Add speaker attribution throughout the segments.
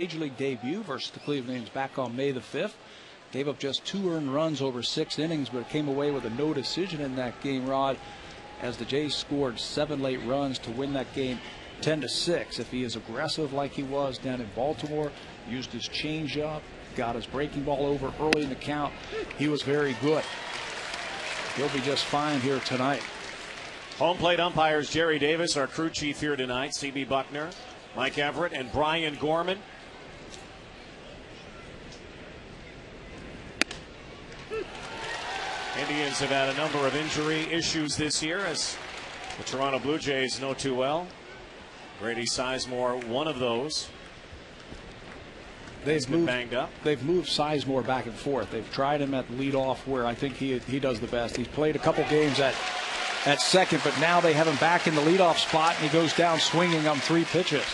Speaker 1: Major League debut versus the Cleveland Indians back on May the 5th. Gave up just 2 earned runs over 6 innings, but came away with a no decision in that game, Rod, as the Jays scored 7 late runs to win that game 10-6. If he is aggressive like he was down in Baltimore, used his changeup, got his breaking ball over early in the count, he was very good. He'll be just fine here tonight.
Speaker 2: Home plate umpires Jerry Davis, our crew chief here tonight, C.B. Buckner, Mike Everett, and Brian Gorman. Indians have had a number of injury issues this year, as the Toronto Blue Jays know too well. Grady Sizemore, one of those. They've been banged up.
Speaker 1: They've moved Sizemore back and forth. They've tried him at leadoff, where I think he does the best. He's played a couple games at second, but now they have him back in the leadoff spot, and he goes down swinging on 3 pitches.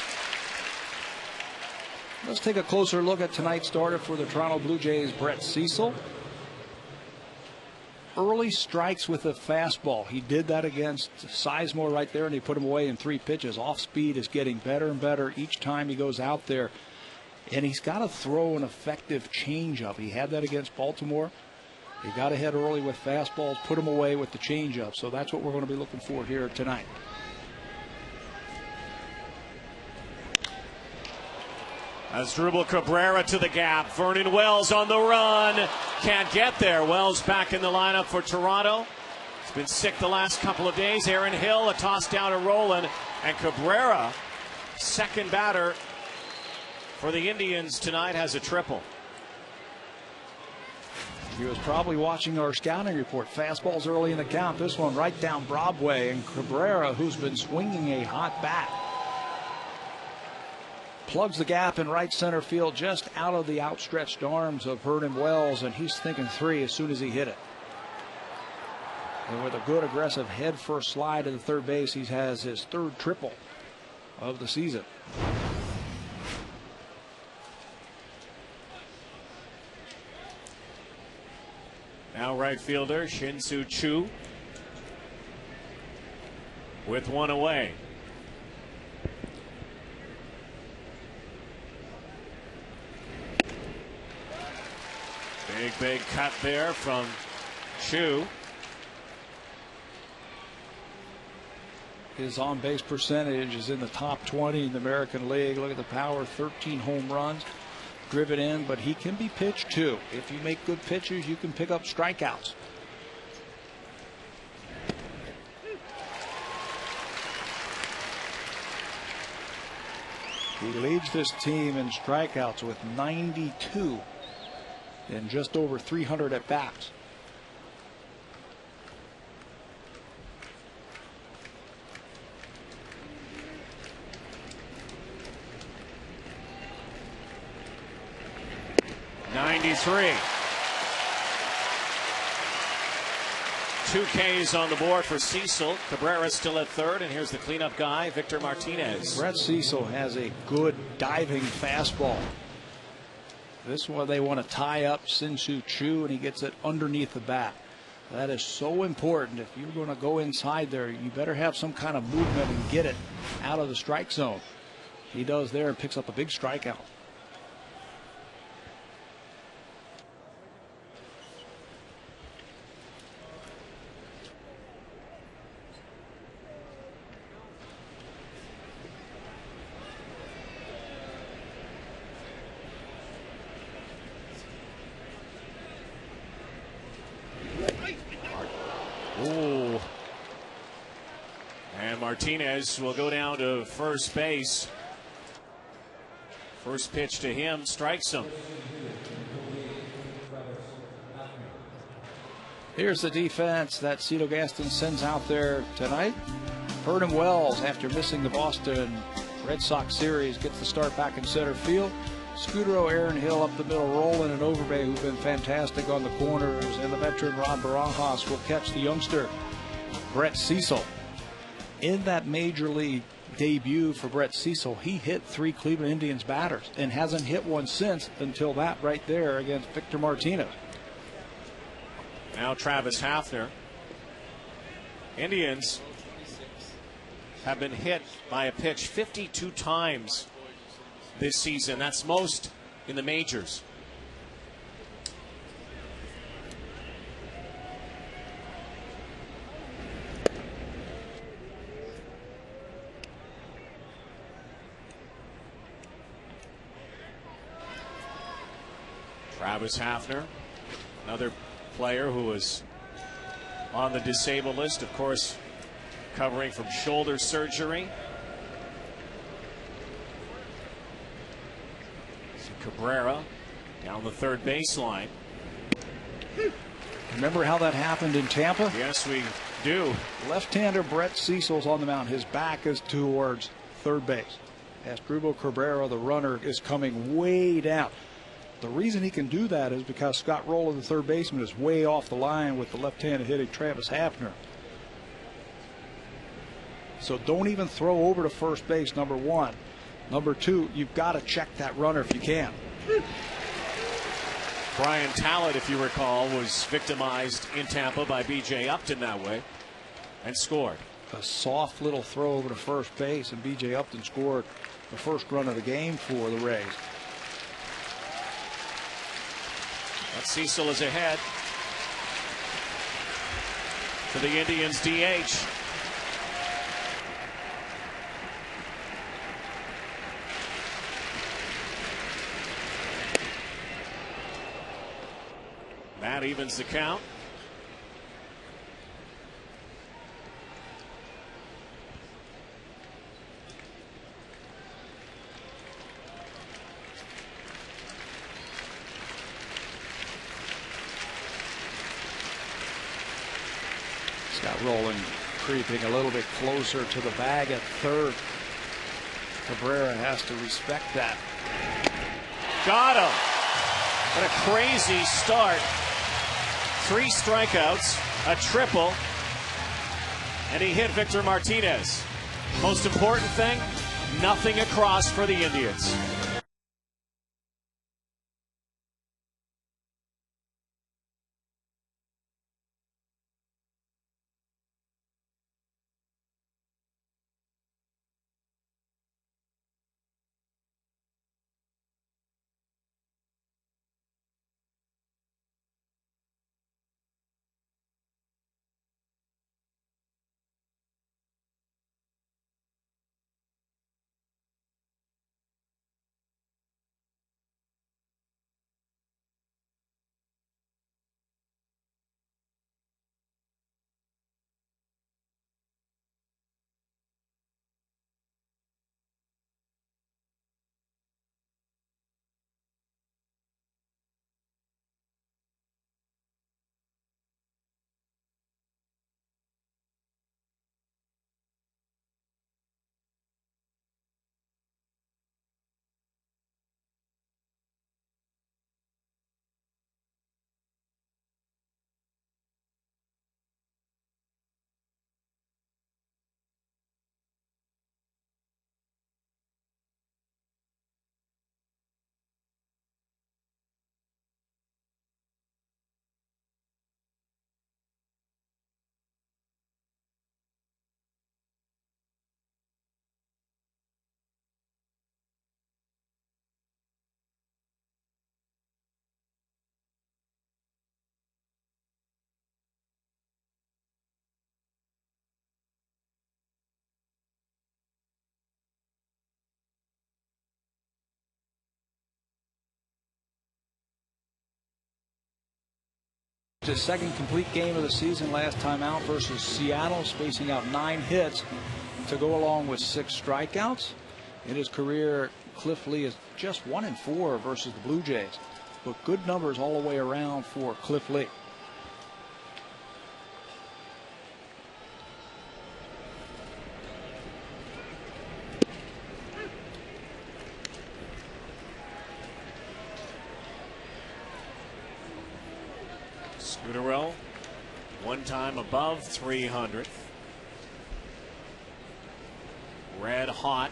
Speaker 1: Let's take a closer look at tonight's starter for the Toronto Blue Jays, Brett Cecil. Early strikes with a fastball. He did that against Sizemore right there, and he put him away in 3 pitches. Off speed is getting better and better each time he goes out there. And he's got to throw an effective changeup. He had that against Baltimore. He got ahead early with fastballs, put him away with the changeup. So that's what we're going to be looking for here tonight.
Speaker 2: Asdrubal Cabrera to the gap. Vernon Wells on the run. Can't get there. Wells back in the lineup for Toronto. He's been sick the last couple of days. Aaron Hill, a toss down to Roland. And Cabrera, second batter for the Indians tonight, has a triple.
Speaker 1: He was probably watching our scouting report. Fastballs early in the count. This one right down Broadway. And Cabrera, who's been swinging a hot bat, plugs the gap in right center field, just out of the outstretched arms of Vernon Wells, and he's thinking 3 as soon as he hit it. And with a good aggressive head first slide to the third base, he has his 3rd triple of the season.
Speaker 2: Now right fielder Shin-Soo Choo with 1 away. Big cut there from Choo.
Speaker 1: His on-base percentage is in the top 20 in the American League. Look at the power, 13 home runs driven in, but he can be pitched too. If you make good pitches, you can pick up strikeouts. He leads this team in strikeouts with 92 and just over 300 at bats.
Speaker 2: '93. 2 Ks on the board for Cecil. Cabrera still at third, and here's the cleanup guy, Victor Martinez.
Speaker 1: Brett Cecil has a good diving fastball. This one they want to tie up Shin-Soo Choo, and he gets it underneath the bat. That is so important. If you're going to go inside there, you better have some kind of movement and get it out of the strike zone. He does there and picks up a big strikeout.
Speaker 2: Ooh. And Martinez will go down to first base. First pitch to him strikes him.
Speaker 1: Here's the defense that Cito Gaston sends out there tonight. Vernon Wells, after missing the Boston Red Sox series, gets the start back in center field. Scudero, Aaron Hill up the middle, Roland and Overbay, who've been fantastic on the corners, and the veteran Ron Barajas will catch the youngster Brett Cecil. In that major league debut for Brett Cecil, he hit 3 Cleveland Indians batters and hasn't hit one since until that right there against Victor Martinez.
Speaker 2: Now Travis Hafner. Indians have been hit by a pitch 52 times this season. That's most in the majors. Travis Hafner, another player who was on the disabled list, of course, recovering from shoulder surgery. Cabrera down the third baseline.
Speaker 1: Remember how that happened in Tampa?
Speaker 2: Yes, we do.
Speaker 1: Left-hander Brett Cecil's on the mound. His back is towards third base. Asdrubal Cabrera, the runner, is coming way down. The reason he can do that is because Scott Rowland, the third baseman, is way off the line with the left-handed hitting Travis Hafner. So don't even throw over to first base, number one. Number two, you've got to check that runner if you can.
Speaker 2: Brian Talent, if you recall, was victimized in Tampa by B.J. Upton that way and scored.
Speaker 1: A soft little throw over to first base, and B.J. Upton scored the first run of the game for the Rays.
Speaker 2: But Cecil is ahead to the Indians' DH. That evens the count.
Speaker 1: Scott Rowland creeping a little bit closer to the bag at third. Cabrera has to respect that.
Speaker 2: Got him. What a crazy start. 3 strikeouts, a triple, and he hit Victor Martinez. Most important thing, nothing across for the Indians.
Speaker 1: His second complete game of the season last time out versus Seattle, spacing out 9 hits to go along with 6 strikeouts. In his career, Cliff Lee is just 1-4 versus the Blue Jays, but good numbers all the way around for Cliff Lee.
Speaker 2: Scudero, one time above 300. Red hot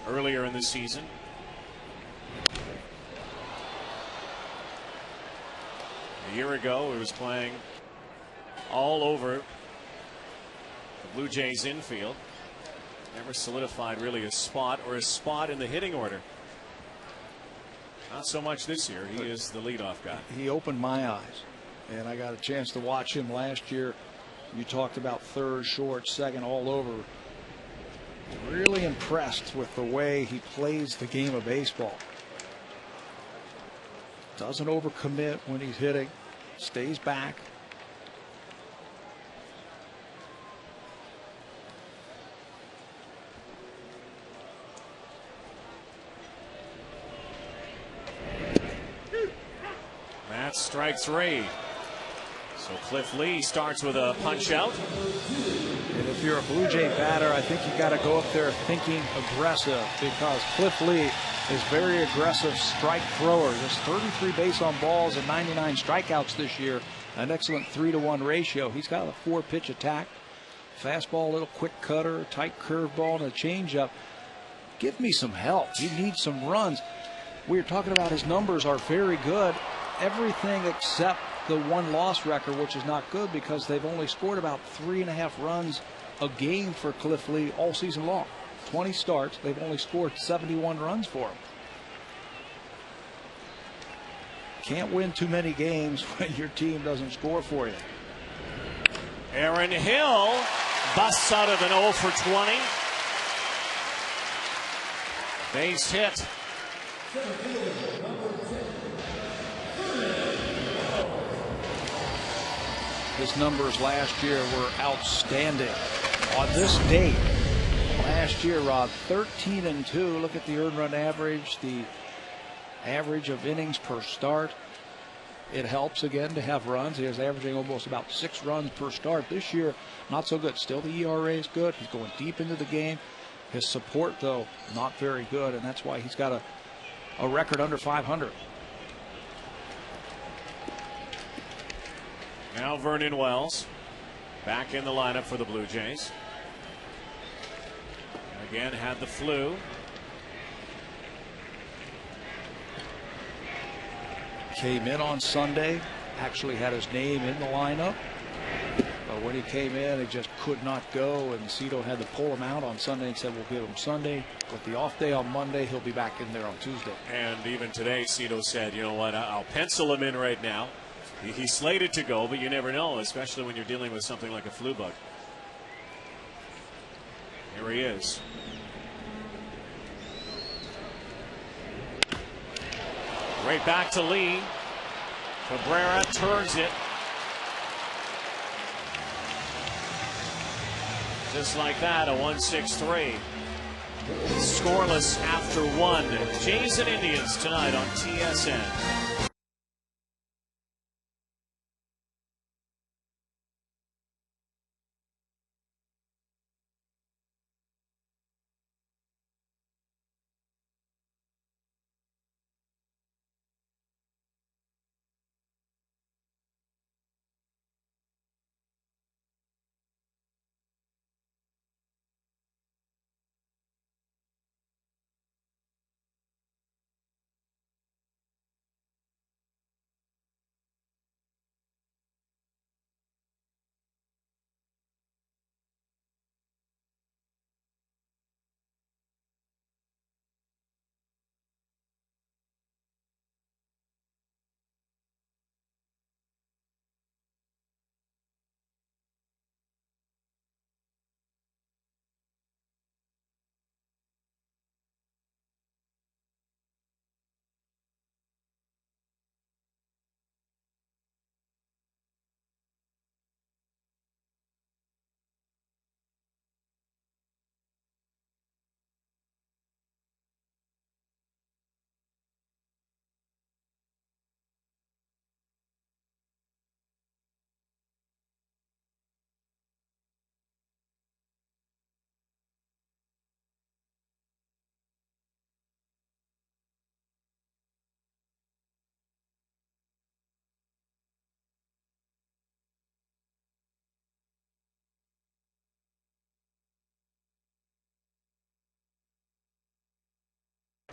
Speaker 2: earlier in the season. A year ago, he was playing all over the Blue Jays infield. Never solidified really a spot or a spot in the hitting order. not so much this year. He is the leadoff guy.
Speaker 1: He opened my eyes, and I got a chance to watch him last year. You talked about third, short, second, all over. Really impressed with the way he plays the game of baseball. Doesn't overcommit when he's hitting, stays back.
Speaker 2: That's strike 3. So Cliff Lee starts with a punch out.
Speaker 1: And if you're a Blue Jay batter, I think you got to go up there thinking aggressive, because Cliff Lee is very aggressive strike thrower. Just 33 base on balls and 99 strikeouts this year. An excellent 3-to-1 ratio. He's got a 4-pitch attack. Fastball, a little quick cutter, tight curveball, and a changeup. Give me some help. He needs some runs. We were talking about his numbers are very good. Everything except the 1-loss record, which is not good because they've only scored about 3.5 runs a game for Cliff Lee all season long. 20 starts, they've only scored 71 runs for him. Can't win too many games when your team doesn't score for you.
Speaker 2: Aaron Hill busts out of an 0 for 20. Base hit.
Speaker 1: His numbers last year were outstanding. On this date, last year, Rob, 13-2. Look at the earned run average, the average of innings per start. It helps again to have runs. He was averaging almost about 6 runs per start. This year, not so good. Still, the ERA is good. He's going deep into the game. His support, though, not very good, and that's why he's got a record under 500.
Speaker 2: Now Vernon Wells back in the lineup for the Blue Jays. Again, had the flu.
Speaker 1: Came in on Sunday, actually had his name in the lineup. But when he came in, he just could not go, and Cito had to pull him out on Sunday and said, we'll give him Sunday. With the off day on Monday, he'll be back in there on Tuesday.
Speaker 2: And even today, Cito said, you know what, I'll pencil him in right now. He's slated to go, but you never know, especially when you're dealing with something like a flu bug. Here he is. Right back to Lee. Cabrera turns it. Just like that, a 1-6-3. Scoreless after 1. Jays and Indians tonight on TSN.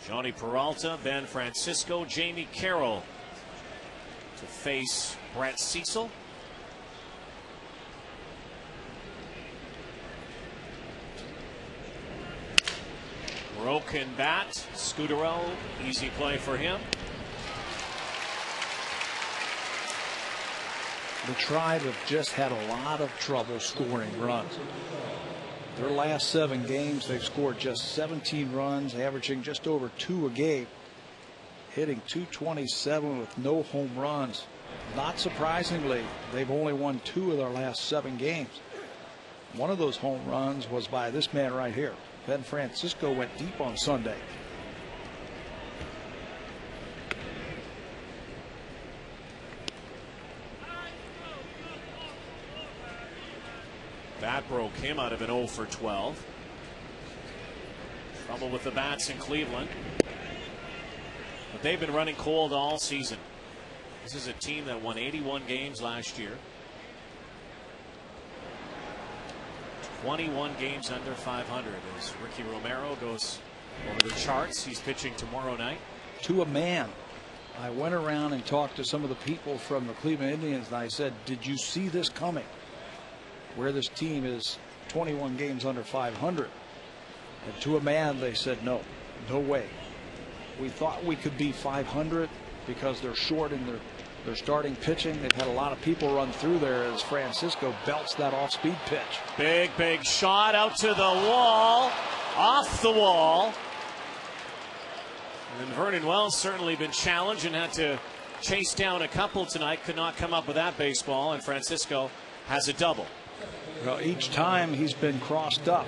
Speaker 2: Johnny Peralta, Ben Francisco, Jamie Carroll to face Brett Cecil. Broken bat, Scudero, easy play for him.
Speaker 1: The Tribe have just had a lot of trouble scoring runs. Their last 7 games, they've scored just 17 runs, averaging just over 2 a game, hitting .227 with no home runs. Not surprisingly, they've only won 2 of their last 7 games. One of those home runs was by this man right here. Ben Francisco went deep on Sunday.
Speaker 2: That broke him out of an 0 for 12. Trouble with the bats in Cleveland. But they've been running cold all season. This is a team that won 81 games last year. 21 games under 500 as Ricky Romero goes over the charts. He's pitching tomorrow night.
Speaker 1: To a man. I went around and talked to some of the people from the Cleveland Indians, and I said, did you see this coming? Where this team is 21 games under 500. And to a man, they said, no way. We thought we could be 500 because they're short in their starting pitching. They've had a lot of people run through there as Francisco belts that off-speed pitch.
Speaker 2: Big shot out to the wall, off the wall. And Vernon Wells certainly been challenged and had to chase down a couple tonight. Could not come up with that baseball, and Francisco has a double.
Speaker 1: Well, each time he's been crossed up.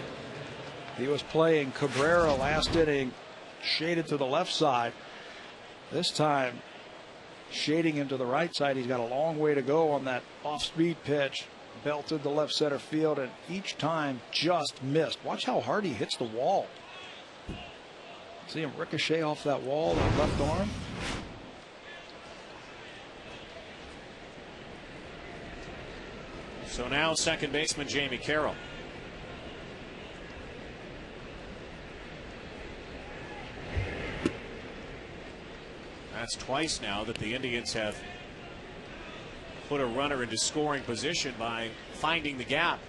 Speaker 1: He was playing Cabrera last inning, shaded to the left side. This time, shading him to the right side. He's got a long way to go on that off-speed pitch. Belted the left center field, and each time just missed. Watch how hard he hits the wall. See him ricochet off that wall, that left arm.
Speaker 2: So now second baseman Jamie Carroll. That's twice now that the Indians have put a runner into scoring position by finding the gap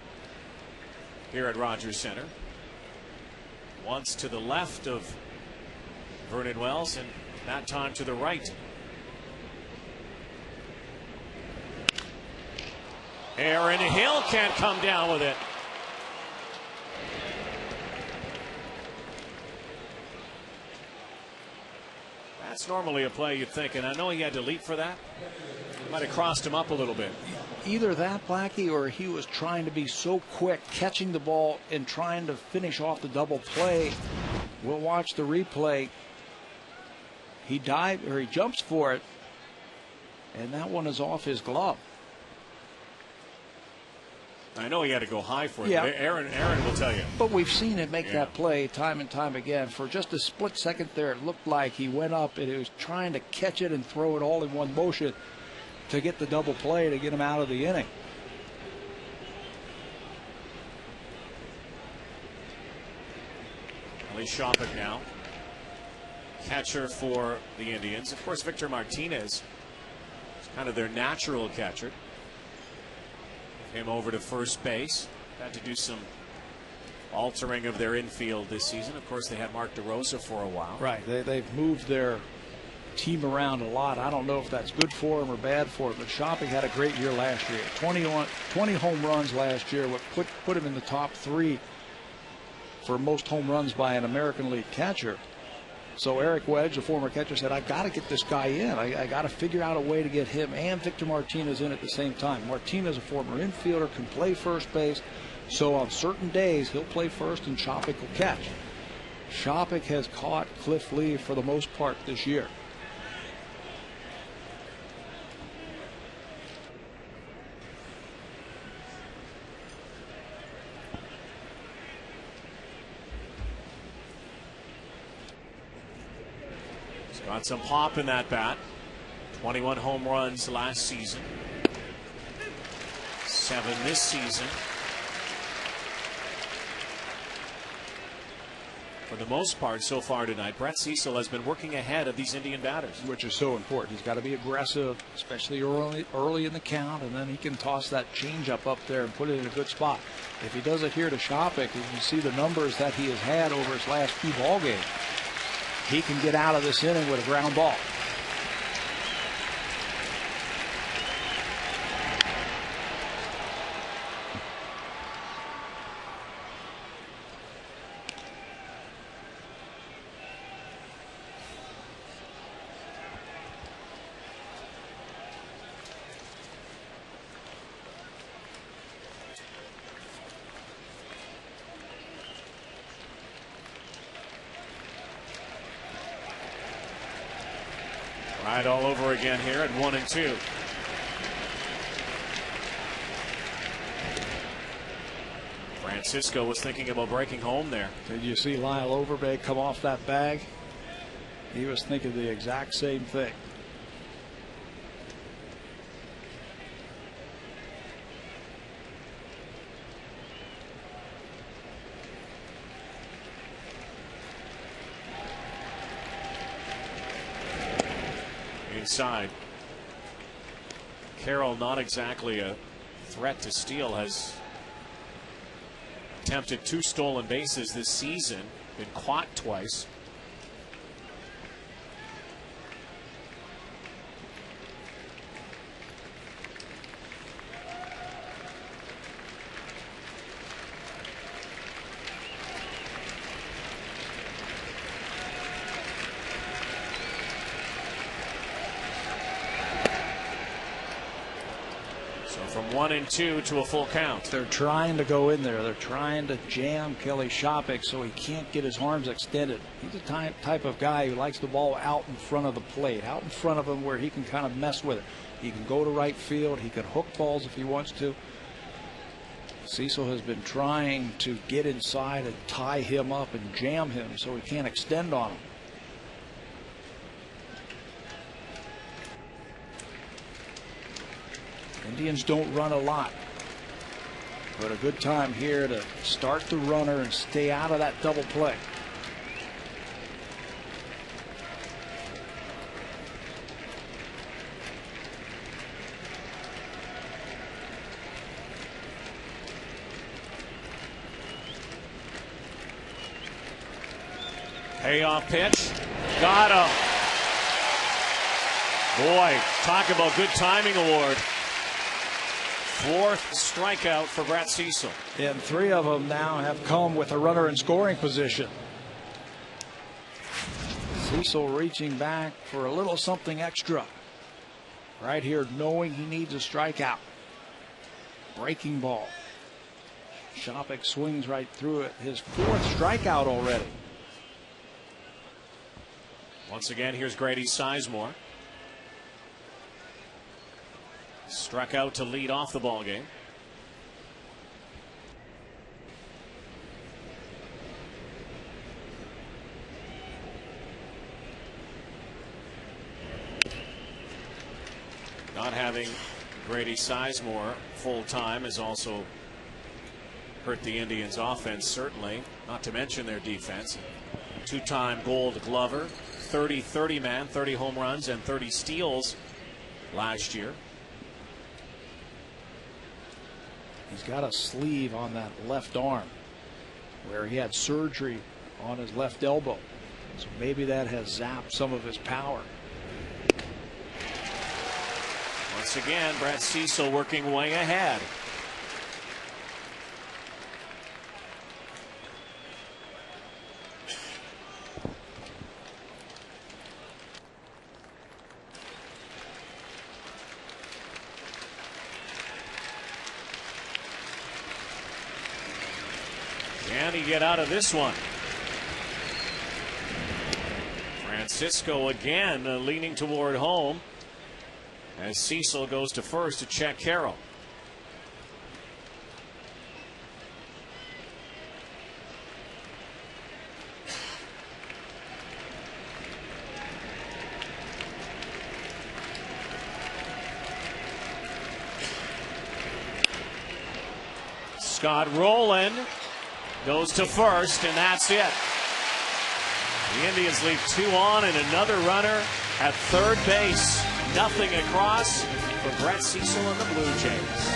Speaker 2: here at Rogers Center. Once to the left of Vernon Wells, and that time to the right. Aaron Hill can't come down with it. That's normally a play you'd think, and I know he had to leap for that. Might have crossed him up a little bit.
Speaker 1: Either that, Blackie, or he was trying to be so quick catching the ball and trying to finish off the double play. We'll watch the replay. He dives, or he jumps for it, and that one is off his glove.
Speaker 2: I know he had to go high for it.
Speaker 1: Yeah.
Speaker 2: But Aaron will tell you.
Speaker 1: But we've seen him make that play time and time again. For just a split second there, it looked like he went up and he was trying to catch it and throw it all in one motion to get the double play to get him out of the inning.
Speaker 2: Ali Shopik now, catcher for the Indians. Of course, Victor Martinez is kind of their natural catcher. Him over to first base. Had to do some altering of their infield this season. Of course, they had Mark DeRosa for a while.
Speaker 1: Right. They've moved their team around a lot. I don't know if that's good for him or bad for him, but Shopik had a great year last year. 20 home runs last year, what put him in the top 3 for most home runs by an American League catcher. So Eric Wedge, the former catcher, said, I've got to get this guy in. I got to figure out a way to get him and Victor Martinez in at the same time. Martinez, a former infielder, can play first base. So on certain days, he'll play first and Shopik will catch. Shopik has caught Cliff Lee for the most part this year.
Speaker 2: Got some pop in that bat. 21 home runs last season. 7 this season. For the most part so far tonight, Brett Cecil has been working ahead of these Indian batters.
Speaker 1: Which is so important. He's got to be aggressive, especially early in the count, and then he can toss that changeup up there and put it in a good spot. If he does it here to Shopik, and you see the numbers that he has had over his last few ball games, he can get out of this inning with a ground ball.
Speaker 2: Right all over again here at 1-2. Francisco was thinking about breaking home there.
Speaker 1: Did you see Lyle Overbay come off that bag? He was thinking the exact same thing.
Speaker 2: Inside. Carroll, not exactly a threat to steal, has attempted 2 stolen bases this season, been caught twice. From 1-2 to a full count.
Speaker 1: They're trying to go in there. They're trying to jam Kelly Shopik so he can't get his arms extended. He's a type of guy who likes the ball out in front of the plate, out in front of him where he can kind of mess with it. He can go to right field. He can hook balls if he wants to. Cecil has been trying to get inside and tie him up and jam him so he can't extend on him. Indians don't run a lot, but a good time here to start the runner and stay out of that double play.
Speaker 2: Payoff pitch. Got him. Boy, talk about good timing award. 4th strikeout for Brett Cecil.
Speaker 1: And 3 of them now have come with a runner in scoring position. Cecil reaching back for a little something extra. Right here, knowing he needs a strikeout. Breaking ball. Shopik swings right through it. His 4th strikeout already.
Speaker 2: Once again, here's Grady Sizemore. Struck out to lead off the ball game. Not having Grady Sizemore full time has also hurt the Indians' offense, certainly, not to mention their defense. 2-time Gold Glover, 30-30 man, 30 home runs and 30 steals last year.
Speaker 1: He's got a sleeve on that left arm where he had surgery on his left elbow. So maybe that has zapped some of his power.
Speaker 2: Once again, Brett Cecil working way ahead. Can he get out of this one? Francisco again leaning toward home as Cecil goes to first to check Carroll. Scott Rowland goes to first, and that's it. The Indians leave 2 on and another runner at third base. Nothing across for Brett Cecil and the Blue Jays.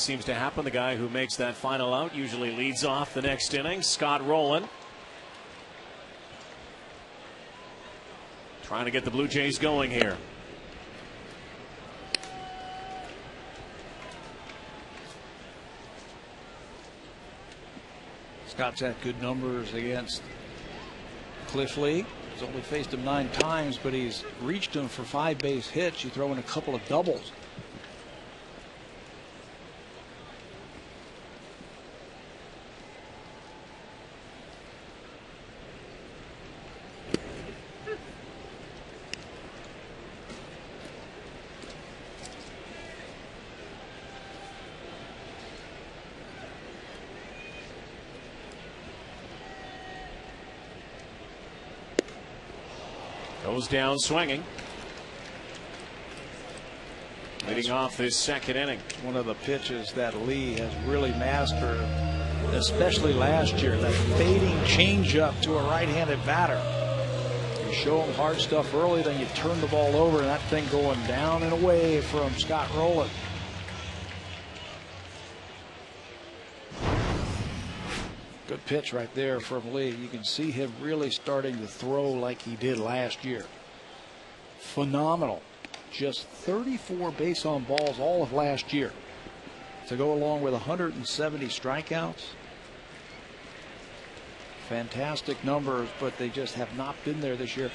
Speaker 2: seems to happen. The guy who makes that final out usually leads off the next inning. Scott Rowland trying to get the Blue Jays going here.
Speaker 1: Scott's had good numbers against Cliff Lee. He's only faced him 9 times, but he's reached him for 5 base hits. You throw in a couple of doubles.
Speaker 2: Goes down swinging. Leading off this second inning.
Speaker 1: One of the pitches that Lee has really mastered, especially last year, that fading changeup to a right-handed batter. You show him hard stuff early, then you turn the ball over, and that thing going down and away from Scott Rowland. Good pitch right there from Lee. You can see him really starting to throw like he did last year. Phenomenal. Just 34 base on balls all of last year to go along with 170 strikeouts. Fantastic numbers, but they just have not been there this year.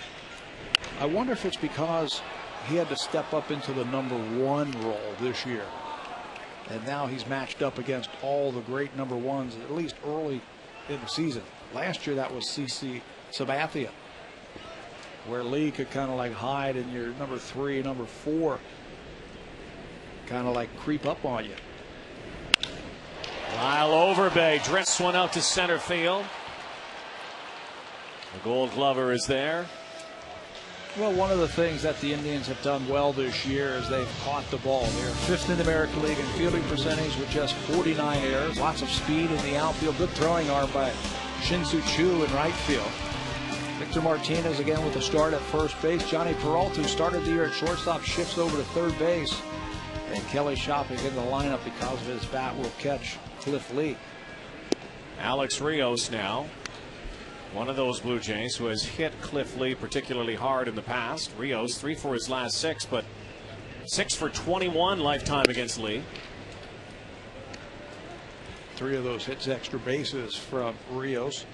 Speaker 1: I wonder if it's because he had to step up into the #1 role this year, and now he's matched up against all the great #1s, at least early in the season. Last year that was CC Sabathia, where Lee could kind of like hide in your #3, #4, kind of like creep up on you.
Speaker 2: Lyle Overbay drifts one out to center field. The Gold Glover is there.
Speaker 1: Well, one of the things that the Indians have done well this year is they've caught the ball. They're 5th in the American League in fielding percentage with just 49 errors. Lots of speed in the outfield. Good throwing arm by Shin-Soo Choo in right field. Victor Martinez again with a start at first base. Johnny Peralta, who started the year at shortstop, shifts over to third base. And Kelly Shopping in the lineup because of his bat will catch Cliff Lee.
Speaker 2: Alex Rios now. One of those Blue Jays who has hit Cliff Lee particularly hard in the past. Rios 3 for his last 6, but 6 for 21 lifetime against Lee.
Speaker 1: 3 of those hits extra bases from Rios,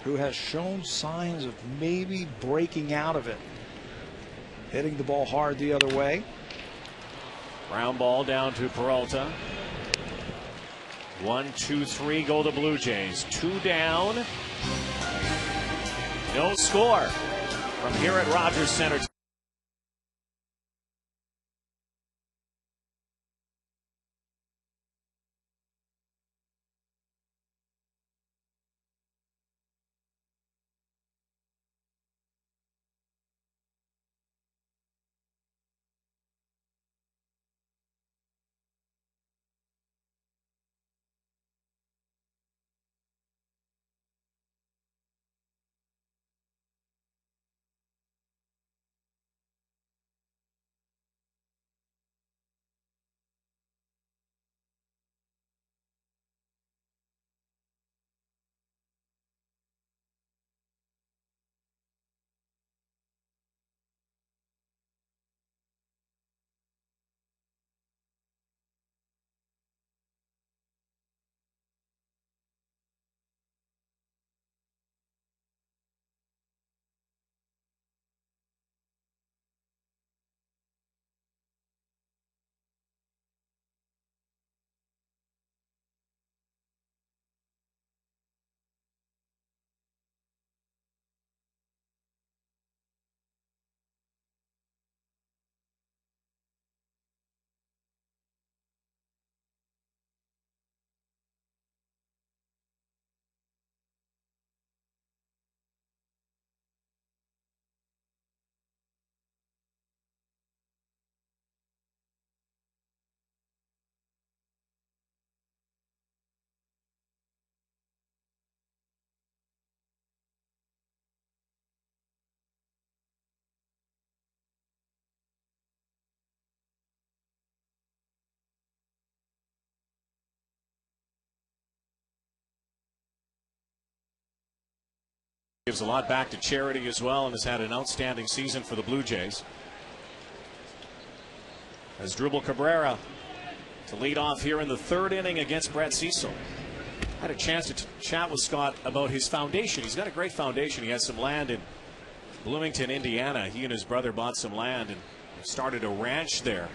Speaker 1: who has shown signs of maybe breaking out of it. Hitting the ball hard the other way.
Speaker 2: Ground ball down to Peralta. 1, 2, 3 go the Blue Jays. 2 down. No score from here at Rogers Center. Gives a lot back to charity as well, and has had an outstanding season for the Blue Jays. As Dribble Cabrera to lead off here in the third inning against Brett Cecil. Had a chance to chat with Scott about his foundation. He's got a great foundation. He has some land in Bloomington, Indiana. He and his brother bought some land and started a ranch there.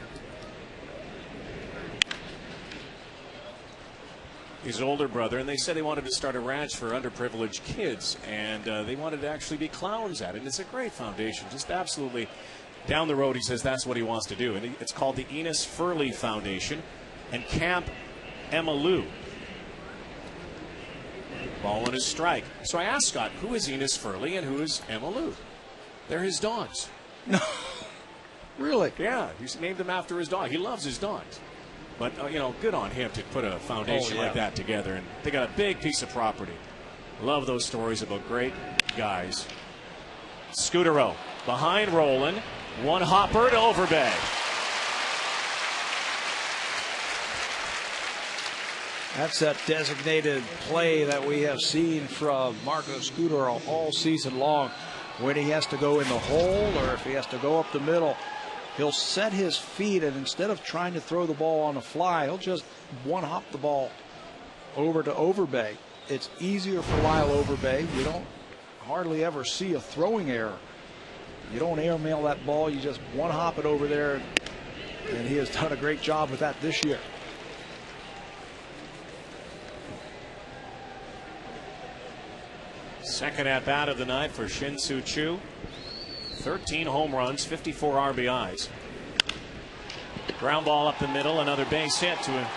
Speaker 2: His older brother, and they said they wanted to start a ranch for underprivileged kids, and they wanted to actually be clowns at it. It's a great foundation, just absolutely down the road. He says that's what he wants to do, and it's called the Enos Furley Foundation and Camp Emma Lou. Ball on his strike. So I asked Scott, who is Enos Furley and who is Emma Lou? They're his dogs.
Speaker 1: No, really?
Speaker 2: Yeah, he's named them after his dog. He loves his dogs. But, you know, good on him to put a foundation like that together. And they got a big piece of property. Love those stories about great guys. Scudero behind Roland. One hopper to Overbay.
Speaker 1: That's that designated play that we have seen from Marco Scudero all season long. When he has to go in the hole or if he has to go up the middle, he'll set his feet, and instead of trying to throw the ball on the fly, he'll just one-hop the ball over to Overbay. It's easier for Lyle Overbay. You don't hardly ever see a throwing error. You don't airmail that ball. You just one-hop it over there, and he has done a great job with that this year.
Speaker 2: Second at-bat of the night for Shin-Soo Choo. 13 home runs, 54 RBIs. Ground ball up the middle, another base hit to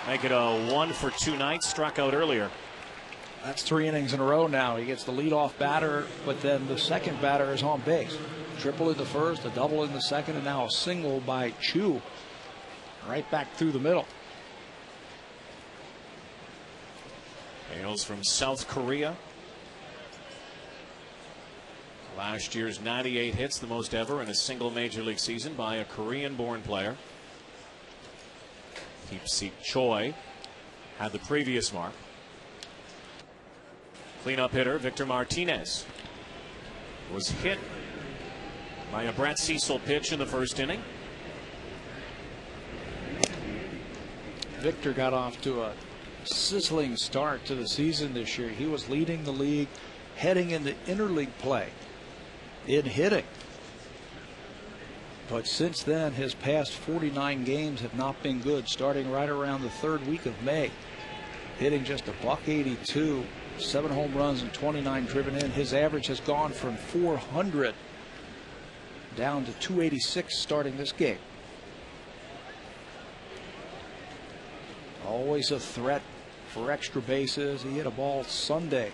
Speaker 2: make it a 1-for-2 night. Struck out earlier.
Speaker 1: That's 3 innings in a row now. He gets the leadoff batter, but then the second batter is on base. Triple in the first, a double in the second, and now a single by Choo. Right back through the middle.
Speaker 2: Hails from South Korea. Last year's 98 hits, the most ever in a single major league season by a Korean-born player. Keep-Seek Choi had the previous mark. Cleanup hitter Victor Martinez was hit by a Brett Cecil pitch in the first inning.
Speaker 1: Victor got off to a sizzling start to the season this year. He was leading the league heading into interleague play in hitting. But since then, his past 49 games have not been good, starting right around the third week of May. Hitting just a .182, 7 home runs and 29 driven in. His average has gone from 400 down to 286 starting this game. Always a threat for extra bases. He hit a ball Sunday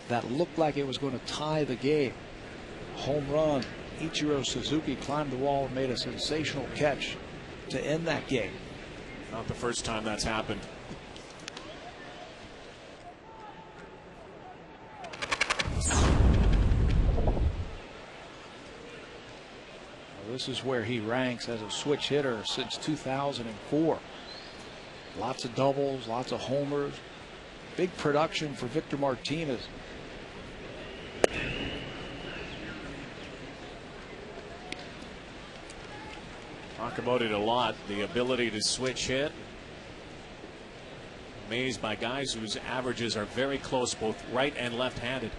Speaker 1: that looked like it was going to tie the game. Home run. Ichiro Suzuki climbed the wall and made a sensational catch to end that game.
Speaker 2: Not the first time that's happened.
Speaker 1: This is where he ranks as a switch hitter since 2004. Lots of doubles, lots of homers. Big production for Victor Martinez.
Speaker 2: Talk about it a lot, the ability to switch hit. Amazed by guys whose averages are very close, both right and left-handed.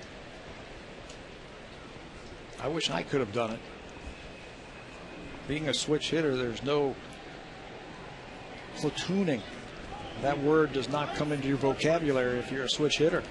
Speaker 1: I wish I could have done it. Being a switch hitter, there's no platooning. That word does not come into your vocabulary if you're a switch hitter.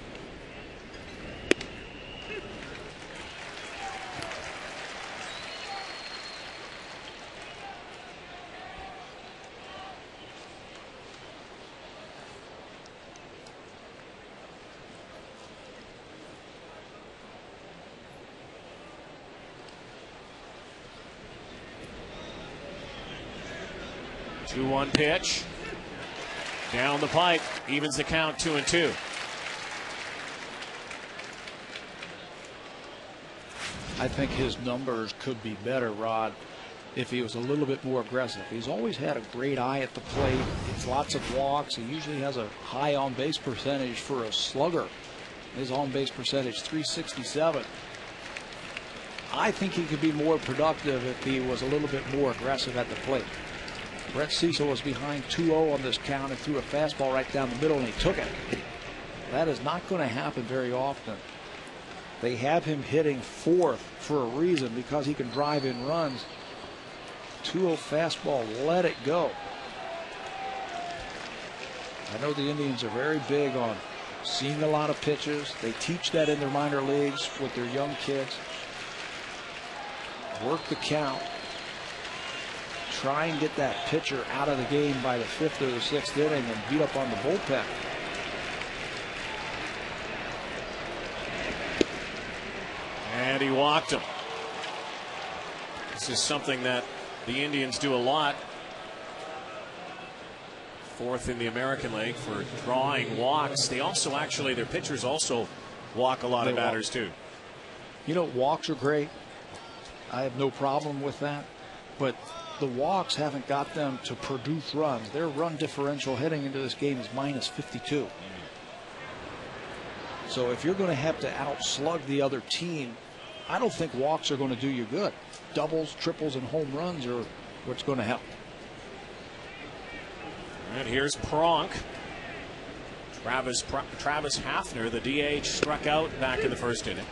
Speaker 2: Two-one pitch. Down the pipe. Evens the count 2-2.
Speaker 1: I think his numbers could be better, Rod, if he was a little bit more aggressive. He's always had a great eye at the plate. It's lots of walks. He usually has a high on-base percentage for a slugger. His on-base percentage, .367. I think he could be more productive if he was a little bit more aggressive at the plate. Brett Cecil was behind 2-0 on this count and threw a fastball right down the middle, and he took it. That is not going to happen very often. They have him hitting fourth for a reason, because he can drive in runs. 2-0 fastball, let it go. I know the Indians are very big on seeing a lot of pitches. They teach that in their minor leagues with their young kids. Work the count. Try and get that pitcher out of the game by the 5th or the 6th inning and beat up on the bullpen.
Speaker 2: And he walked him. This is something that the Indians do a lot. 4th in the American League for drawing walks. They also their pitchers also walk a lot of batters too.
Speaker 1: You know, walks are great. I have no problem with that. But the walks haven't got them to produce runs. Their run differential heading into this game is -52. So if you're going to have to outslug the other team, I don't think walks are going to do you good. Doubles, triples, and home runs are what's going to help.
Speaker 2: And here's Pronk. Travis Hafner, the DH, struck out back in the 1st inning.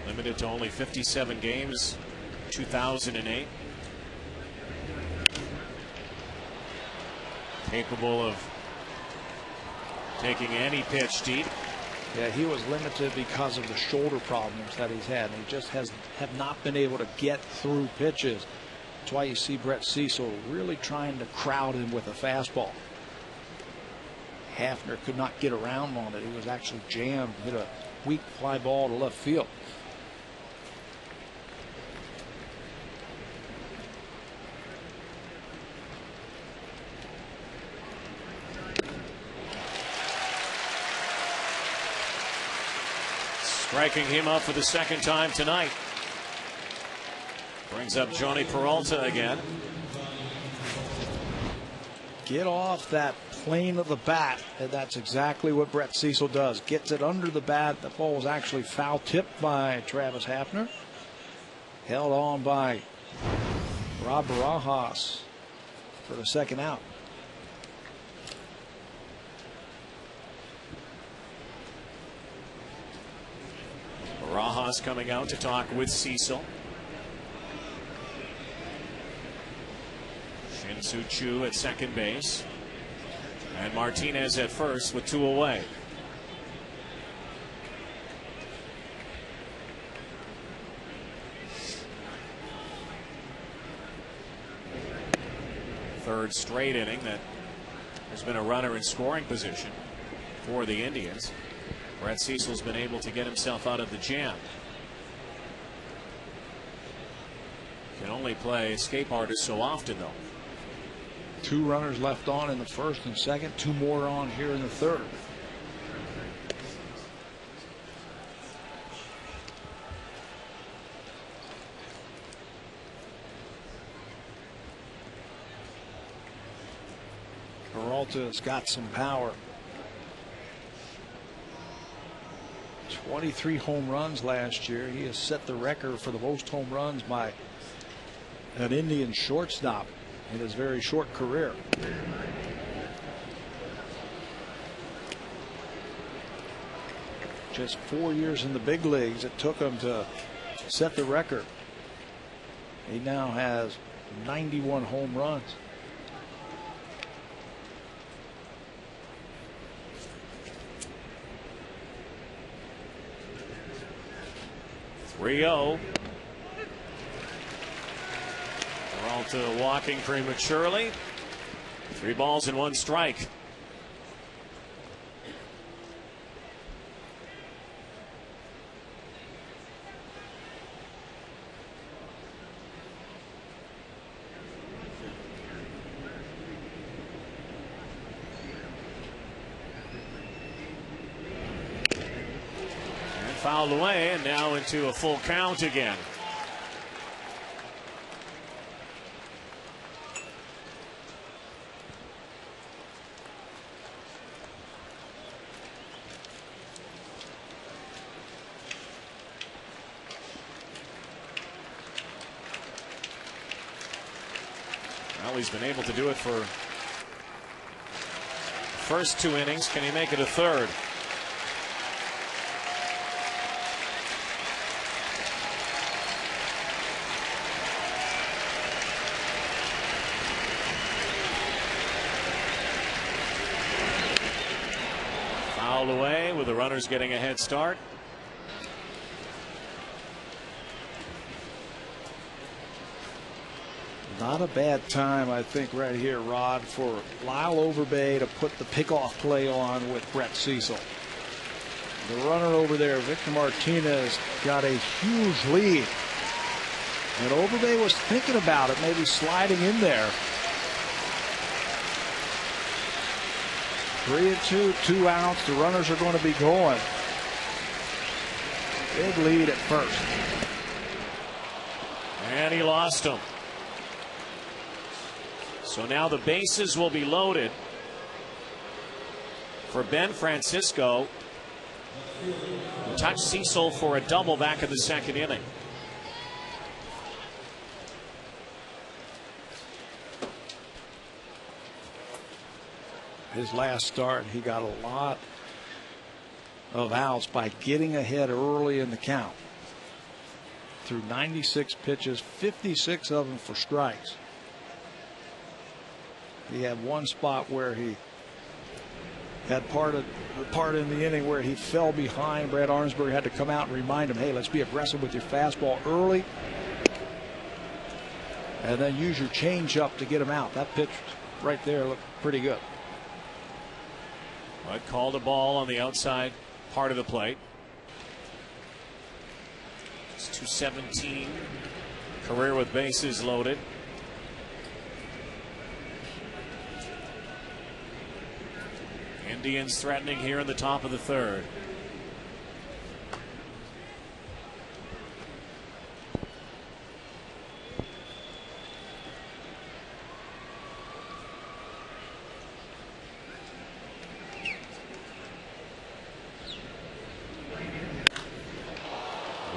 Speaker 2: Limited to only 57 games, 2008. Capable of taking any pitch deep.
Speaker 1: Yeah, he was limited because of the shoulder problems that he's had. He just have not been able to get through pitches. That's why you see Brett Cecil really trying to crowd him with a fastball. Hafner could not get around on it. He was actually jammed, hit a weak fly ball to left field.
Speaker 2: Striking him up for the 2nd time tonight. Brings up Johnny Peralta again.
Speaker 1: Get off that plane of the bat, and that's exactly what Brett Cecil does. Gets it under the bat. The ball was actually foul tipped by Travis Hafner. Held on by Rob Barajas for the 2nd out.
Speaker 2: Barajas coming out to talk with Cecil. Shin-Soo Choo at 2nd base. And Martinez at 1st with 2 away. Third straight inning that there's been a runner in scoring position for the Indians. Brett Cecil's been able to get himself out of the jam. Can only play escape artist so often, though.
Speaker 1: 2 runners left on in the 1st and 2nd. 2 more on here in the 3rd. Peralta's got some power. 23 home runs last year. He has set the record for the most home runs by an Indian shortstop in his very short career. Just 4 years in the big leagues it took him to set the record. He now has 91 home runs.
Speaker 2: Rio. Peralta walking prematurely. 3 balls and 1 strike. fouled away, and now into a full count again. Well, he's been able to do it for first 2 innings. Can he make it a third? Fouled away with the runners getting a head start.
Speaker 1: Not a bad time, I think, right here, Rod, for Lyle Overbay to put the pickoff play on with Brett Cecil. The runner over there, Victor Martinez, got a huge lead. And Overbay was thinking about it, maybe sliding in there. 3-2, 2 outs. The runners are going to be going. Big lead at first.
Speaker 2: And he lost him. So now the bases will be loaded for Ben Francisco, who touched Cecil for a double back in the second inning.
Speaker 1: His last start, he got a lot of outs by getting ahead early in the count. Through 96 pitches, 56 of them for strikes. He had one spot where he had part in the inning where he fell behind. Brad Arnsberg had to come out and remind him, hey, let's be aggressive with your fastball early, and then use your changeup to get him out. That pitch right there looked pretty good.
Speaker 2: Bud called a ball on the outside part of the plate. It's 217. Career with bases loaded. Indians threatening here in the top of the third.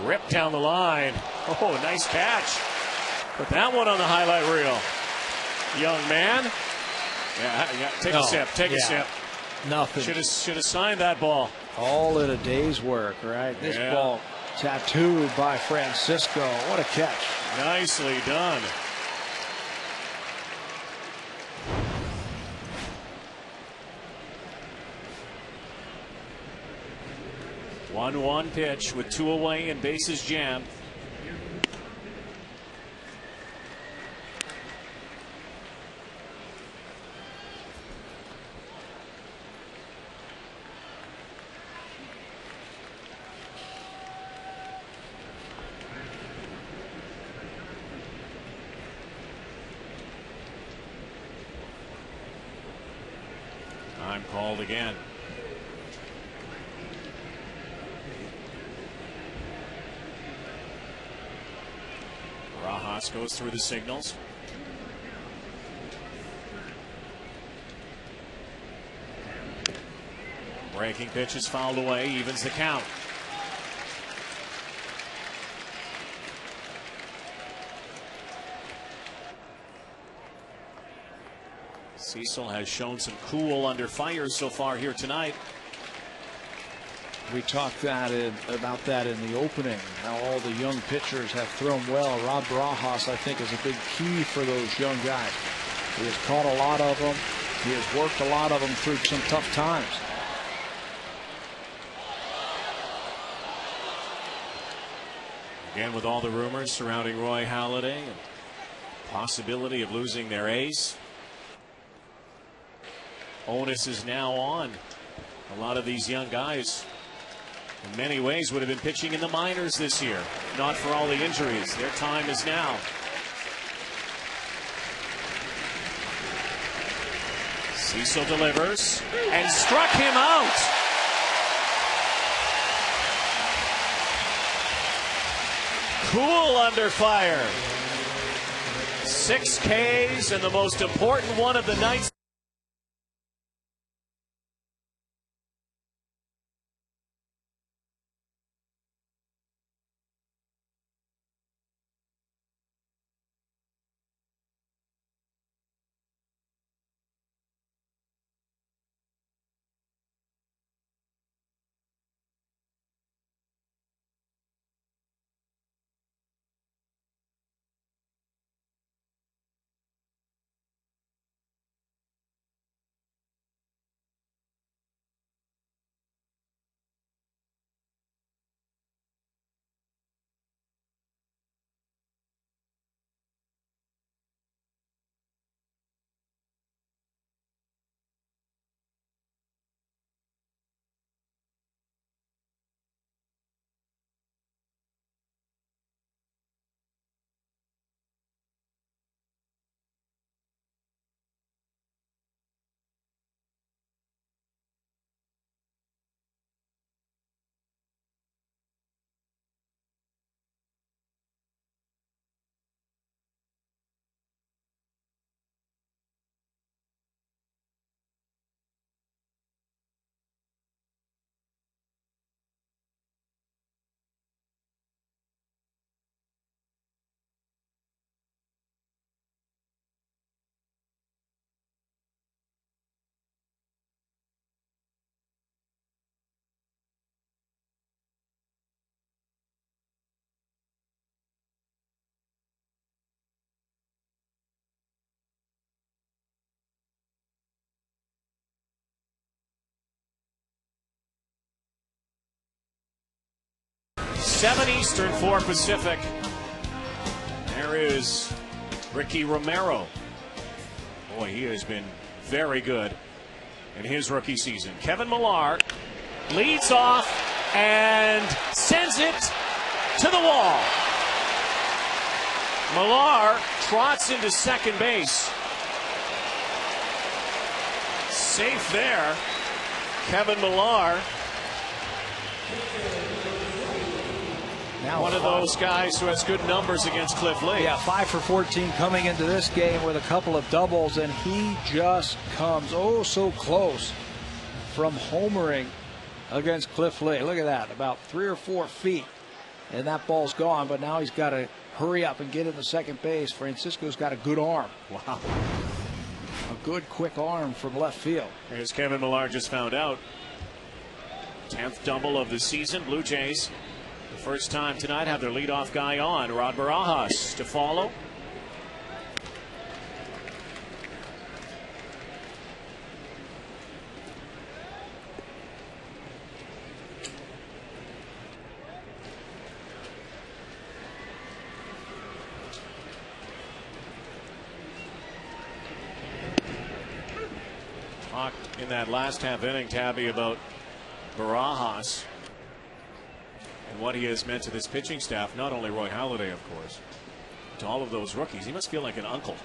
Speaker 2: Ripped down the line. Oh, nice catch. Put that one on the highlight reel. Young man. Yeah, take a sip. Take a sip.
Speaker 1: Nothing.
Speaker 2: Should have signed that ball.
Speaker 1: All in a day's work, right? This ball tattooed by Francisco. What a catch.
Speaker 2: Nicely done. One pitch with 2 away and bases jammed. Time called again. Rojas goes through the signals. Breaking pitch is fouled away, evens the count. Cecil has shown some cool under fire so far here tonight.
Speaker 1: We talked about that in the opening, how all the young pitchers have thrown well. Rob Rojas, I think, is a big key for those young guys. He has caught a lot of them. He has worked a lot of them through some tough times.
Speaker 2: Again, with all the rumors surrounding Roy Halladay and possibility of losing their ace, onus is now on a lot of these young guys. In many ways would have been pitching in the minors this year, not for all the injuries. Their time is now. Cecil delivers and struck him out. cool under fire. 6 Ks and the most important one of the night. Seven Eastern, 4 Pacific. There is Ricky Romero. Boy, he has been very good in his rookie season. Kevin Millar leads off and sends it to the wall. Millar trots into second base. Safe there. Kevin Millar.
Speaker 1: Now
Speaker 2: one of those guys who has good numbers against Cliff Lee.
Speaker 1: Yeah, 5 for 14 coming into this game with a couple of doubles, and he just comes oh so close from homering against Cliff Lee. Look at that, about 3 or 4 feet, and that ball's gone, but now he's got to hurry up and get into second base. Francisco's got a good arm.
Speaker 2: Wow.
Speaker 1: A good, quick arm from left field.
Speaker 2: As Kevin Millar just found out, 10th double of the season. Blue Jays, the first time tonight, have their leadoff guy on. Rod Barajas to follow. Talk in that last half inning, Tabby, about Barajas and what he has meant to this pitching staff. Not only Roy Halladay, of course, to all of those rookies. He must feel like an uncle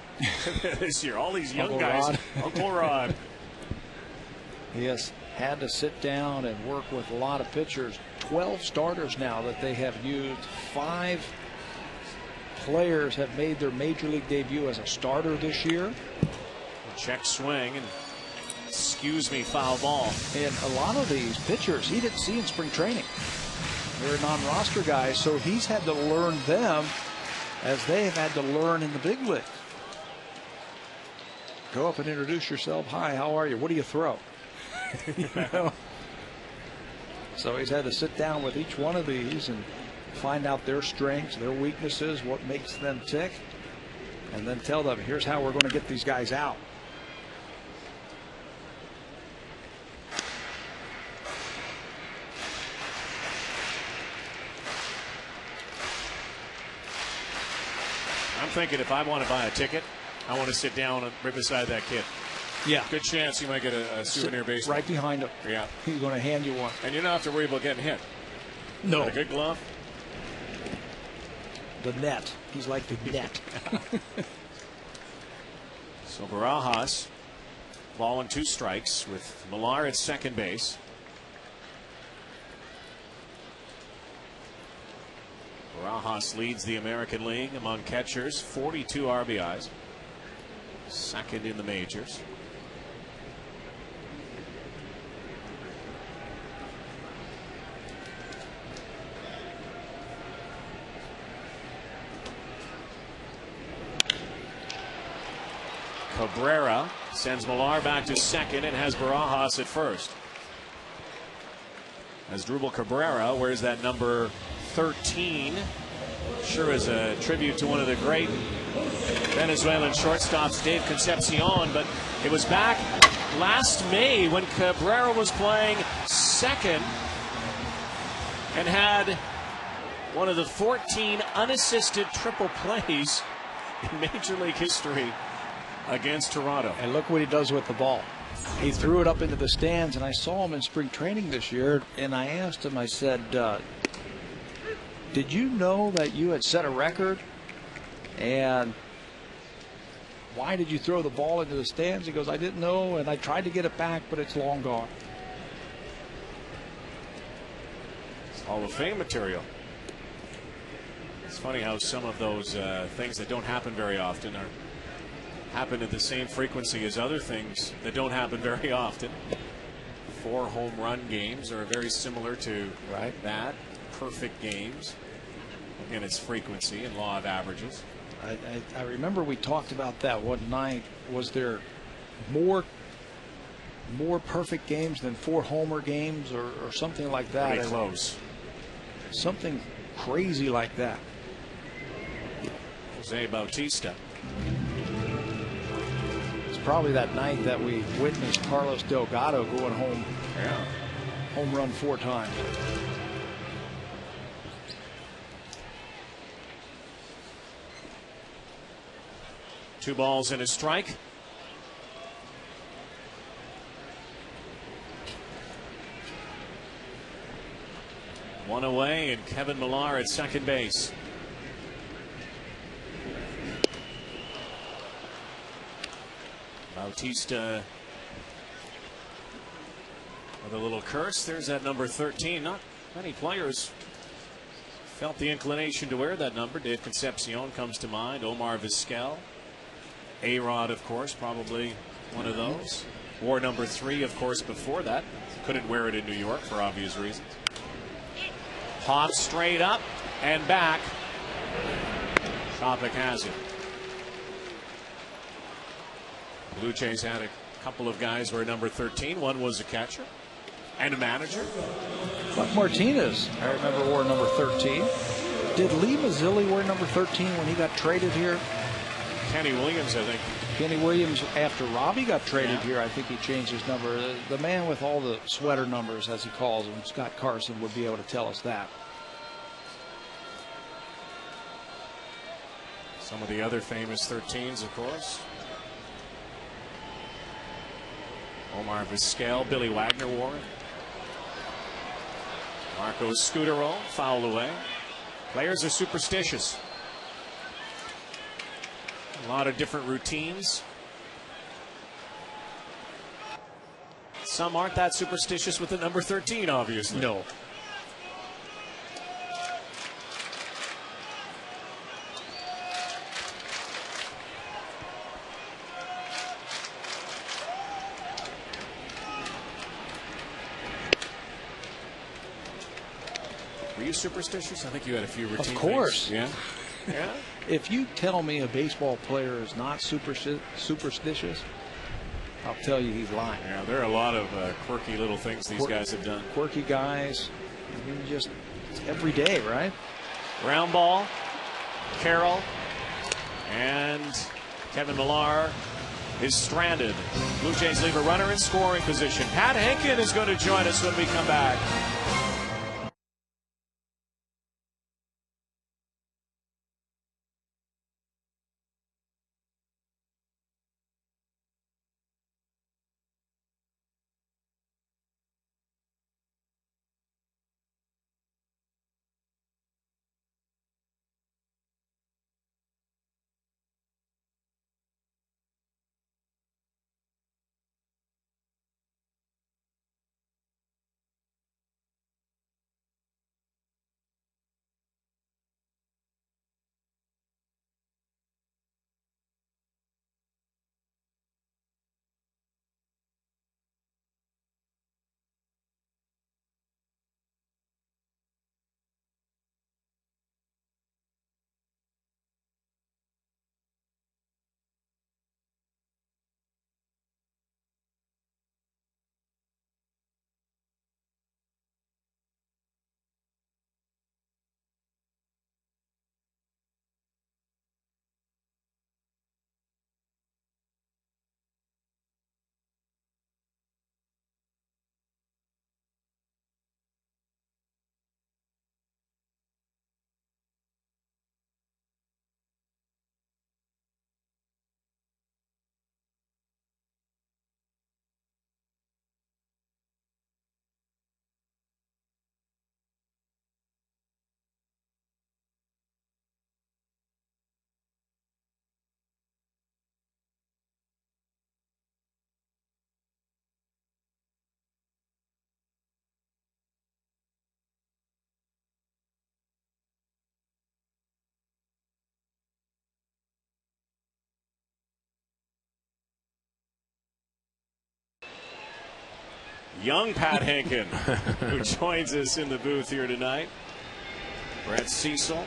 Speaker 2: this year. All these young
Speaker 1: Uncle
Speaker 2: guys.
Speaker 1: Rod.
Speaker 2: Uncle Rod.
Speaker 1: He has had to sit down and work with a lot of pitchers. 12 starters now that they have used. 5 players have made their major league debut as a starter this year.
Speaker 2: Check swing and excuse me, foul ball.
Speaker 1: And a lot of these pitchers he didn't see in spring training. They're non-roster guys, so he's had to learn them as they have had to learn in the big league. Go up and introduce yourself. Hi, how are you? What do you throw? You know? So he's had to sit down with each one of these and find out their strengths, their weaknesses, what makes them tick, and then tell them, here's how we're going to get these guys out.
Speaker 2: I'm thinking if I want to buy a ticket, I want to sit down right beside that kid.
Speaker 1: Yeah.
Speaker 2: Good chance you might get a souvenir baseball.
Speaker 1: Right behind him.
Speaker 2: Yeah.
Speaker 1: He's going to hand you one.
Speaker 2: And you don't have to worry about getting hit.
Speaker 1: No.
Speaker 2: Got a good glove.
Speaker 1: The net. He's like the net.
Speaker 2: So Barajas, ball and 2 strikes with Millar at second base. Barajas leads the American League among catchers, 42 RBIs, second in the majors. Cabrera sends Millar back to second and has Barajas at first. As Asdrubal Cabrera wears that number 13. Sure is a tribute to one of the great Venezuelan shortstops, Dave Concepcion, but it was back last May when Cabrera was playing second and had one of the 14 unassisted triple plays in Major League history against Toronto.
Speaker 1: And look what he does with the ball. He threw it up into the stands, and I saw him in spring training this year, and I asked him, I said, did you know that you had set a record? And why did you throw the ball into the stands? He goes, I didn't know, and I tried to get it back, but it's long gone.
Speaker 2: It's Hall of Fame material. It's funny how some of those things that don't happen very often happen at the same frequency as other things that don't happen very often. 4 home run games are very similar to that. Perfect games. Again, it's frequency and law of averages.
Speaker 1: I remember we talked about that one night. Was there more perfect games than 4 homer games or something like that?
Speaker 2: Pretty close.
Speaker 1: Something crazy like that.
Speaker 2: Jose Bautista.
Speaker 1: It's probably that night that we witnessed Carlos Delgado going home.
Speaker 2: Yeah.
Speaker 1: Home run 4 times.
Speaker 2: Two balls and a strike. One away, and Kevin Millar at second base. Bautista with a little curse. There's that number 13. Not many players felt the inclination to wear that number. Dave Concepcion comes to mind. Omar Vizquel. A-Rod, of course, probably one of those. Wore number 3, of course, before that. Couldn't wear it in New York for obvious reasons. Pops straight up and back. Topic has it. Blue Jays had a couple of guys wear number 13. One was a catcher and a manager.
Speaker 1: Buck Martinez, I remember, wore number 13. Did Lee Mazzilli wear number 13 when he got traded here?
Speaker 2: Kenny Williams, I think.
Speaker 1: Kenny Williams, after Robbie got traded here, I think he changed his number. The man with all the sweater numbers, as he calls them, Scott Carson, would be able to tell us that.
Speaker 2: Some of the other famous 13s, of course. Omar Vizquel, Billy Wagner wore it. Marco Scudero fouled away. Players are superstitious. A lot of different routines. Some aren't that superstitious with the number 13, obviously.
Speaker 1: No.
Speaker 2: Were you superstitious? I think you had a few routine
Speaker 1: Of course.
Speaker 2: things. Yeah. Yeah.
Speaker 1: If you tell me a baseball player is not superstitious, I'll tell you he's lying.
Speaker 2: Yeah, there are a lot of quirky little things these guys have done.
Speaker 1: Quirky guys. I mean, just every day, right?
Speaker 2: Ground ball. Carroll. And Kevin Millar is stranded. Blue Jays leave a runner in scoring position. Pat Henkin is going to join us when we come back. young Pat Henkin, who joins us in the booth here tonight. Brett Cecil.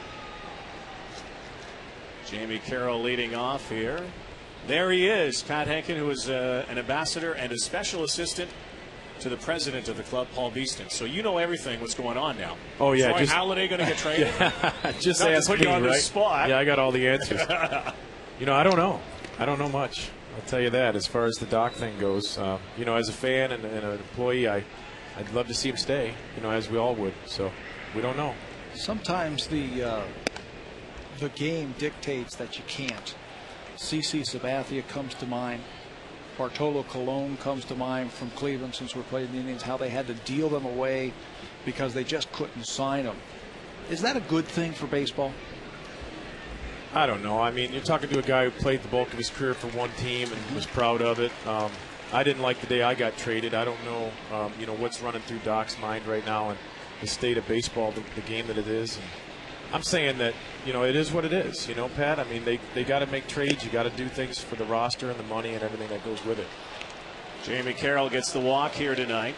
Speaker 2: Jamie Carroll leading off here. There he is, Pat Henkin, who is an ambassador and a special assistant to the president of the club, Paul Beeston. So you know everything what's going on now.
Speaker 3: Oh, yeah.
Speaker 2: Troy Halliday going to get traded?
Speaker 3: Just
Speaker 2: Not
Speaker 3: ask
Speaker 2: to put
Speaker 3: me,
Speaker 2: you on the
Speaker 3: right?
Speaker 2: spot.
Speaker 3: Yeah, I got all the answers. I don't know. I don't know much. I'll tell you that. As far as the Doc thing goes, as a fan and an employee, I'd love to see him stay, as we all would. So we don't know.
Speaker 1: Sometimes the game dictates that you can't. CC Sabathia comes to mind. Bartolo Colon comes to mind from Cleveland, since we're playing the Indians, how they had to deal them away because they just couldn't sign them. Is that a good thing for baseball?
Speaker 3: I don't know. I mean, you're talking to a guy who played the bulk of his career for one team and was proud of it. I didn't like the day I got traded. I don't know, what's running through Doc's mind right now and the state of baseball, the game that it is. And I'm saying that, it is what it is, Pat. I mean, they got to make trades. You got to do things for the roster and the money and everything that goes with it.
Speaker 2: Jamie Carroll gets the walk here tonight,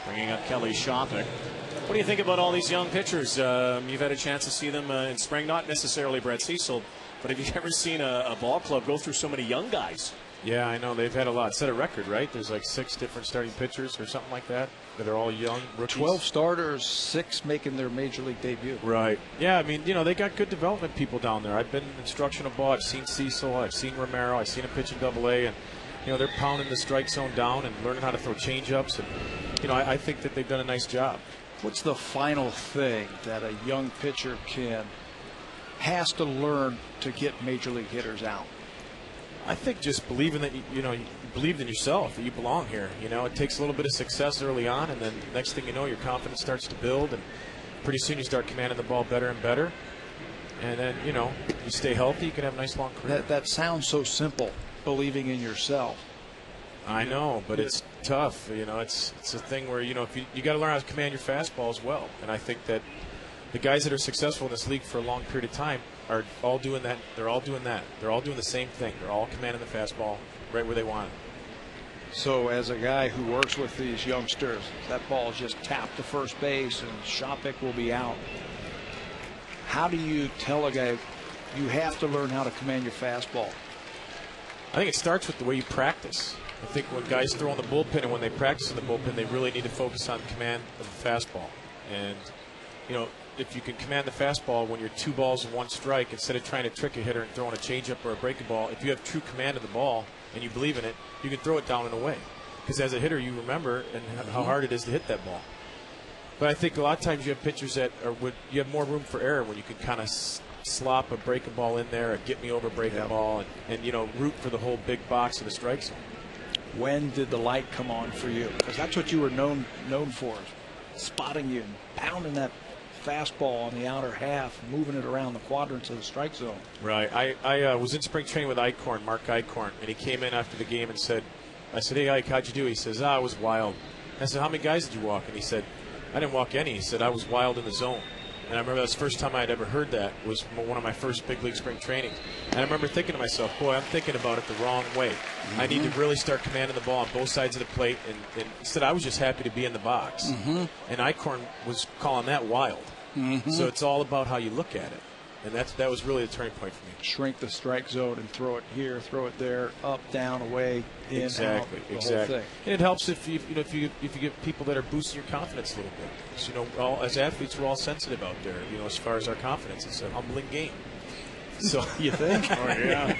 Speaker 2: bringing up Kelly Shopping. What do you think about all these young pitchers? You've had a chance to see them in spring, not necessarily Brett Cecil, but have you ever seen a ball club go through so many young guys?
Speaker 3: Yeah, I know. They've had a lot. Set a record, right? There's like 6 different starting pitchers or something like that are all young rookies.
Speaker 1: 12 starters, 6 making their major league debut.
Speaker 3: Right. Yeah, I mean, they got good development people down there. I've been instructional ball. I've seen Cecil. I've seen Romero. I've seen him pitch in AA. And, they're pounding the strike zone down and learning how to throw changeups. And, I think that they've done a nice job.
Speaker 1: What's the final thing that a young pitcher has to learn to get major league hitters out?
Speaker 3: I think just believing that you believed in yourself, that you belong here. It takes a little bit of success early on, and then next thing you know, your confidence starts to build, and pretty soon you start commanding the ball better and better. And then you stay healthy, you can have a nice long career.
Speaker 1: That sounds so simple, believing in yourself.
Speaker 3: I know, but it's tough. It's a thing where you got to learn how to command your fastball as well. And I think that the guys that are successful in this league for a long period of time are all doing that. They're all doing that. They're all doing the same thing. They're all commanding the fastball right where they want it.
Speaker 1: So as a guy who works with these youngsters, that ball is just tapped to first base and Shopping will be out. How do you tell a guy you have to learn how to command your fastball?
Speaker 3: I think it starts with the way you practice. I think when guys throw in the bullpen and when they practice in the bullpen, they really need to focus on command of the fastball. And, if you can command the fastball when you're 2 balls and 1 strike, instead of trying to trick a hitter and throwing a changeup or a breaking ball, if you have true command of the ball and you believe in it, you can throw it down and away. Because as a hitter, you remember how hard it is to hit that ball. But I think a lot of times you have pitchers that you have more room for error when you can kind of slop a breaking ball in there, or get me over breaking ball, and root for the whole big box of the strike zone.
Speaker 1: When did the light come on for you? Because that's what you were known for, spotting you and pounding that fastball on the outer half, moving it around the quadrants of the strike zone.
Speaker 3: Right. I was in spring training with Mark Eichhorn, and he came in after the game and said, hey, Ike, how'd you do? He says, I was wild. I said, how many guys did you walk? And he said, I didn't walk any. He said, I was wild in the zone. And I remember that's the first time I had ever heard that, was one of my first big league spring trainings. And I remember thinking to myself, boy, I'm thinking about it the wrong way. I need to really start commanding the ball on both sides of the plate. And instead, I was just happy to be in the box. And Eichhorn was calling that wild. So it's all about how you look at it. And that was really the turning point for me.
Speaker 1: Shrink the strike zone and throw it here, throw it there, up, down, away, in,
Speaker 3: exactly,
Speaker 1: out, the
Speaker 3: exactly.
Speaker 1: whole thing.
Speaker 3: And it helps if you get people that are boosting your confidence a little bit. Because, as athletes, we're all sensitive out there. As far as our confidence, it's a humbling game. So
Speaker 1: you think?
Speaker 2: Oh, yeah.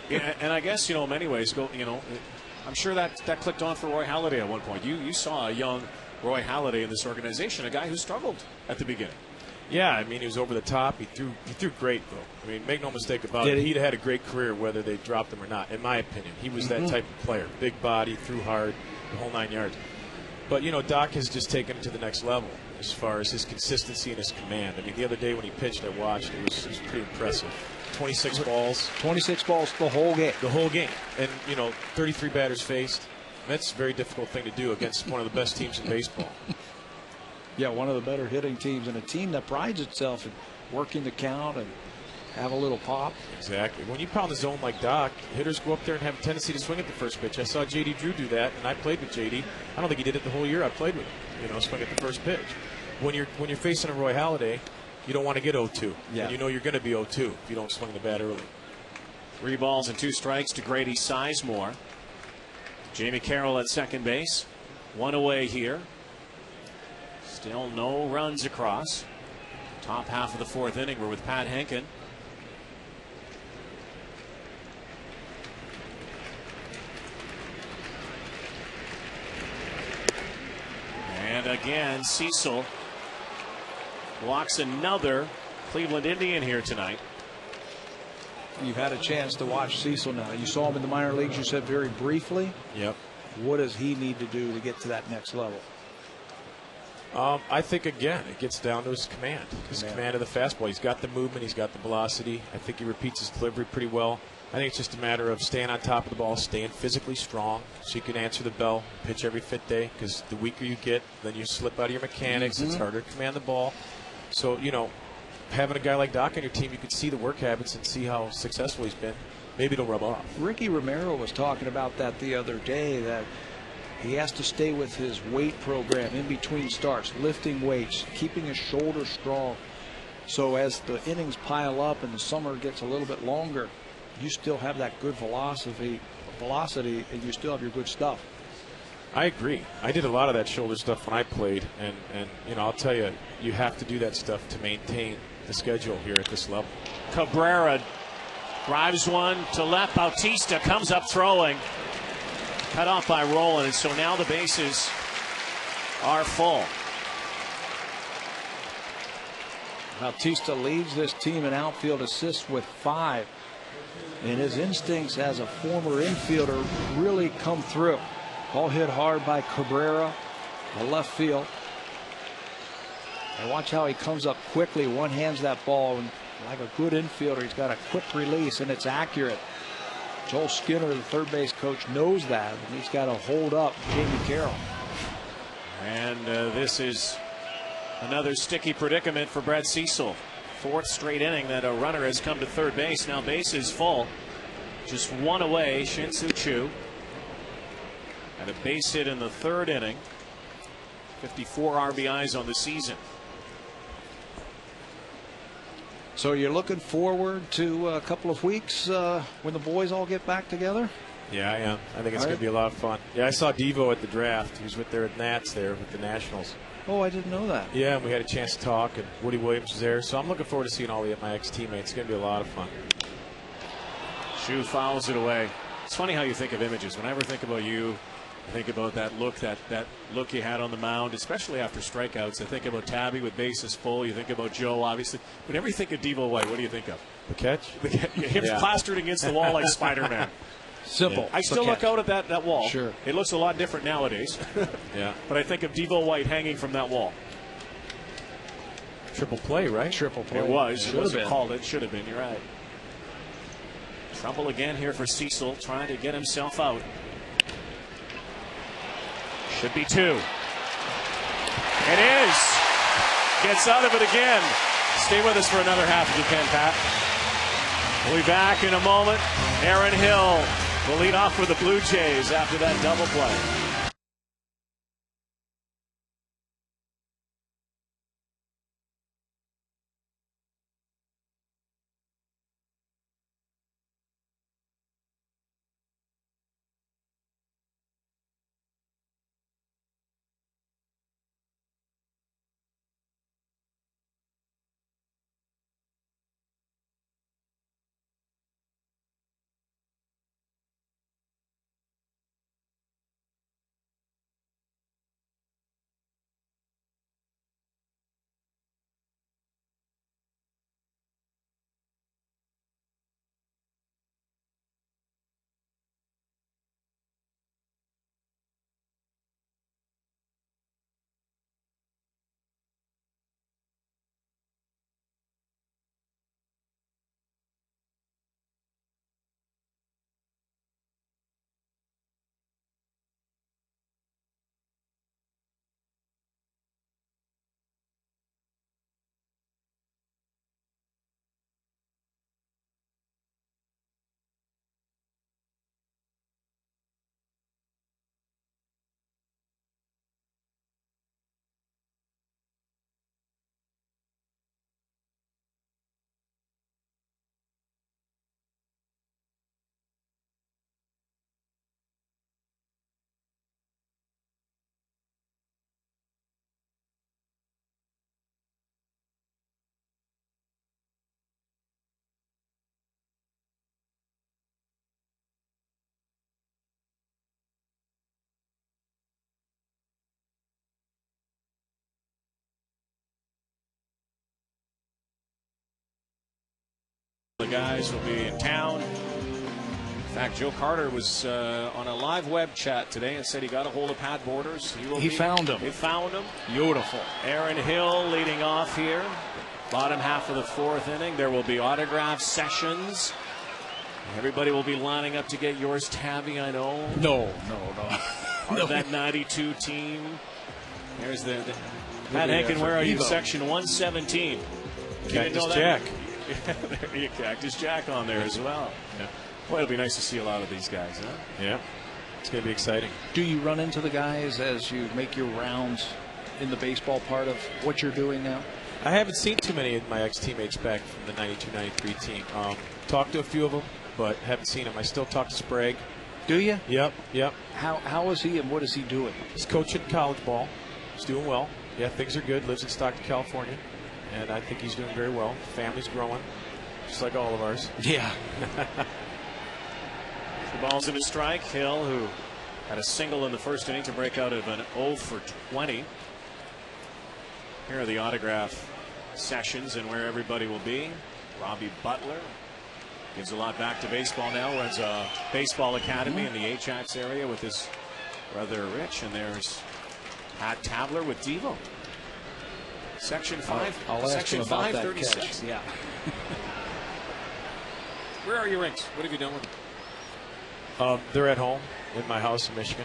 Speaker 2: Yeah, and I guess in many ways, I'm sure that clicked on for Roy Halladay at one point. You saw a young Roy Halladay in this organization, a guy who struggled at the beginning.
Speaker 3: Yeah, I mean, he was over the top. He threw great, though. I mean, make no mistake about it. He'd had a great career, whether they dropped him or not, in my opinion. He was that type of player. Big body, threw hard, the whole 9 yards. But, Doc has just taken it to the next level as far as his consistency and his command. I mean, the other day when he pitched, I watched. It was pretty impressive. 26 balls.
Speaker 1: 26 balls the whole game.
Speaker 3: The whole game. And, 33 batters faced. That's a very difficult thing to do against one of the best teams in baseball.
Speaker 1: Yeah, one of the better hitting teams, and a team that prides itself in working the count and have a little pop.
Speaker 3: Exactly. When you pound the zone like Doc, hitters go up there and have a tendency to swing at the first pitch. I saw J.D. Drew do that, and I played with J.D. I don't think he did it the whole year I played with him. Swing at the first pitch. When you're facing a Roy Halladay, you don't want to get 0-2.
Speaker 1: Yeah.
Speaker 3: And you know you're going to be 0-2 if you don't swing the bat early.
Speaker 2: 3 balls and 2 strikes to Grady Sizemore. Jamie Carroll at second base. 1 away here. Still no runs across. Top half of the 4th inning. We're with Pat Henkin. And again, Cecil walks another Cleveland Indian here tonight.
Speaker 1: You've had a chance to watch Cecil now. You saw him in the minor leagues, you said very briefly.
Speaker 3: Yep.
Speaker 1: What does he need to do to get to that next level?
Speaker 3: I think, again, it gets down to his command. His command of the fastball. He's got the movement. He's got the velocity. I think he repeats his delivery pretty well. I think it's just a matter of staying on top of the ball, staying physically strong so you can answer the bell, pitch every fit day, because the weaker you get, then you slip out of your mechanics. It's harder to command the ball. So, having a guy like Doc on your team, you can see the work habits and see how successful he's been. Maybe it'll rub off.
Speaker 1: Ricky Romero was talking about that the other day, that he has to stay with his weight program in between starts, lifting weights, keeping his shoulders strong. So as the innings pile up and the summer gets a little bit longer, you still have that good velocity, and you still have your good stuff.
Speaker 3: I agree. I did a lot of that shoulder stuff when I played, and I'll tell you, you have to do that stuff to maintain the schedule here at this level.
Speaker 2: Cabrera drives one to left. Bautista comes up throwing. Cut off by Roland, and so now the bases are full.
Speaker 1: Bautista leads this team in outfield assists with 5. And his instincts as a former infielder really come through. Ball hit hard by Cabrera, the left field. And watch how he comes up quickly, one-hands that ball, and like a good infielder, he's got a quick release, and it's accurate. Joel Skinner, the third base coach, knows that, and he's got to hold up Jamie Carroll.
Speaker 2: And this is another sticky predicament for Brett Cecil. 4th straight inning that a runner has come to third base. Now base is full. Just 1 away, Shin-Soo Choo. And a base hit in the 3rd inning. 54 RBIs on the season.
Speaker 1: So you're looking forward to a couple of weeks when the boys all get back together?
Speaker 3: Yeah, I am. I think it's going to be a lot of fun. Yeah, I saw Devo at the draft. He was with their Nats there with the Nationals.
Speaker 1: Oh, I didn't know that.
Speaker 3: Yeah, and we had a chance to talk, and Woody Williams was there. So I'm looking forward to seeing all my ex-teammates. It's going to be a lot of fun.
Speaker 2: Choo fouls it away. It's funny how you think of images. Whenever I think about you, I think about that look, that look you had on the mound, especially after strikeouts. I think about Tabby with bases full. You think about Joe, obviously. Whenever you think of Devo White, what do you think of?
Speaker 3: The catch?
Speaker 2: Him plastered against the wall like Spider-Man.
Speaker 1: Simple.
Speaker 2: I still look out at that wall.
Speaker 1: Sure.
Speaker 2: It looks a lot different nowadays.
Speaker 3: Yeah.
Speaker 2: But I think of Devo White hanging from that wall.
Speaker 3: Triple play, right?
Speaker 1: Triple play.
Speaker 2: It was.
Speaker 1: Should
Speaker 2: It wasn't
Speaker 1: have been.
Speaker 2: called. It should have been. You're right. Trouble again here for Cecil, trying to get himself out. Should be 2. It is. Gets out of it again. Stay with us for another half if you can, Pat. We'll be back in a moment. Aaron Hill will lead off for the Blue Jays after that double play. The guys will be in town. In fact, Joe Carter was on a live web chat today and said he got a hold of Pat Borders.
Speaker 1: He found him.
Speaker 2: He found him.
Speaker 1: Beautiful.
Speaker 2: Aaron Hill leading off here. Bottom half of the fourth inning. There will be autograph sessions. Everybody will be lining up to get yours, Tabby, I know.
Speaker 1: No.
Speaker 2: Part of that 92 team. There's the Pat Henkin, where are you? Section 117.
Speaker 3: Cactus Jack.
Speaker 2: There you Cactus Jack on there as well.
Speaker 3: Yeah.
Speaker 2: Boy, it'll be nice to see a lot of these guys, huh?
Speaker 3: Yeah. It's going to be exciting.
Speaker 1: Do you run into the guys as you make your rounds in the baseball part of what you're doing now?
Speaker 3: I haven't seen too many of my ex-teammates back from the 92-93 team. Talked to a few of them, but haven't seen them. I still talk to Sprague.
Speaker 1: Do you?
Speaker 3: Yep.
Speaker 1: How is he and what is he doing?
Speaker 3: He's coaching college ball. He's doing well. Yeah, things are good. Lives in Stockton, California. And I think he's doing very well. Family's growing, just like all of ours.
Speaker 1: Yeah.
Speaker 2: The ball's in a strike. Hill, who had a single in the first inning to break out of an 0 for 20. Here are the autograph sessions and where everybody will be. Robbie Butler gives a lot back to baseball now. Runs a baseball academy in the Ajax area with his brother Rich. And there's Pat Tabler with Devo. Section 5.
Speaker 1: I'll
Speaker 2: Section
Speaker 1: ask him about
Speaker 2: 536.
Speaker 1: that catch. Yeah.
Speaker 2: Where are your rings? What have you done with them?
Speaker 3: They're at home in my house in Michigan.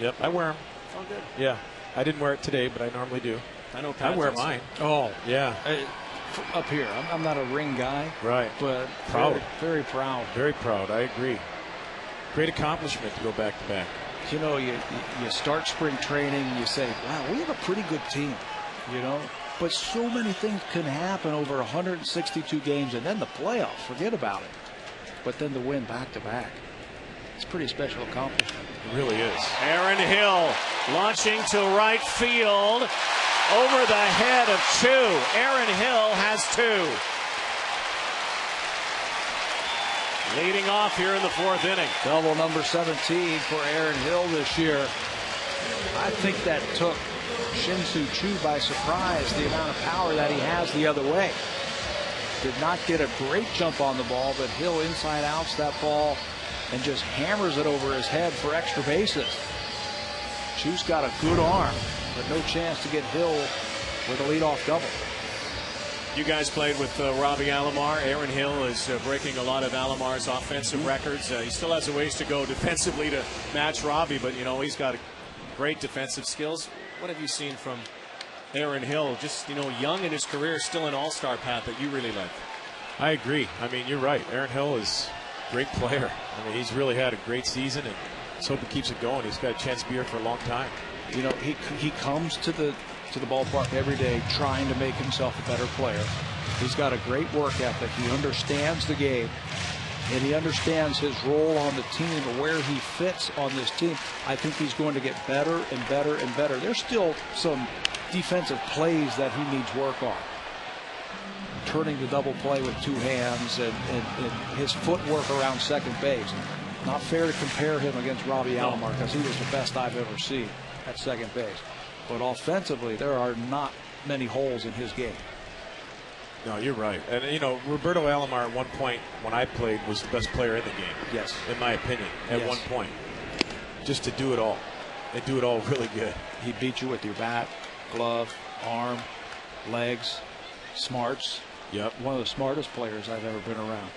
Speaker 3: Yep, I wear them.
Speaker 2: Oh, good.
Speaker 3: Yeah, I didn't wear it today, but I normally do.
Speaker 2: I know Pat
Speaker 3: I wear
Speaker 2: does.
Speaker 3: mine.
Speaker 1: Oh,
Speaker 3: Yeah,
Speaker 1: up here. I'm not a ring guy,
Speaker 3: right.
Speaker 1: but
Speaker 3: Proud.
Speaker 1: Very, very proud.
Speaker 3: Very proud. I agree. Great accomplishment to go back to back.
Speaker 1: You know, you start spring training and you say, wow, we have a pretty good team, you know. But so many things can happen over 162 games, and then the playoffs, forget about it. But then to win back-to-back, it's a pretty special accomplishment.
Speaker 3: It really is.
Speaker 2: Aaron Hill launching to right field over the head of two. Aaron Hill has two. Leading off here in the fourth inning.
Speaker 1: Double number 17 for Aaron Hill this year. I think that took Shin-Soo Choo by surprise, the amount of power that he has the other way. Did not get a great jump on the ball, but Hill inside outs that ball and just hammers it over his head for extra bases. Choo's got a good arm, but no chance to get Hill with a leadoff double.
Speaker 2: You guys played with Robbie Alomar. Aaron Hill is breaking a lot of Alomar's offensive records. He still has a ways to go defensively to match Robbie, but, you know, he's got great defensive skills. What have you seen from Aaron Hill? Just, you know, young in his career, still an all-star path that you really like.
Speaker 3: I agree. I mean, you're right. Aaron Hill is a great player. I mean, he's really had a great season, and let's hope he keeps it going. He's got a chance to be here for a long time.
Speaker 1: You know, he comes to the ballpark every day trying to make himself a better player. He's got a great work ethic. He understands the game, and he understands his role on the team and where he fits on this team. I think he's going to get better and better and better. There's still some defensive plays that he needs work on. Turning the double play with two hands and his footwork around second base. Not fair to compare him against Robbie Alomar because he was the best I've ever seen at second base. But offensively, there are not many holes in his game.
Speaker 3: No, you're right. And, you know, Roberto Alomar at one point when I played was the best player in the game.
Speaker 1: Yes.
Speaker 3: In my opinion, at one point. Just to do it all. They do it all really good.
Speaker 1: He beat you with your bat, glove, arm, legs, smarts.
Speaker 3: Yep.
Speaker 1: One of the smartest players I've ever been around.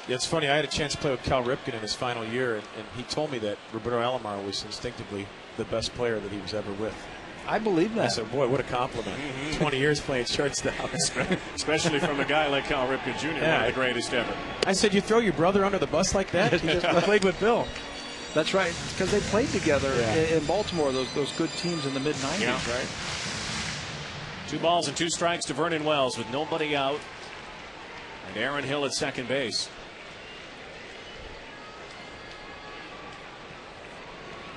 Speaker 3: Yeah, it's funny. I had a chance to play with Cal Ripken in his final year, and he told me that Roberto Alomar was instinctively the best player that he was ever with.
Speaker 1: I believe that.
Speaker 3: I said, boy, what a compliment. 20 years playing shortstop.
Speaker 2: Especially from a guy like Cal Ripken Jr., one of the greatest ever.
Speaker 3: I said, you throw your brother under the bus like that? He just played with Bill.
Speaker 1: That's right, because they played together in Baltimore, those good teams in the mid-90s, right?
Speaker 2: 2 balls and 2 strikes to Vernon Wells with nobody out. And Aaron Hill at second base.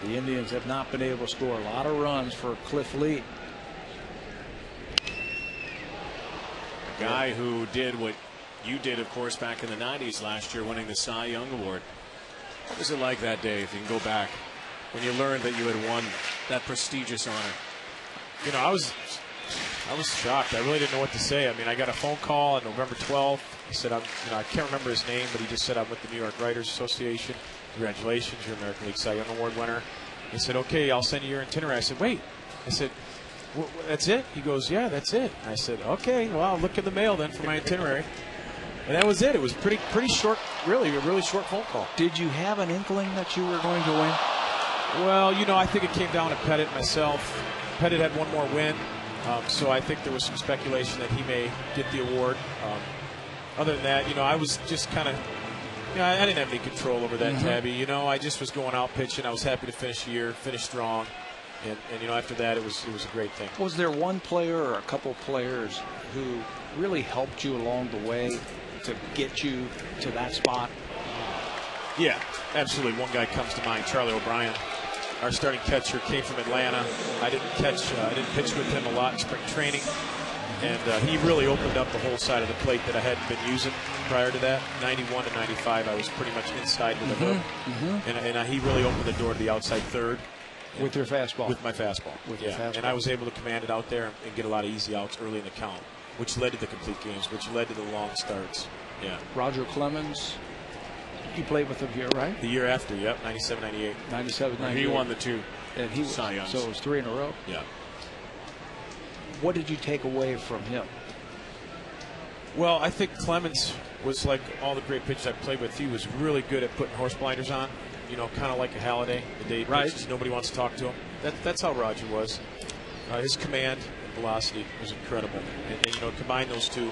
Speaker 1: The Indians have not been able to score a lot of runs for Cliff Lee.
Speaker 2: A guy who did what you did, of course, back in the 90s last year, winning the Cy Young Award. What was it like that day, if you can go back, when you learned that you had won that prestigious honor?
Speaker 3: You know, I I was shocked. I really didn't know what to say. I mean, I got a phone call on November 12th. He said, I can't remember his name, but he just said, I'm with the New York Writers Association. Congratulations, you're American League Cy Young Award winner. He said, okay, I'll send you your itinerary. I said, wait. I said, that's it? He goes, yeah, that's it. I said, okay, well, I'll look in the mail then for my itinerary. And that was it. It was pretty short, really, a really short phone call.
Speaker 1: Did you have an inkling that you were going to win?
Speaker 3: Well, I think it came down to Pettit myself. Pettit had one more win, so I think there was some speculation that he may get the award. Other than that, I was just kind of, I didn't have any control over that tabby. I just was going out pitching. I was happy to finish the year, finish strong. And after that, it was a great thing.
Speaker 1: Was there one player or a couple players who really helped you along the way to get you to that spot?
Speaker 3: Yeah, absolutely. One guy comes to mind, Charlie O'Brien. Our starting catcher came from Atlanta. I didn't pitch with him a lot in spring training. And he really opened up the whole side of the plate that I hadn't been using prior to that. 91 to 95, I was pretty much inside with the hook. And he really opened the door to the outside third.
Speaker 1: With your fastball?
Speaker 3: With my fastball.
Speaker 1: With your fastball.
Speaker 3: And I was able to command it out there and get a lot of easy outs early in the count, which led to the complete games, which led to the long starts. Yeah.
Speaker 1: Roger Clemens, you played with him here, right?
Speaker 3: The year after, yep, 97, 98.
Speaker 1: 97, 98.
Speaker 2: He won the two.
Speaker 1: And he was,
Speaker 2: Cy Youngs.
Speaker 1: So it was 3 in a row?
Speaker 3: Yeah.
Speaker 1: What did you take away from him?
Speaker 3: Well, I think Clemens was like all the great pitchers I played with. He was really good at putting horse blinders on. Kind of like a Halladay. The day he pitches, nobody wants to talk to him. That's how Roger was. His command and velocity was incredible. And combine those two,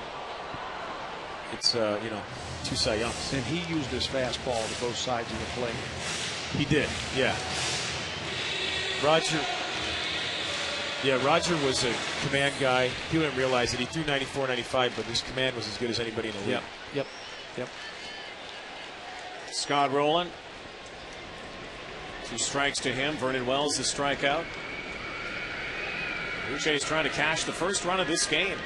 Speaker 3: it's, two Cy Youngs.
Speaker 1: And he used his fastball to both sides of the plate.
Speaker 3: He did, yeah. Roger was a command guy. He didn't realize it. He threw 94, 95, but his command was as good as anybody in the league.
Speaker 1: Yep.
Speaker 2: Scott Rowland. 2 strikes to him. Vernon Wells, the strikeout. Blue Jays trying to cash the first run of this game.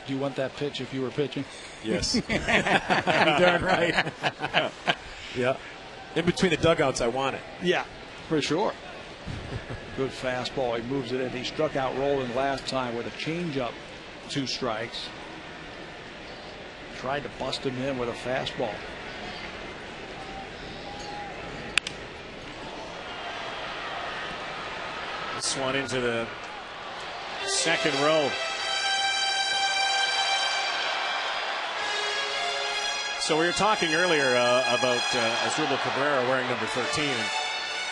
Speaker 1: Do you want that pitch if you were pitching?
Speaker 3: Yes. Darn right. Yeah. In between the dugouts, I want it.
Speaker 1: Yeah, for sure. Good fastball. He moves it in. He struck out Rowland last time with a changeup. 2 strikes. Tried to bust him in with a fastball.
Speaker 2: This one into the second row. So we were talking earlier about Asdrubal Cabrera wearing number 13.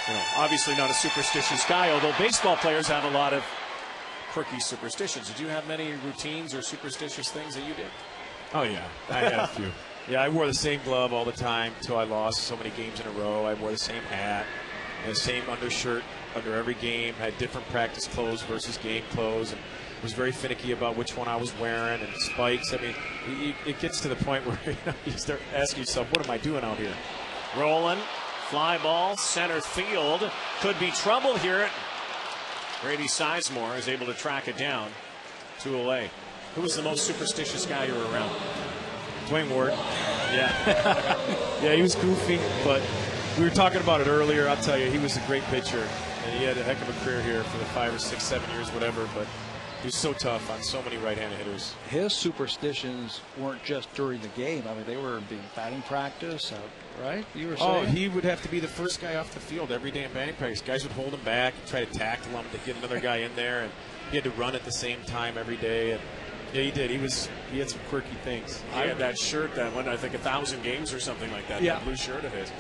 Speaker 2: And, obviously not a superstitious guy, although baseball players have a lot of quirky superstitions. Did you have many routines or superstitious things that you did?
Speaker 3: Oh, yeah. I had a few. Yeah, I wore the same glove all the time until I lost so many games in a row. I wore the same hat, the same undershirt under every game, had different practice clothes versus game clothes, and was very finicky about which one I was wearing, and spikes. I mean, it gets to the point where you start asking yourself, what am I doing out here?
Speaker 2: Rowland, fly ball, center field. Could be trouble here. Brady Sizemore is able to track it down. 2 away. Who was the most superstitious guy you were around?
Speaker 3: Dwayne Ward. Yeah. Yeah, he was goofy, but we were talking about it earlier. I'll tell you, he was a great pitcher, and he had a heck of a career here for the 5 or 6, 7 years, whatever, but he was so tough on so many right-handed hitters.
Speaker 1: His superstitions weren't just during the game. I mean, they were in batting practice, right? You were saying?
Speaker 3: Oh, he would have to be the first guy off the field every day in batting practice. Guys would hold him back and try to tackle him to get another guy in there, and he had to run at the same time every day. And yeah, he did. He had some quirky things.
Speaker 2: He had that shirt that went, I think, 1,000 games or something like that.
Speaker 1: Yeah.
Speaker 2: That blue shirt of his.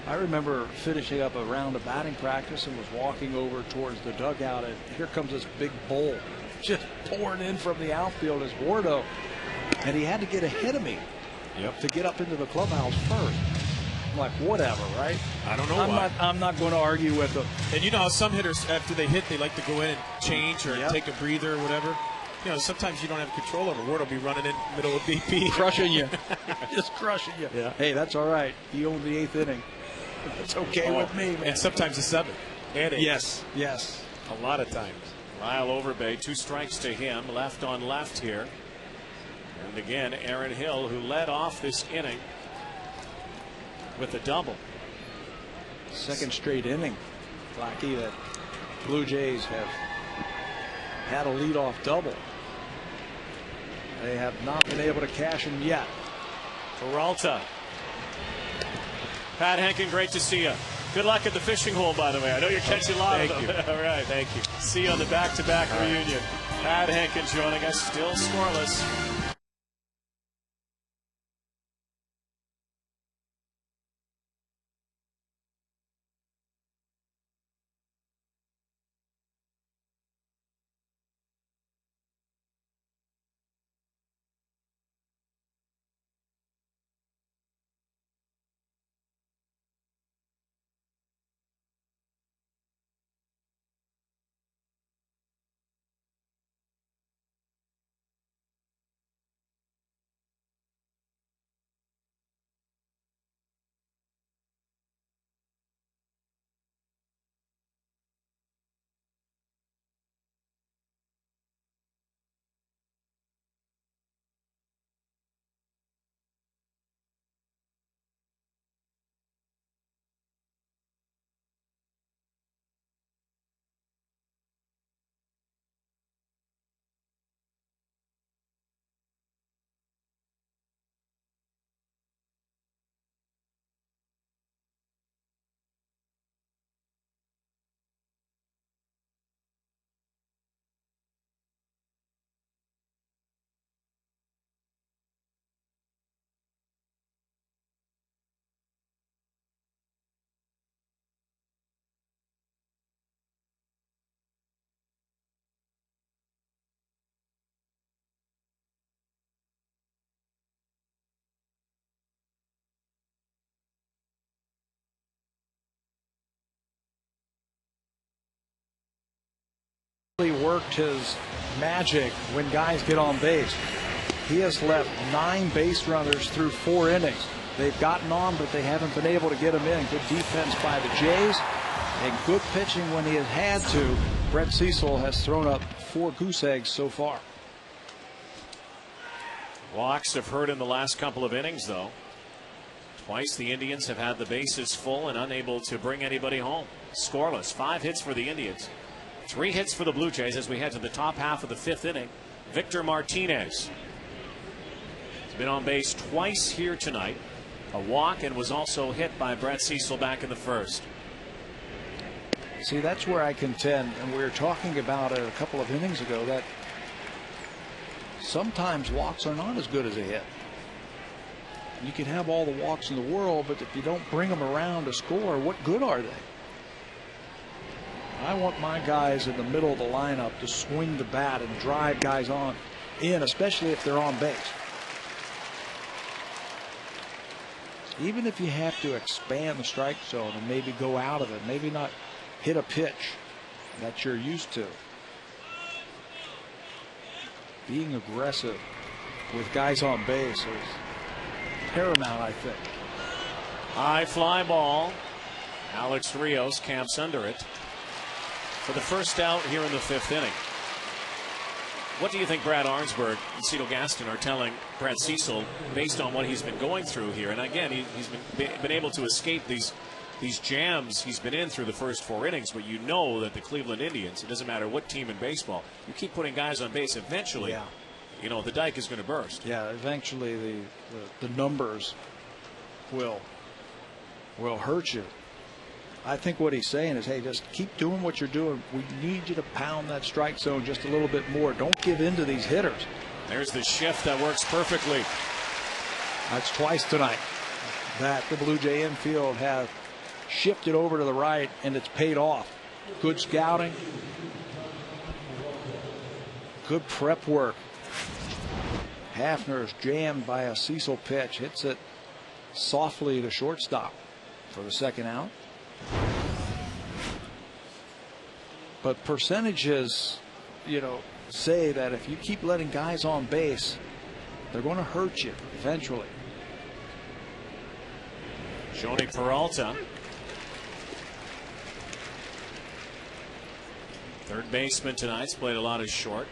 Speaker 1: I remember finishing up a round of batting practice and was walking over towards the dugout, and here comes this big bull just pouring in from the outfield as Wardo, and he had to get ahead of me to get up into the clubhouse first. I'm like, whatever, right?
Speaker 3: I don't know why.
Speaker 1: I'm not going to argue with him.
Speaker 3: And you know how some hitters, after they hit, they like to go in and change or take a breather or whatever. Sometimes you don't have control over. Ward will be running in the middle of BP.
Speaker 1: Crushing you. Just crushing you.
Speaker 3: Yeah.
Speaker 1: Hey, that's all right. He owned the 8th inning. It's okay with me, man.
Speaker 3: And sometimes the 7th and 8th.
Speaker 1: Yes.
Speaker 3: A lot of times.
Speaker 2: Lyle Overbay, 2 strikes to him, left on left here. And again, Aaron Hill, who led off this inning. with a double.
Speaker 1: Second straight inning, Blackie, that Blue Jays have had a leadoff double. They have not been able to cash him yet.
Speaker 2: Peralta. Pat Henkin, great to see you. Good luck at the fishing hole, by the way. I know you're catching a lot of them. All right.
Speaker 3: Thank you.
Speaker 2: See you on the back-to-back reunion. Pat Henkin joining us, still scoreless.
Speaker 1: Worked his magic when guys get on base. He has left 9 base runners through 4 innings. They've gotten on, but they haven't been able to get him in. Good defense by the Jays and good pitching when he has had to. Brett Cecil has thrown up 4 goose eggs so far.
Speaker 2: Walks have hurt in the last couple of innings, though. Twice the Indians have had the bases full and unable to bring anybody home. Scoreless. 5 hits for the Indians. 3 hits for the Blue Jays as we head to the top half of the 5th inning. Victor Martinez has been on base twice here tonight. A walk, and was also hit by Brett Cecil back in the first.
Speaker 1: See, that's where I contend, and we were talking about it a couple of innings ago, that sometimes walks are not as good as a hit. You can have all the walks in the world, but if you don't bring them around to score, what good are they? I want my guys in the middle of the lineup to swing the bat and drive guys on in, especially if they're on base. Even if you have to expand the strike zone and maybe go out of it, maybe not hit a pitch that you're used to. Being aggressive with guys on base is paramount, I think.
Speaker 2: High fly ball. Alex Rios camps under it for the first out here in the 5th inning. What do you think Brad Arnsberg and Cito Gaston are telling Brett Cecil based on what he's been going through here? And again, he's been able to escape these jams he's been in through the first 4 innings. But you know that the Cleveland Indians, it doesn't matter what team in baseball, you keep putting guys on base, eventually, you know, the dike is going to burst.
Speaker 1: Yeah, eventually the numbers will hurt you. I think what he's saying is, hey, just keep doing what you're doing. We need you to pound that strike zone just a little bit more. Don't give in to these hitters.
Speaker 2: There's the shift that works perfectly.
Speaker 1: That's twice tonight that the Blue Jay infield has shifted over to the right, and it's paid off. Good scouting. Good prep work. Hafner's jammed by a Cecil pitch. Hits it softly to shortstop for the second out. But percentages, you know, say that if you keep letting guys on base, they're going to hurt you eventually.
Speaker 2: Joni Peralta, third baseman tonight's played a lot of short.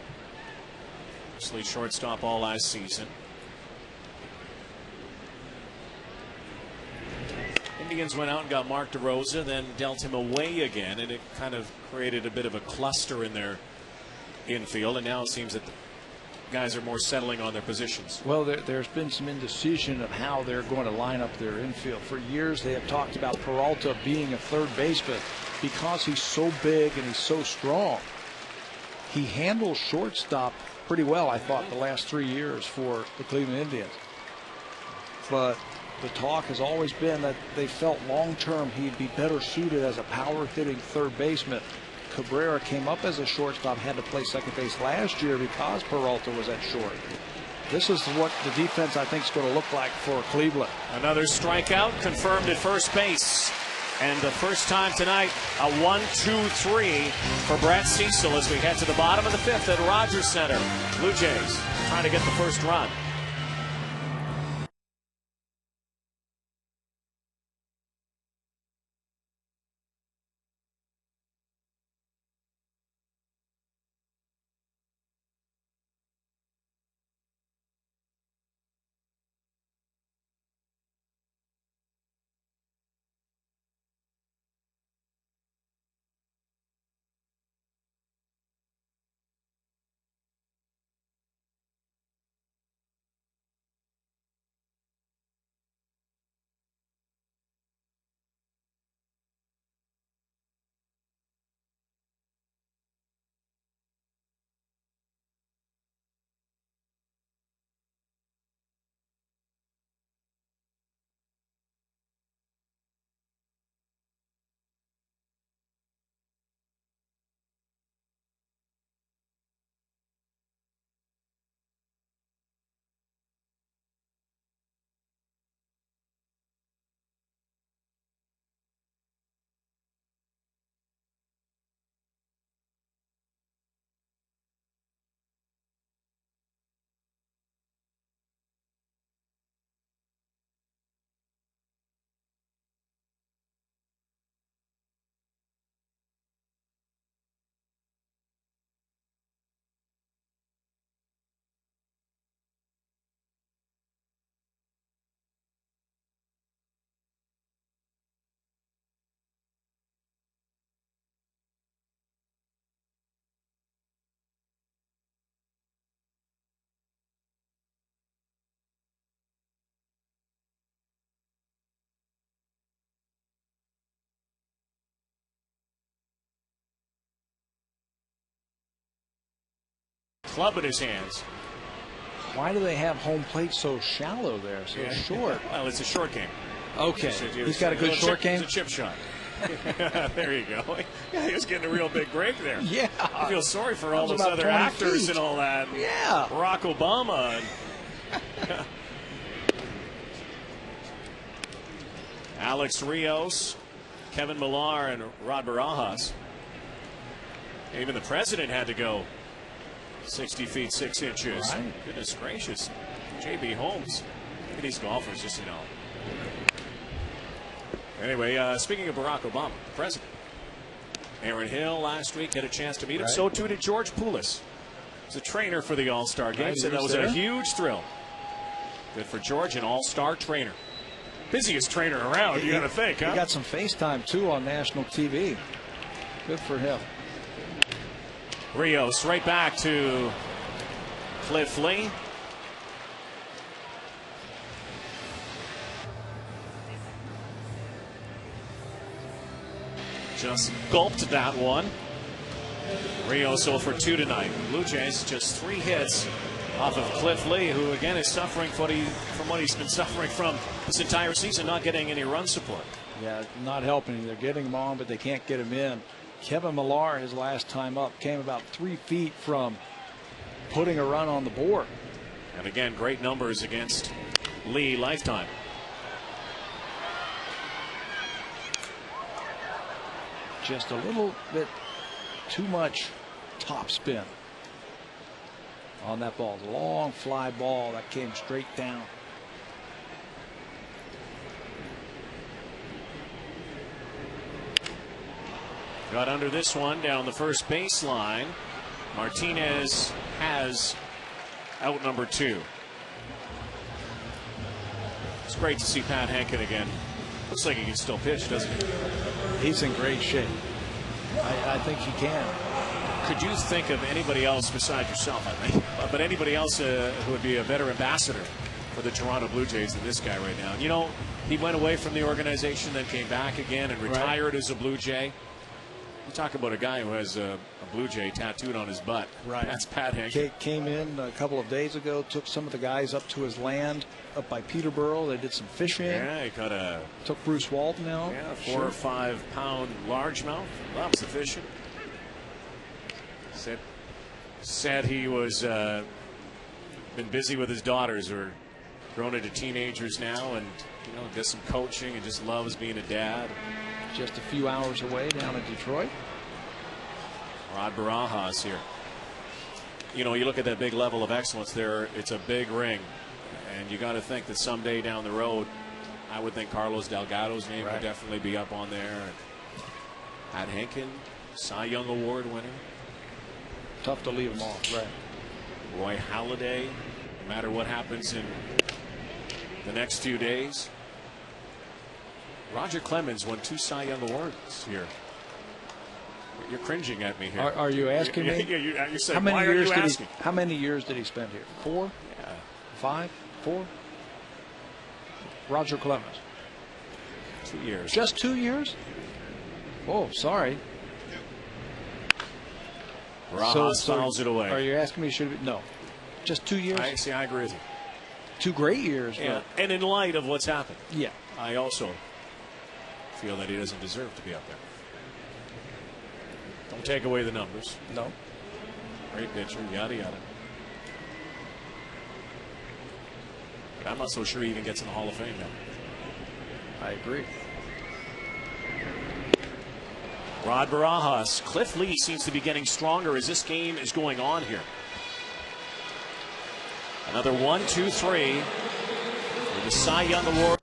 Speaker 2: Mostly shortstop all last season. Indians went out and got Mark DeRosa, then dealt him away again, and it kind of created a bit of a cluster in their infield, and now it seems that the guys are more settling on their positions.
Speaker 1: Well, there's been some indecision of how they're going to line up their infield. For years, they have talked about Peralta being a third baseman because he's so big and he's so strong. He handles shortstop pretty well, I thought, the last 3 years for the Cleveland Indians. But the talk has always been that they felt long-term he'd be better suited as a power-hitting third baseman. Cabrera came up as a shortstop, had to play second base last year because Peralta was at short. This is what the defense, I think, is going to look like for Cleveland.
Speaker 2: Another strikeout confirmed at first base. And the first time tonight, a 1-2-3 for Brett Cecil as we head to the bottom of the fifth at Rogers Center. Blue Jays trying to get the first run. Club in his hands.
Speaker 1: Why do they have home plate so shallow there, so short?
Speaker 2: Well, it's a short game.
Speaker 1: Okay, he's got a good short game.
Speaker 2: It's a chip shot. There you go. Yeah, he was getting a real big break there.
Speaker 1: Yeah.
Speaker 2: I feel sorry for all those other actors feet. And all that.
Speaker 1: Yeah.
Speaker 2: Barack Obama. Alex Rios, Kevin Millar, and Rod Barajas. Even the president had to go 60 feet 6 inches.
Speaker 1: Right.
Speaker 2: Goodness gracious. J.B. Holmes. Look at these golfers, just Anyway, speaking of Barack Obama, the president, Aaron Hill last week had a chance to meet him.
Speaker 1: Right.
Speaker 2: So too did George Poulos. He's a trainer for the All-Star Game, so that was a huge thrill. Good for George, an All-Star trainer. Busiest trainer around, you got to think, huh?
Speaker 1: He got some FaceTime, too, on national TV. Good for him.
Speaker 2: Rios right back to Cliff Lee. Just gulped that one. Rios 0 for 2 tonight. Blue Jays just 3 hits off of Cliff Lee, who again is suffering from what he's been suffering from this entire season, not getting any run support.
Speaker 1: Yeah, not helping. They're getting him on, but they can't get him in. Kevin Millar, his last time up, came about 3 feet from putting a run on the board.
Speaker 2: And again, great numbers against Lee lifetime.
Speaker 1: Just a little bit too much top spin on that ball. The long fly ball that came straight down.
Speaker 2: Got under this one down the first baseline. Martinez has out number 2. It's great to see Pat Henkin again. Looks like he can still pitch, doesn't he?
Speaker 1: He's in great shape. I think he can.
Speaker 2: Could you think of anybody else besides yourself, I think, but anybody else who would be a better ambassador for the Toronto Blue Jays than this guy right now? You know, he went away from the organization, then came back again and retired as a Blue Jay. You talk about a guy who has a Blue Jay tattooed on his butt.
Speaker 1: Right.
Speaker 2: That's Pat Henke.
Speaker 1: Came in a couple of days ago, took some of the guys up to his land up by Peterborough. They did some fishing.
Speaker 2: Yeah, he caught a...
Speaker 1: Took Bruce Walton out.
Speaker 2: Yeah, 4 or 5 pound largemouth. Loves the fishing. Said he was been busy with his daughters, who are grown into teenagers now, and does some coaching and just loves being a dad.
Speaker 1: Just a few hours away down in Detroit.
Speaker 2: Rod Barajas here. You look at that big level of excellence there. It's a big ring, and you got to think that someday down the road, I would think Carlos Delgado's name would definitely be up on there. Pat Henkin, Cy Young Award winner.
Speaker 1: Tough to leave them off. Right.
Speaker 2: Roy Halladay, no matter what happens in the next few days. Roger Clemens won 2 Cy Young Awards here. You're cringing at me here.
Speaker 1: Are you asking me?
Speaker 2: Yeah, you're saying,
Speaker 1: how many
Speaker 2: why
Speaker 1: years
Speaker 2: are you asking?
Speaker 1: How many years did he spend here? 4?
Speaker 2: Yeah.
Speaker 1: 5? 4? Roger Clemens.
Speaker 2: 2 years.
Speaker 1: Just 2 years? Oh, sorry.
Speaker 2: Barajas fouls it away.
Speaker 1: Are you asking me? Should it be? No. Just 2 years?
Speaker 2: I agree with you.
Speaker 1: 2 great years.
Speaker 2: Yeah. And in light of what's happened,
Speaker 1: yeah,
Speaker 2: I also feel that he doesn't deserve to be up there. Don't take away the numbers.
Speaker 1: No.
Speaker 2: Great pitcher, yada yada. But I'm not so sure he even gets in the Hall of Fame now.
Speaker 1: I agree.
Speaker 2: Rod Barajas. Cliff Lee seems to be getting stronger as this game is going on here. Another 1, 2, 3 for the Cy Young Award.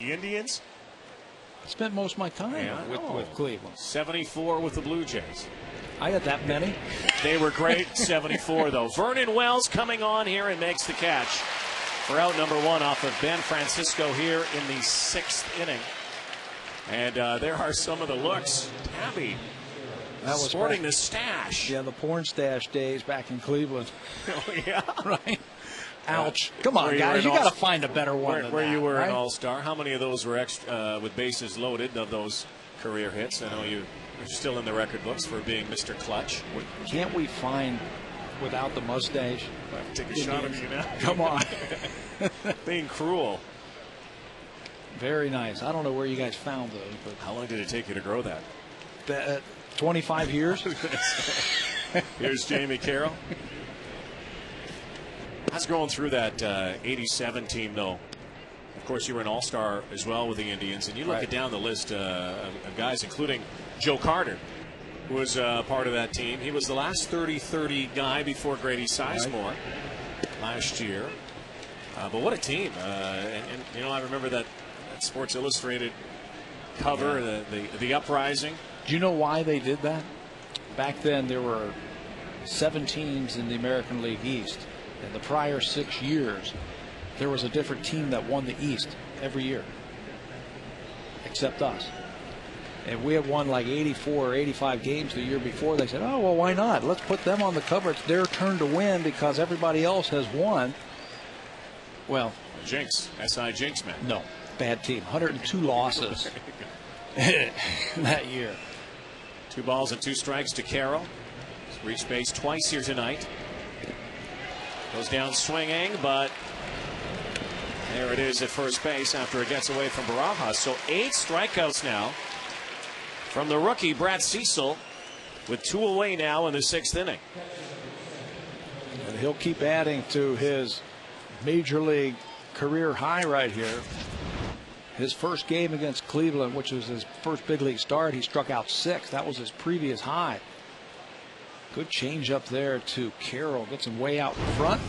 Speaker 2: The Indians?
Speaker 1: I spent most of my time with Cleveland.
Speaker 2: 74 with the Blue Jays.
Speaker 1: I had that many.
Speaker 2: They were great. 74 though. Vernon Wells coming on here and makes the catch for out number 1 off of Ben Francisco here in the 6th inning. And there are some of the looks. Tabby
Speaker 1: that was
Speaker 2: sporting the stash.
Speaker 1: Yeah, the porn stash days back in Cleveland.
Speaker 2: Oh yeah,
Speaker 1: right. Ouch. Come on, guys. You got to find a better one
Speaker 2: where you were
Speaker 1: right?
Speaker 2: an all-star. How many of those were extra, with bases loaded of those career hits? I know you're still in the record books for being Mr. Clutch.
Speaker 1: Can't we find, without the mustache?
Speaker 2: Take a shot at you now.
Speaker 1: Come on.
Speaker 2: Being cruel.
Speaker 1: Very nice. I don't know where you guys found those. But
Speaker 2: how long did it take you to grow that?
Speaker 1: 25 years.
Speaker 2: Here's Jamie Carroll. I was going through that 87 team, though. Of course, you were an all-star as well with the Indians, and you look
Speaker 1: Right.
Speaker 2: down the list of guys, including Joe Carter, who was part of that team. He was the last 30-30 guy before Grady Sizemore last year. But what a team. And you know, I remember that Sports Illustrated cover, the uprising.
Speaker 1: Do you know why they did that? Back then, there were 7 teams in the American League East. In the prior 6 years, there was a different team that won the East every year, except us. And we had won like 84 or 85 games the year before. They said, oh, well, why not? Let's put them on the cover. It's their turn to win because everybody else has won. Well,
Speaker 2: Jinx. SI Jinx, man.
Speaker 1: no, bad team. 102 losses that year.
Speaker 2: 2 balls and 2 strikes to Carroll. He's reached base twice here tonight. Goes down swinging, but there it is at first base after it gets away from Barajas. So 8 strikeouts now from the rookie Brad Cecil, with 2 away now in the 6th inning.
Speaker 1: And he'll keep adding to his major league career high right here. His first game against Cleveland, which was his first big league start, he struck out 6. That was his previous high. Good change up there to Carroll. Gets him way out in front.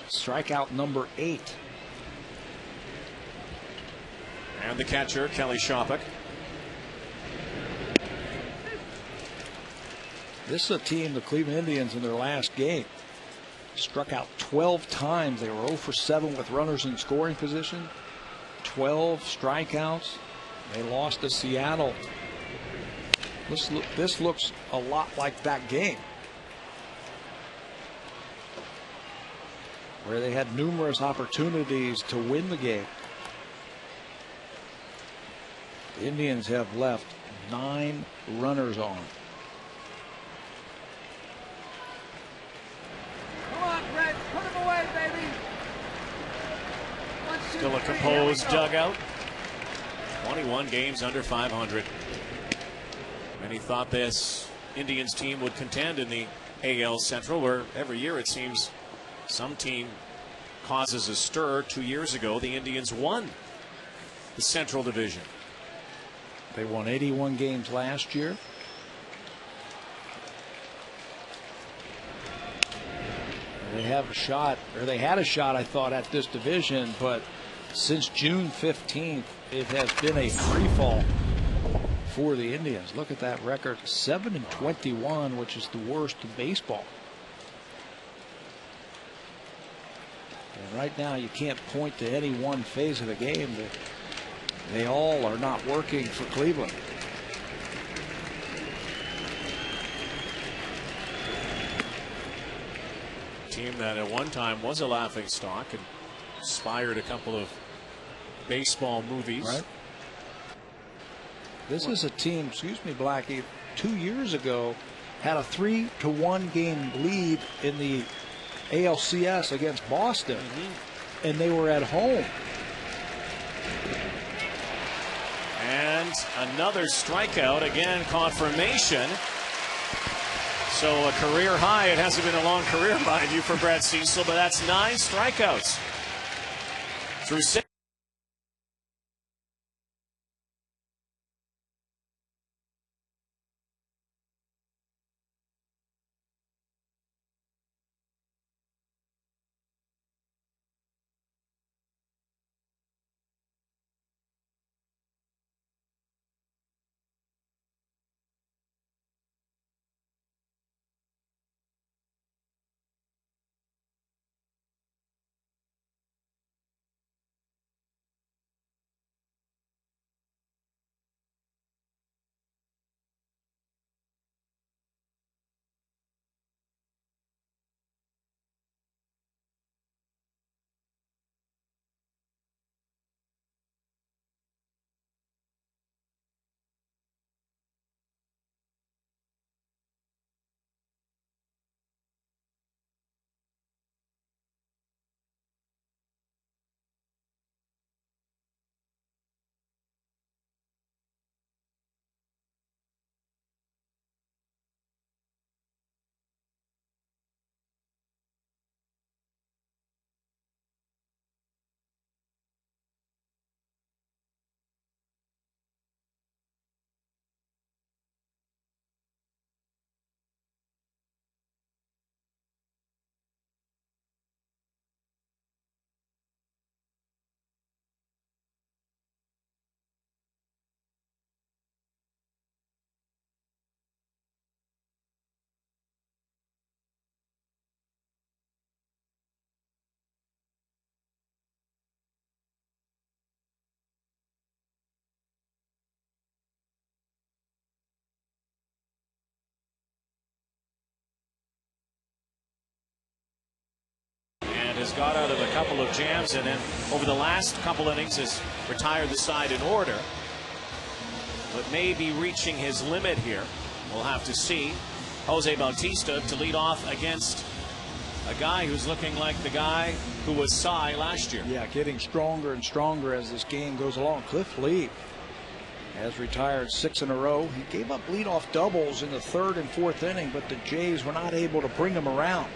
Speaker 1: Strikeout number 8.
Speaker 2: And the catcher, Kelly Shopik.
Speaker 1: This is a team, the Cleveland Indians, in their last game, struck out 12 times. They were 0 for 7 with runners in scoring position. 12 strikeouts. They lost to Seattle. This looks a lot like that game, where they had numerous opportunities to win the game. The Indians have left 9 runners on.
Speaker 4: Come on, Brett, put him away, baby.
Speaker 2: Still a composed dugout. 21 games under 500. Many thought this Indians team would contend in the AL Central, where every year it seems some team causes a stir. 2 years ago, the Indians won the Central Division.
Speaker 1: They won 81 games last year. They have a shot, or they had a shot, I thought, at this division, but since June 15th, it has been a free fall for the Indians. Look at that record, 7-21, which is the worst in baseball. And right now, you can't point to any one phase of the game. They all are not working for Cleveland.
Speaker 2: Team that at one time was a laughing stock and inspired a couple of baseball movies.
Speaker 1: Right. This is a team, excuse me, Blackie, 2 years ago had a 3-1 game lead in the ALCS against Boston, and they were at home.
Speaker 2: And another strikeout, again, confirmation. So a career high. It hasn't been a long career, mind you, for Brad Cecil, but that's 9 strikeouts through 6. has got out of a couple of jams, and then over the last couple innings has retired the side in order. But may be reaching his limit here. We'll have to see. Jose Bautista to lead off against a guy who's looking like the guy who was Cy last year.
Speaker 1: Yeah, getting stronger and stronger as this game goes along. Cliff Lee has retired 6 in a row. He gave up leadoff doubles in the 3rd and 4th inning, but the Jays were not able to bring him around.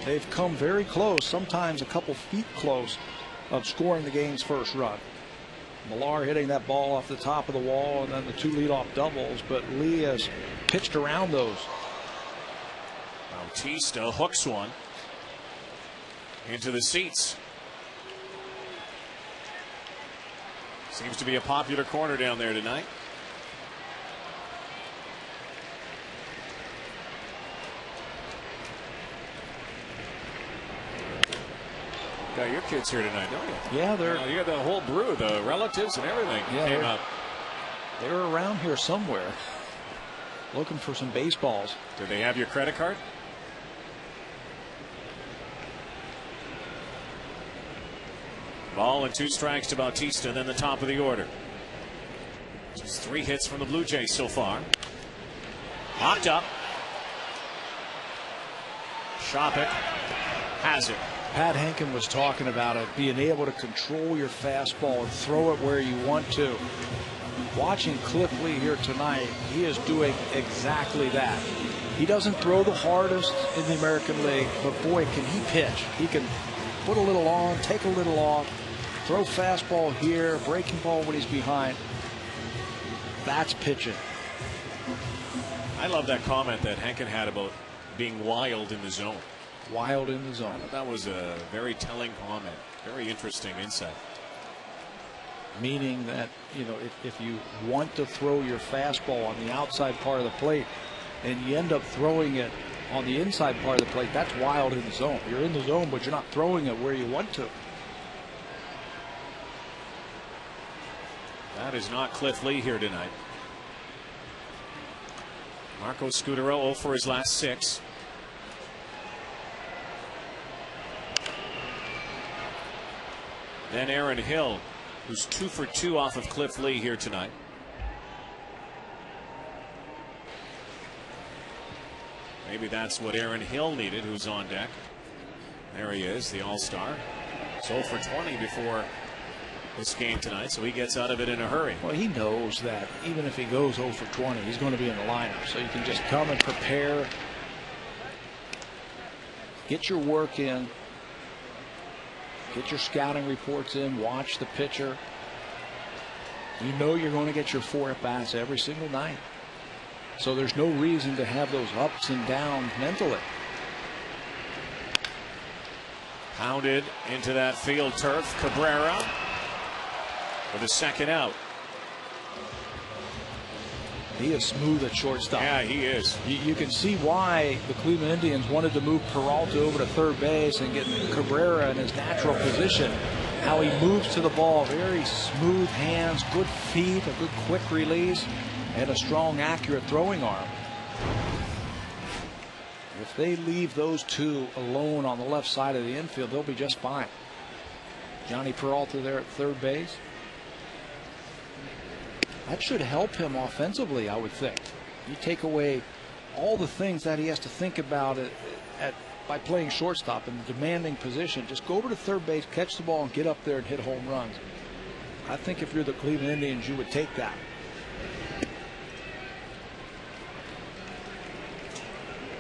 Speaker 1: They've come very close, sometimes a couple feet close, of scoring the game's first run. Millar hitting that ball off the top of the wall, and then the 2 leadoff doubles, but Lee has pitched around those.
Speaker 2: Bautista hooks one into the seats. Seems to be a popular corner down there tonight. Got your kids here tonight, don't you?
Speaker 1: Yeah, they're.
Speaker 2: You got the whole brew, the relatives and everything.
Speaker 1: Yeah,
Speaker 2: came up.
Speaker 1: They're around here somewhere, looking for some baseballs.
Speaker 2: Do they have your credit card? Ball and 2 strikes to Bautista, then the top of the order. Just 3 hits from the Blue Jays so far. Knocked up. Shopik has it.
Speaker 1: Pat Henkin was talking about it, being able to control your fastball and throw it where you want to. Watching Cliff Lee here tonight, he is doing exactly that. He doesn't throw the hardest in the American League, but boy, can he pitch. He can put a little on, take a little off, throw fastball here, breaking ball when he's behind. That's pitching.
Speaker 2: I love that comment that Henkin had about being wild in the zone.
Speaker 1: Wild in the zone.
Speaker 2: That was a very telling comment. Very interesting insight.
Speaker 1: Meaning that, you know, if you want to throw your fastball on the outside part of the plate and you end up throwing it on the inside part of the plate, that's wild in the zone. You're in the zone, but you're not throwing it where you want to.
Speaker 2: That is not Cliff Lee here tonight. Marco Scutaro 0 for his last 6. Then Aaron Hill, who's 2 for 2 off of Cliff Lee here tonight. Maybe that's what Aaron Hill needed, who's on deck. There he is, the All-Star. 0 for 20 before this game tonight, so he gets out of it in a hurry.
Speaker 1: Well, he knows that even if he goes 0 for 20, he's going to be in the lineup. So you can just come and prepare, get your work in, get your scouting reports in, watch the pitcher. You know you're going to get your 4 at-bats every single night. So there's no reason to have those ups and downs mentally.
Speaker 2: Pounded into that field turf. Cabrera with a 2nd out.
Speaker 1: He is smooth at shortstop.
Speaker 2: Yeah, he is.
Speaker 1: You can see why the Cleveland Indians wanted to move Peralta over to 3rd base and get Cabrera in his natural position. How he moves to the ball, very smooth hands, good feet, a good quick release, and a strong, accurate throwing arm. If they leave those 2 alone on the left side of the infield, they'll be just fine. Johnny Peralta there at 3rd base. That should help him offensively, I would think. You take away all the things that he has to think about by playing shortstop in the demanding position. Just go over to 3rd base, catch the ball, and get up there and hit home runs. I think if you're the Cleveland Indians, you would take that.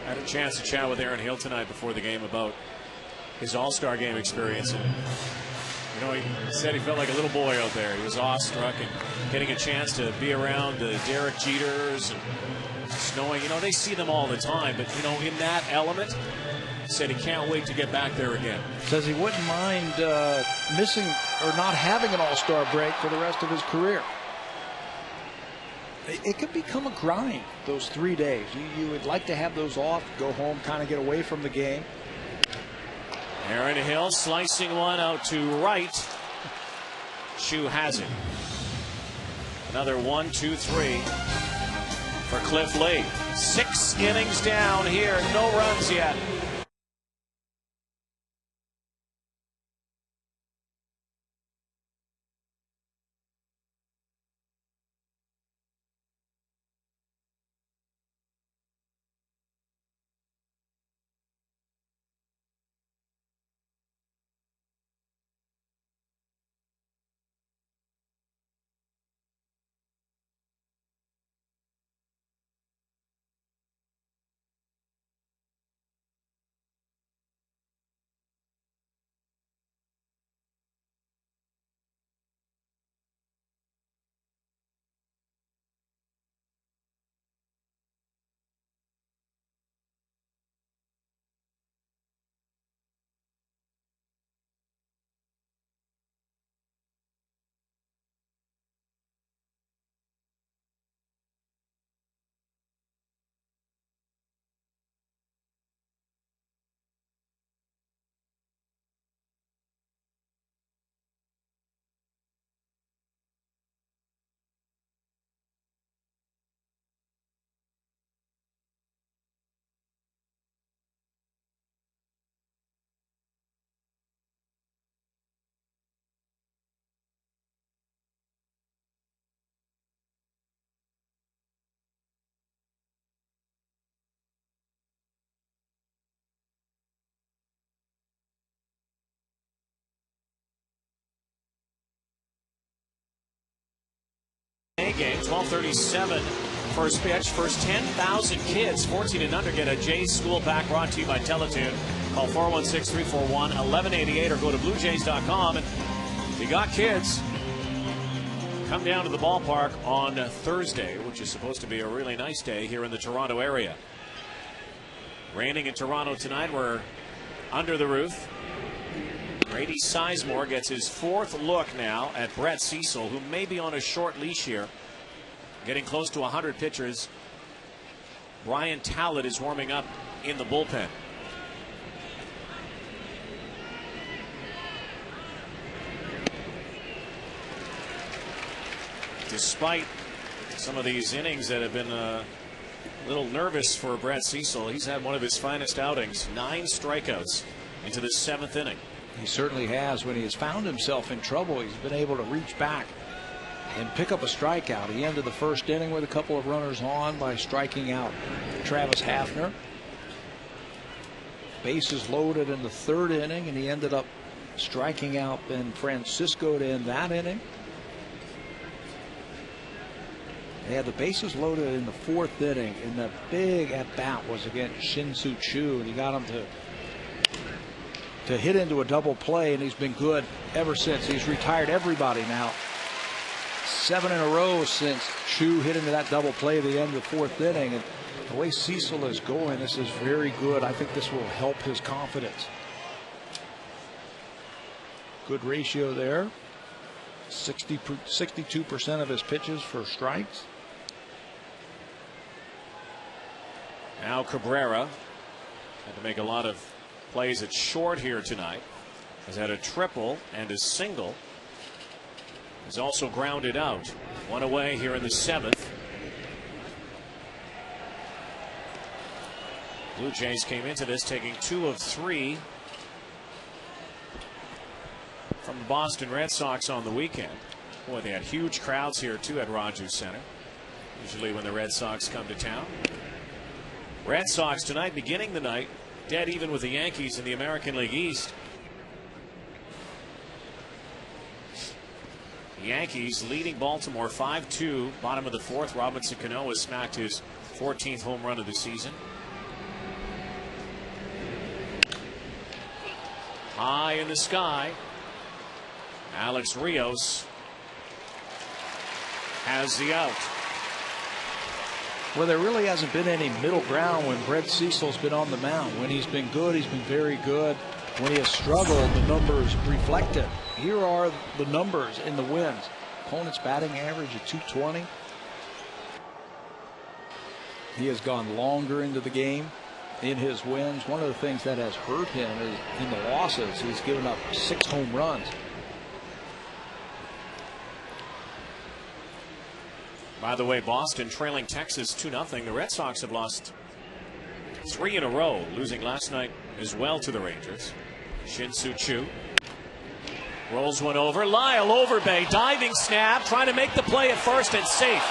Speaker 2: I had a chance to chat with Aaron Hill tonight before the game about his All-Star game experience. And, you know, he said he felt like a little boy out there. He was awestruck and getting a chance to be around the Derek Jeters and just knowing, you know, they see them all the time. But, you know, in that element, he said he can't wait to get back there again.
Speaker 1: Says he wouldn't mind missing or not having an All-Star break for the rest of his career. It could become a grind, those 3 days. You would like to have those off, go home, kind of get away from the game.
Speaker 2: Aaron Hill slicing one out to right. Chu has it. Another 1, 2, 3 for Cliff Lee. 6 innings down here, no runs yet. 12:37 first pitch. First 10,000 kids 14 and under get a Jays school pack brought to you by Teletoon. Call 416-341-1188 or go to BlueJays.com. And if you got kids, come down to the ballpark on Thursday, which is supposed to be a really nice day here in the Toronto area. Raining in Toronto tonight. We're under the roof. Grady Sizemore gets his fourth look now at Brett Cecil, who may be on a short leash here. Getting close to 100 pitchers. Brian Talbot is warming up in the bullpen. Despite some of these innings that have been a little nervous for Brett Cecil, he's had one of his finest outings. 9 strikeouts into the 7th inning.
Speaker 1: He certainly has. When he has found himself in trouble, he's been able to reach back and pick up a strikeout. He ended the first inning with a couple of runners on by striking out Travis Hafner. Bases loaded in the 3rd inning, and he ended up striking out Ben Francisco to end that inning. They had the bases loaded in the 4th inning, and the big at-bat was against Shin-Soo Choo, and he got him to hit into a double play, and he's been good ever since. He's retired everybody now. 7 in a row since Choo hit into that double play at the end of the 4th inning. And the way Cecil is going, this is very good. I think this will help his confidence. Good ratio there. 62% of his pitches for strikes.
Speaker 2: Now Cabrera had to make a lot of plays at short here tonight. Has had a triple and a single. He's also grounded out. 1 away here in the 7th. Blue Jays came into this taking 2 of 3 from the Boston Red Sox on the weekend. Boy, they had huge crowds here too at Rogers Center. Usually when the Red Sox come to town. Red Sox tonight beginning the night dead even with the Yankees in the American League East. The Yankees leading Baltimore 5-2. Bottom of the 4th. Robinson Cano has smacked his 14th home run of the season. High in the sky. Alex Rios has the out.
Speaker 1: Well, there really hasn't been any middle ground when Brett Cecil's been on the mound. When he's been good, he's been very good. When he has struggled, the numbers reflect it. Here are the numbers in the wins. Opponent's batting average at 220. He has gone longer into the game in his wins. One of the things that has hurt him is in the losses. He's given up 6 home runs.
Speaker 2: By the way, Boston trailing Texas 2-0. The Red Sox have lost 3 in a row, losing last night as well to the Rangers. Shin-Soo Choo rolls one over. Lyle Overbay diving snap, trying to make the play at first and safe.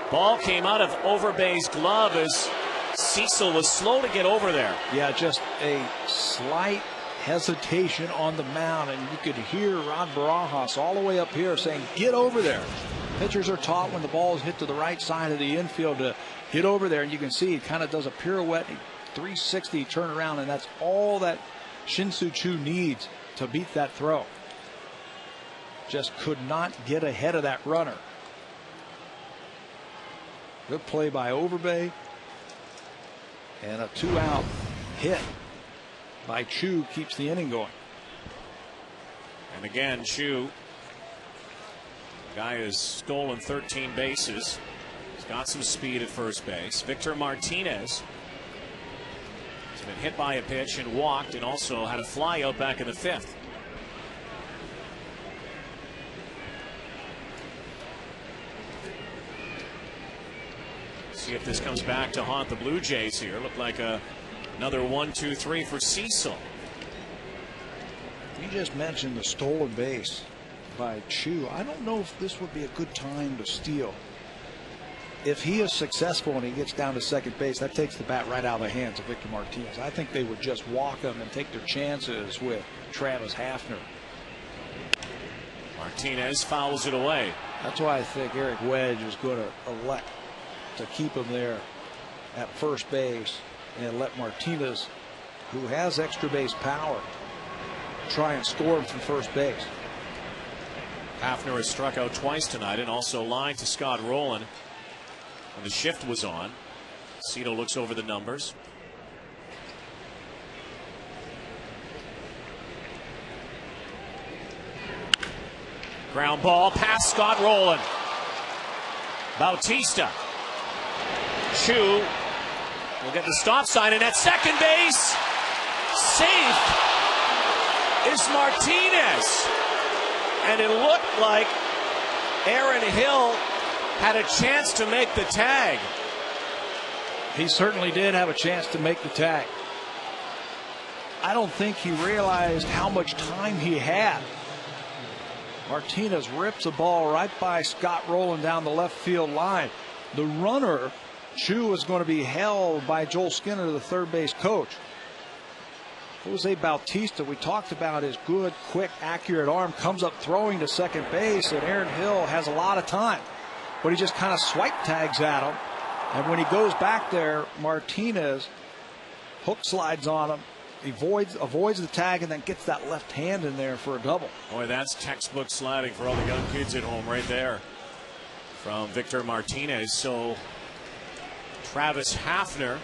Speaker 2: Ball came out of Overbay's glove as Cecil was slow to get over there.
Speaker 1: Yeah, just a slight hesitation on the mound, and you could hear Rod Barajas all the way up here saying, get over there. Pitchers are taught when the ball is hit to the right side of the infield to hit over there, and you can see he kind of does a pirouette, 360 turn around, and that's all that Shin-Soo Choo needs to beat that throw. Just could not get ahead of that runner. Good play by Overbay, and a 2-out hit by Choo keeps the inning going.
Speaker 2: And again, Choo, the guy has stolen 13 bases. He's got some speed at first base. Victor Martinez has been hit by a pitch and walked, and also had a fly out back in the 5th. See if this comes back to haunt the Blue Jays here. Looked like another 1-2-3 for Cecil.
Speaker 1: You just mentioned the stolen base by Choo. I don't know if this would be a good time to steal. If he is successful and he gets down to second base, that takes the bat right out of the hands of Victor Martinez. I think they would just walk him and take their chances with Travis Hafner.
Speaker 2: Martinez fouls it away.
Speaker 1: That's why I think Eric Wedge is going to elect to keep him there at first base and let Martinez, who has extra base power, try and score him from first base.
Speaker 2: Hafner has struck out twice tonight and also lined to Scott Rowland when the shift was on. Cito looks over the numbers. Ground ball past Scott Rowland. Bautista. Chu will get the stop sign, and at second base, safe is Martinez. And it looked like Aaron Hill had a chance to make the tag.
Speaker 1: He certainly did have a chance to make the tag. I don't think he realized how much time he had. Martinez rips the ball right by Scott Rowland down the left field line. The runner, Chu, is going to be held by Joel Skinner, the third base coach. Jose Bautista, we talked about his good, quick, accurate arm, comes up throwing to second base, and Aaron Hill has a lot of time. But he just kind of swipe tags at him. And when he goes back there, Martinez hook slides on him, avoids the tag, and then gets that left hand in there for a double.
Speaker 2: Boy, that's textbook sliding for all the young kids at home right there from Victor Martinez. So Travis Hafner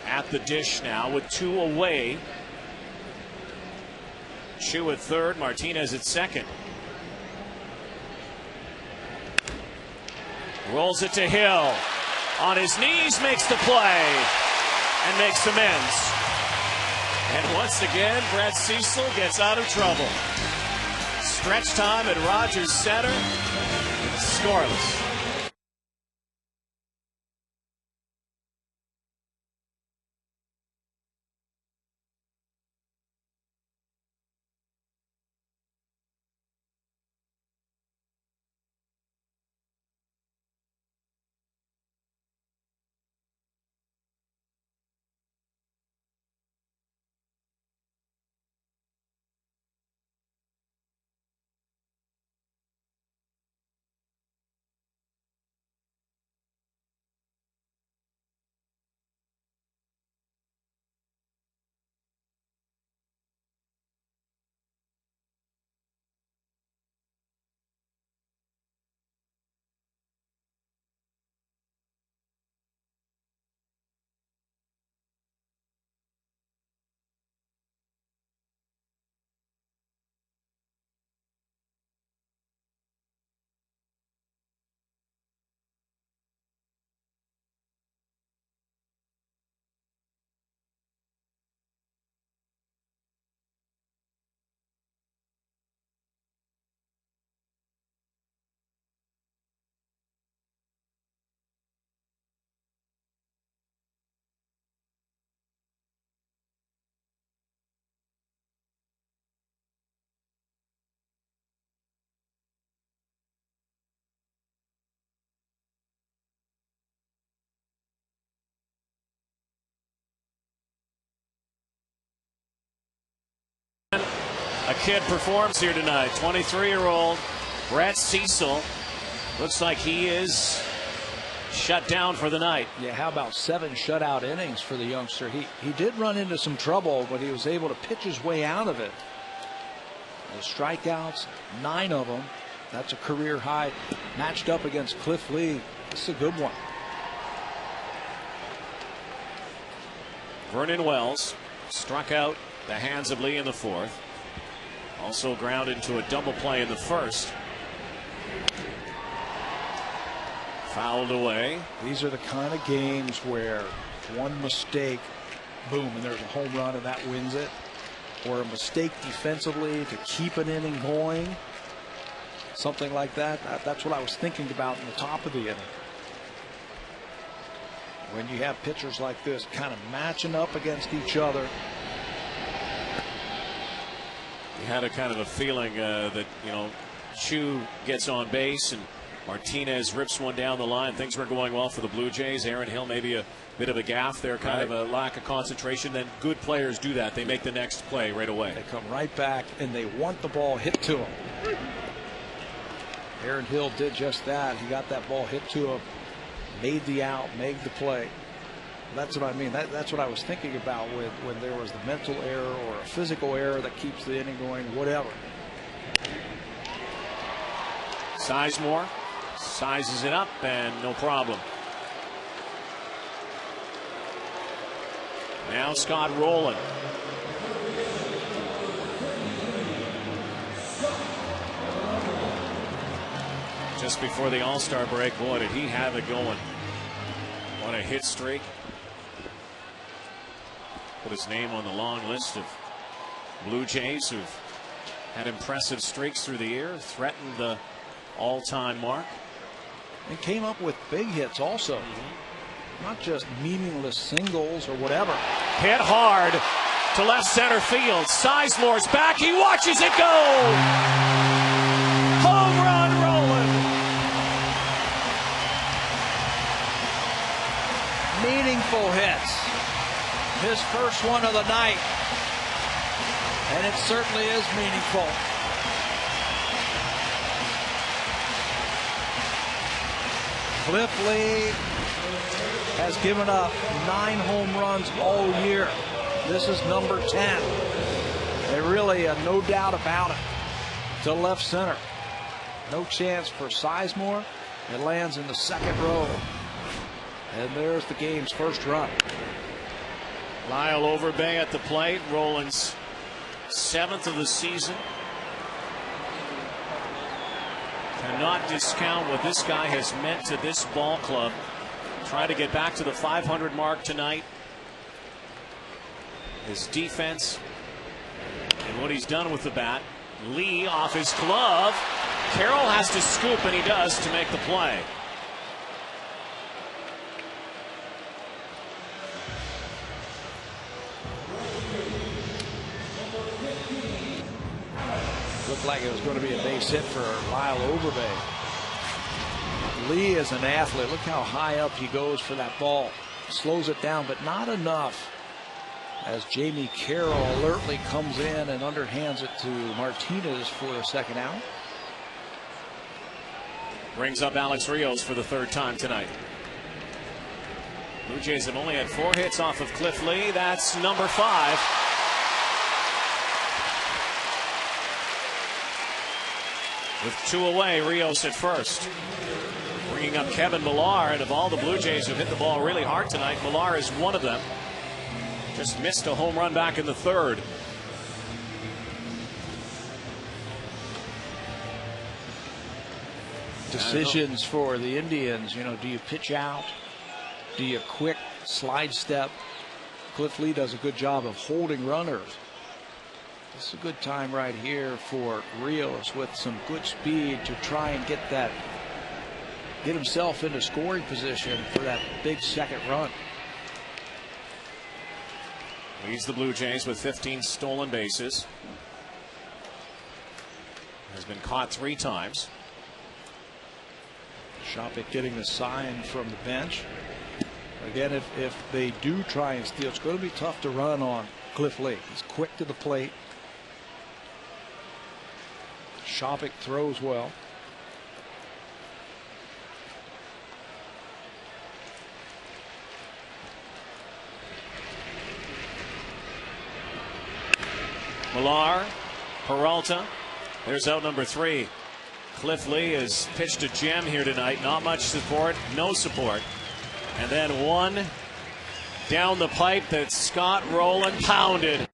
Speaker 2: at the dish now with 2 away. Chu at third, Martinez at second. Rolls it to Hill. On his knees, makes the play and makes amends. And once again, Brett Cecil gets out of trouble. Stretch time at Rogers Center. Scoreless. A kid performs here tonight. 23-year-old Brett Cecil. Looks like he is shut down for the night.
Speaker 1: Yeah, how about 7 shutout innings for the youngster? He did run into some trouble, but he was able to pitch his way out of it. The strikeouts, 9 of them. That's a career high. Matched up against Cliff Lee. This is a good one.
Speaker 2: Vernon Wells struck out the hands of Lee in the fourth. Also grounded into a double play in the first. Fouled away.
Speaker 1: These are the kind of games where one mistake, boom, and there's a home run and that wins it. Or a mistake defensively to keep an inning going. Something like that. That's what I was thinking about in the top of the inning. When you have pitchers like this kind of matching up against each other.
Speaker 2: You had a kind of a feeling that, Chu gets on base and Martinez rips one down the line. Things were going well for the Blue Jays. Aaron Hill, maybe a bit of a gaffe there, kind of a lack of concentration. Then good players do that. They make the next play right away.
Speaker 1: They come right back and they want the ball hit to him. Aaron Hill did just that. He got that ball hit to him, made the out, made the play. That's what I mean. That's what I was thinking about when there was the mental error or a physical error that keeps the inning going, whatever.
Speaker 2: Sizemore sizes it up and no problem. Now Scott Rowland. Just before the All-Star break, boy, did he have it going. What a hit streak. Put his name on the long list of Blue Jays who've had impressive streaks through the year, threatened the all-time mark.
Speaker 1: And came up with big hits also. Not just meaningless singles or whatever.
Speaker 2: Hit hard to left center field. Sizemore's back. He watches it go. Home run, Rowland.
Speaker 1: Meaningful hits. His first one of the night. And it certainly is meaningful. Cliff Lee has given up 9 home runs all year. This is number 10. They really, no doubt about it, to left center. No chance for Sizemore. It lands in the second row. And there's the game's first run.
Speaker 2: Lyle Overbay at the plate. Rowland's 7th of the season. Cannot discount what this guy has meant to this ball club. Trying to get back to the 500 mark tonight. His defense and what he's done with the bat. Lee off his glove. Carroll has to scoop, and he does to make the play.
Speaker 1: Looked like it was going to be a base hit for Lyle Overbay. Lee is an athlete. Look how high up he goes for that ball. Slows it down, but not enough. As Jamie Carroll alertly comes in and underhands it to Martinez for the second out.
Speaker 2: Brings up Alex Rios for the 3rd time tonight. Blue Jays have only had 4 hits off of Cliff Lee. That's number 5. With 2 away, Rios at first. Bringing up Kevin Millar, and of all the Blue Jays who've hit the ball really hard tonight, Millar is one of them. Just missed a home run back in the 3rd.
Speaker 1: Decisions for the Indians. You know, do you pitch out? Do you quick slide step? Cliff Lee does a good job of holding runners. This is a good time right here for Rios with some good speed to try and get himself into scoring position for that big second run.
Speaker 2: Leads the Blue Jays with 15 stolen bases. Has been caught 3 times.
Speaker 1: Shopping getting the sign from the bench. Again, if they do try and steal, it's going to be tough to run on Cliff Lee. He's quick to the plate. Shopping throws well.
Speaker 2: Millar, Peralta. There's out number 3. Cliff Lee has pitched a gem here tonight. Not much support, no support. And then one down the pipe that Scott Rowland pounded.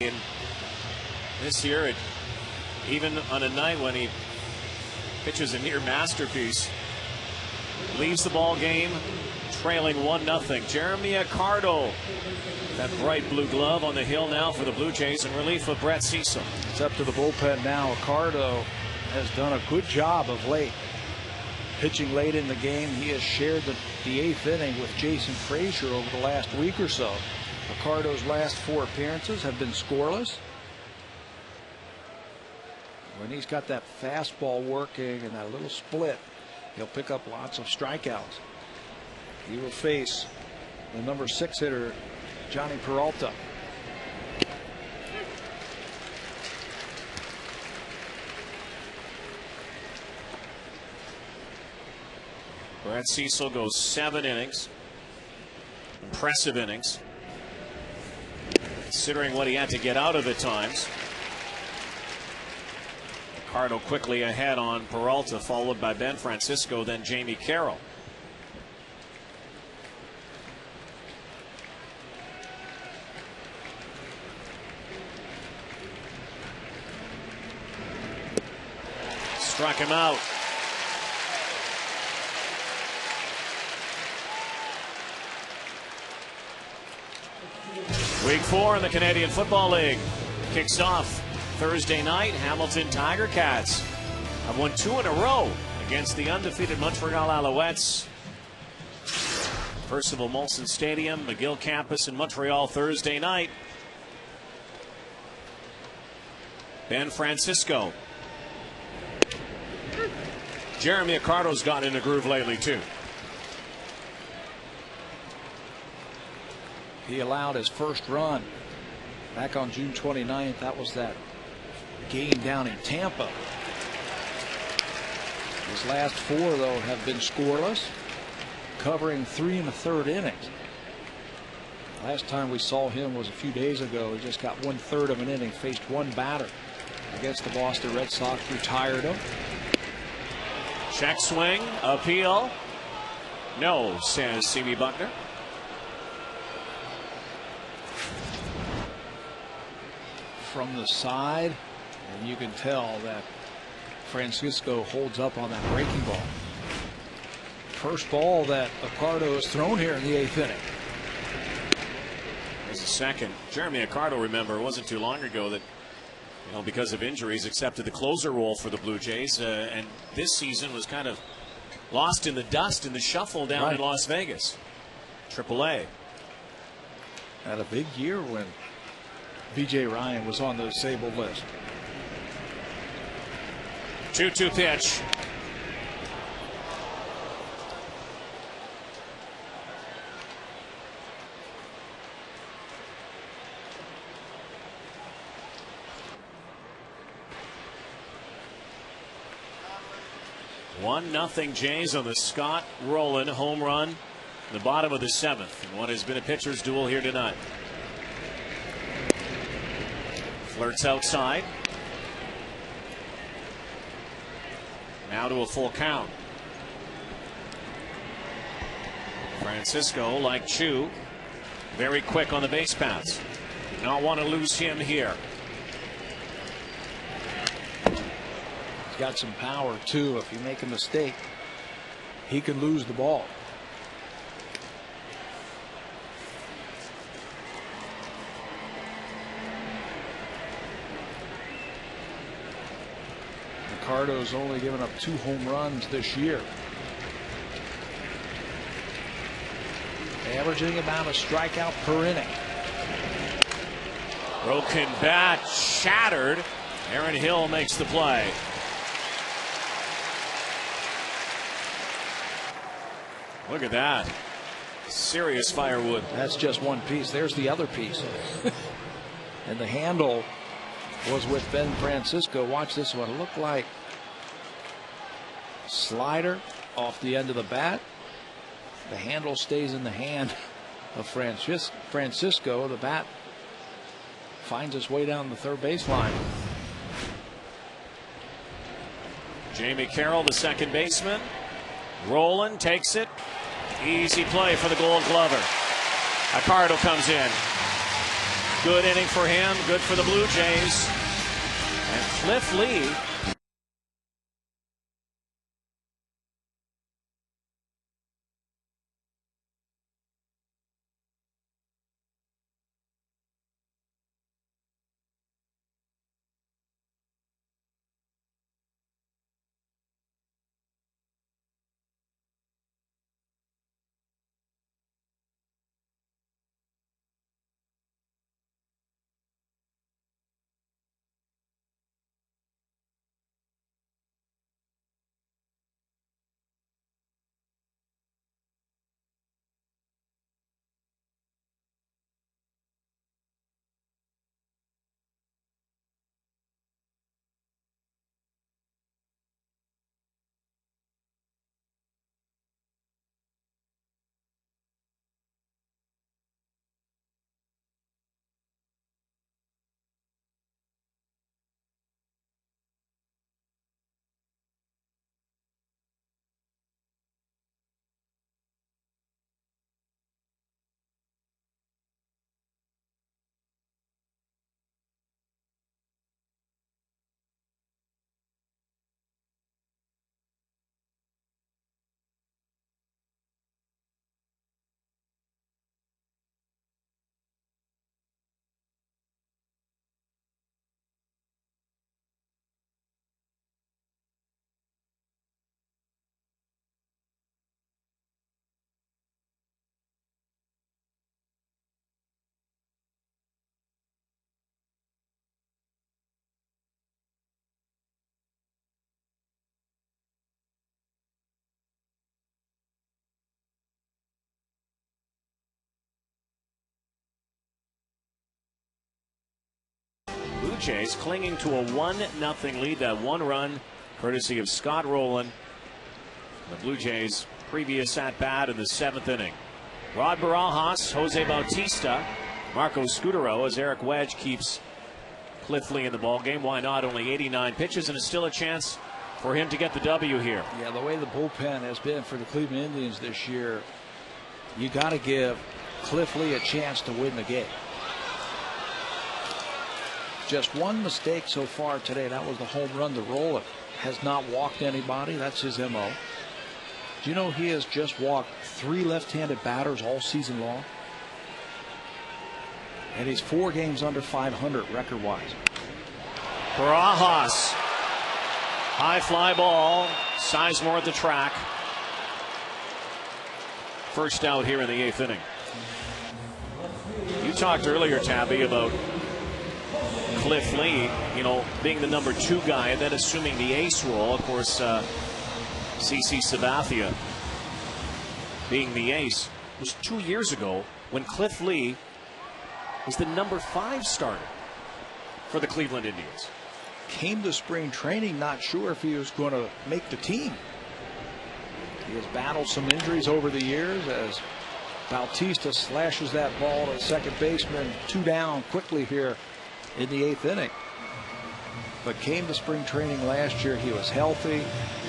Speaker 2: And this year, even on a night when he pitches a near masterpiece, leaves the ball game trailing 1-0. Jeremy Accardo, that bright blue glove on the hill now for the Blue Jays in relief of Brett Cecil.
Speaker 1: It's up to the bullpen now. Accardo has done a good job of late. Pitching late in the game, he has shared the 8th inning with Jason Frazier over the last week or so. Accardo's last 4 appearances have been scoreless. When he's got that fastball working and that little split, he'll pick up lots of strikeouts. He will face the number 6 hitter, Johnny Peralta.
Speaker 2: Brett Cecil goes 7 innings. Impressive innings, considering what he had to get out of at times. Ricardo quickly ahead on Peralta, followed by Ben Francisco, then Jamie Carroll. Struck him out. Week 4 in the Canadian Football League kicks off Thursday night. Hamilton Tiger Cats have won 2 in a row against the undefeated Montreal Alouettes. Percival Molson Stadium, McGill Campus in Montreal Thursday night. Ben Francisco. Jeremy Accardo's gotten in a groove lately too.
Speaker 1: He allowed his first run back on June 29th. That was that game down in Tampa. His last 4, though, have been scoreless, covering 3 1/3 innings. Last time we saw him was a few days ago. He just got 1/3 of an inning, faced 1 batter against the Boston Red Sox, retired him.
Speaker 2: Check swing, appeal. No, says C.B. Buckner.
Speaker 1: From the side, and you can tell that Francisco holds up on that breaking ball. First ball that Accardo has thrown here in the 8th inning.
Speaker 2: There's a second. Jeremy Accardo, remember, it wasn't too long ago that, because of injuries, accepted the closer role for the Blue Jays, and this season was kind of lost in the dust in the shuffle down in Las Vegas. AAA.
Speaker 1: Had a big year when B.J. Ryan was on the disabled list.
Speaker 2: 2-2 pitch. One nothing Jays on the Scott Rowland home run in the bottom of the 7th in what has been a pitcher's duel here tonight. Flirts outside. Now to a full count. Francisco, like Chu, very quick on the base paths. Do not want to lose him here.
Speaker 1: He's got some power too. If you make a mistake, he can lose the ball. Accardo's only given up 2 home runs this year. Averaging about a strikeout per inning.
Speaker 2: Broken bat, shattered. Aaron Hill makes the play. Look at that. Serious firewood.
Speaker 1: That's just one piece. There's the other piece. And the handle was with Ben Francisco. Watch this one. It looked like slider off the end of the bat. The handle stays in the hand of Francisco. The bat finds its way down the third baseline.
Speaker 2: Jamie Carroll, the second baseman. Rowland takes it. Easy play for the Gold Glover. Accardo comes in. Good inning for him. Good for the Blue Jays. And Cliff Lee. Blue Jays clinging to a 1-0 lead. That one run courtesy of Scott Rowland. The Blue Jays previous at bat in the 7th inning. Rod Barajas, Jose Bautista, Marco Scutaro as Eric Wedge keeps Cliff Lee in the ball game. Why not? Only 89 pitches, and it's still a chance for him to get the W here.
Speaker 1: Yeah, the way the bullpen has been for the Cleveland Indians this year, you got to give Cliff Lee a chance to win the game. Just one mistake so far today. That was the home run to Rowland. Has not walked anybody. That's his MO. Do you know he has just walked 3 left-handed batters all season long? And he's 4 games under 500 record-wise.
Speaker 2: Barajas. High fly ball. Sizemore at the track. First out here in the 8th inning. You talked earlier, Tabby, about Cliff Lee, being the number 2 guy and then assuming the ace role. Of course, CC Sabathia being the ace. It was 2 years ago when Cliff Lee was the number 5 starter for the Cleveland Indians.
Speaker 1: Came to spring training not sure if he was going to make the team. He has battled some injuries over the years as Bautista slashes that ball to second baseman. 2 down quickly here in the 8th inning. But came to spring training last year. He was healthy.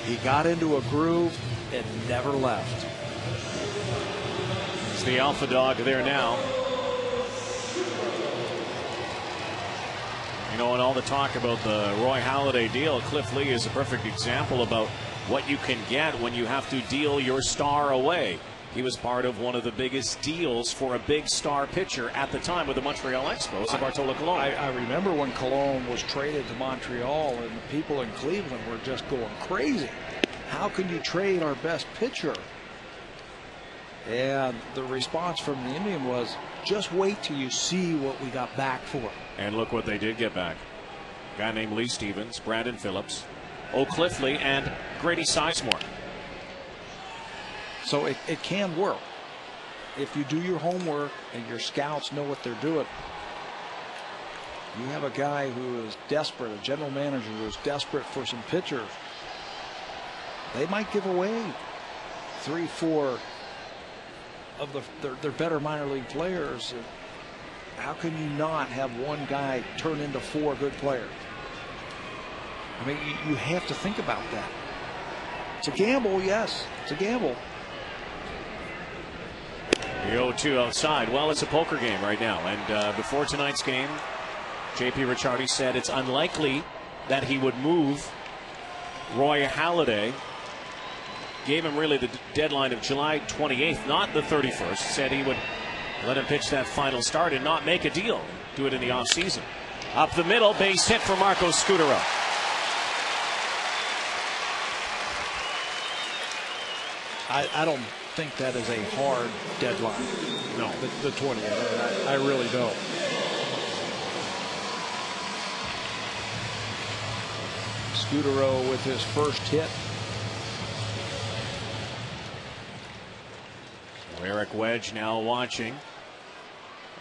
Speaker 1: He got into a groove and never left.
Speaker 2: It's the alpha dog there now. And all the talk about the Roy Halladay deal, Cliff Lee is a perfect example about what you can get when you have to deal your star away. He was part of one of the biggest deals for a big star pitcher at the time with the Montreal Expos of Bartolo Colon.
Speaker 1: I remember when Colon was traded to Montreal, and the people in Cleveland were just going crazy. How can you trade our best pitcher? And the response from the Indian was, just wait till you see what we got back for him.
Speaker 2: And look what they did get back. A guy named Lee Stevens, Brandon Phillips, Cliff Lee, and Grady Sizemore.
Speaker 1: So it can work if you do your homework and your scouts know what they're doing. You have a guy who is desperate, a general manager who is desperate for some pitchers. They might give away 3-4 of their better minor league players. How can you not have one guy turn into 4 good players? I mean, you have to think about that. It's a gamble, yes. It's a gamble.
Speaker 2: The 0-2 outside. Well, it's a poker game right now. And before tonight's game, J.P. Ricciardi said it's unlikely that he would move Roy Halladay. Gave him really the deadline of July 28th, not the 31st. Said he would let him pitch that final start and not make a deal. Do it in the offseason. Up the middle, base hit for Marco Scutaro.
Speaker 1: I don't think that is a hard deadline.
Speaker 2: No.
Speaker 1: The 20th. I really don't. Scutaro with his first hit.
Speaker 2: Eric Wedge now watching.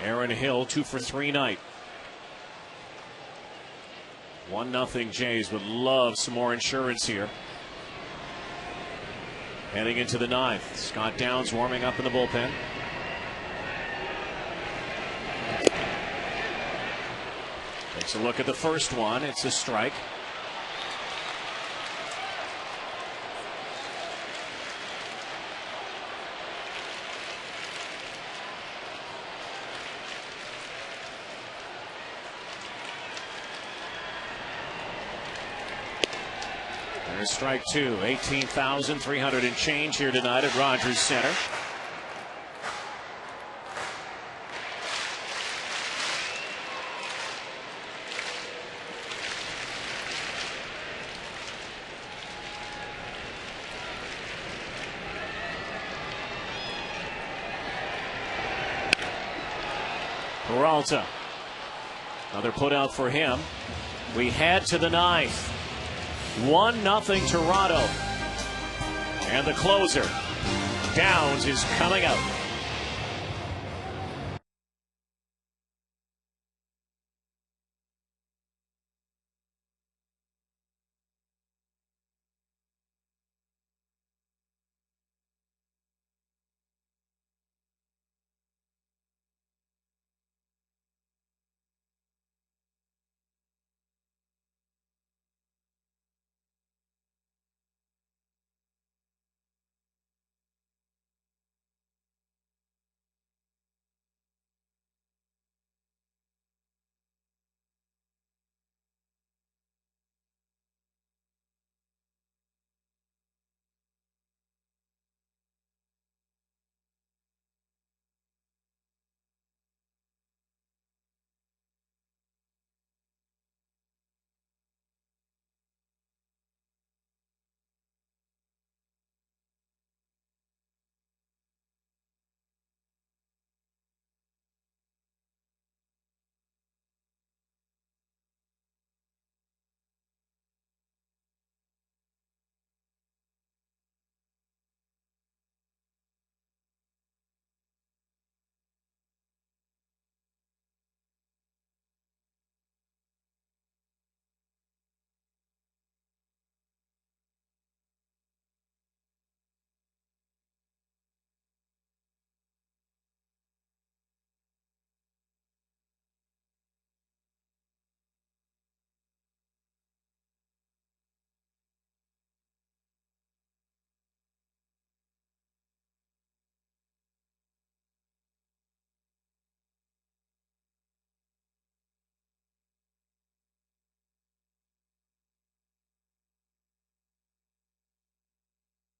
Speaker 2: Aaron Hill 2 for 3 night. 1-0 Jays would love some more insurance here. Heading into the 9th. Scott Downs warming up in the bullpen. Takes a look at the first one. It's a strike. There's strike 2. 18,300 and change here tonight at Rogers Center. Peralta. Another put out for him. We head to the 9th. 1-0 Toronto. And the closer, Downs, is coming out.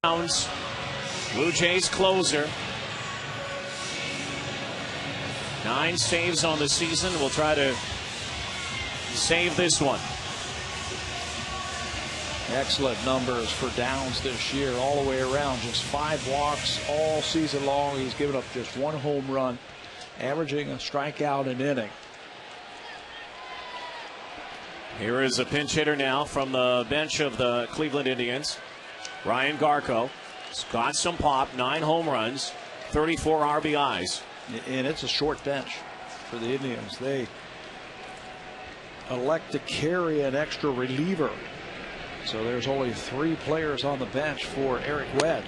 Speaker 2: Downs, Blue Jays closer. 9 saves on the season. We'll try to save this one.
Speaker 1: Excellent numbers for Downs this year, all the way around. Just 5 walks all season long. He's given up just 1 home run, averaging a strikeout an inning.
Speaker 2: Here is a pinch hitter now from the bench of the Cleveland Indians. Ryan Garco. He's got some pop, 9 home runs, 34 RBIs.
Speaker 1: And it's a short bench for the Indians. They elect to carry an extra reliever. So there's only 3 players on the bench for Eric Wedge.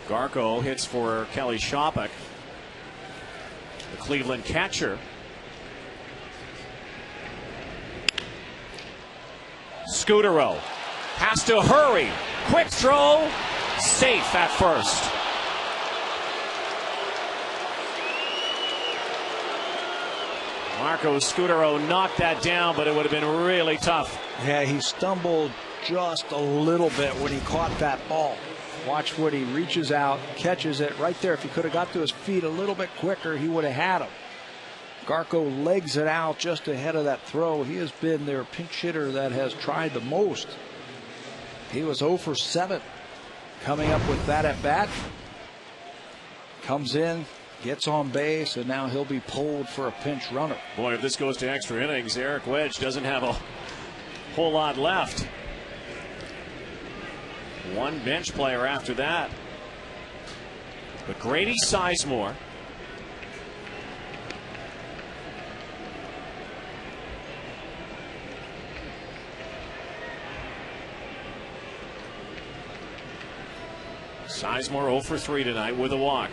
Speaker 2: Garco hits for Kelly Shopik, the Cleveland catcher. Scutaro Has to hurry. Quick throw. Safe at first. Marco Scudero knocked that down, but it would have been really tough.
Speaker 1: Yeah, he stumbled just a little bit when he caught that ball. Watch when he reaches out, catches it right there. If he could have got to his feet a little bit quicker, he would have had him. Garco legs it out just ahead of that throw. He has been their pinch hitter that has tried the most. He was 0 for 7 coming up with that at bat. Comes in, gets on base, and now he'll be pulled for a pinch runner.
Speaker 2: Boy, if this goes to extra innings, Eric Wedge doesn't have a whole lot left. One bench player after that. But Grady Sizemore Sizemore 0 for 3 tonight with a walk.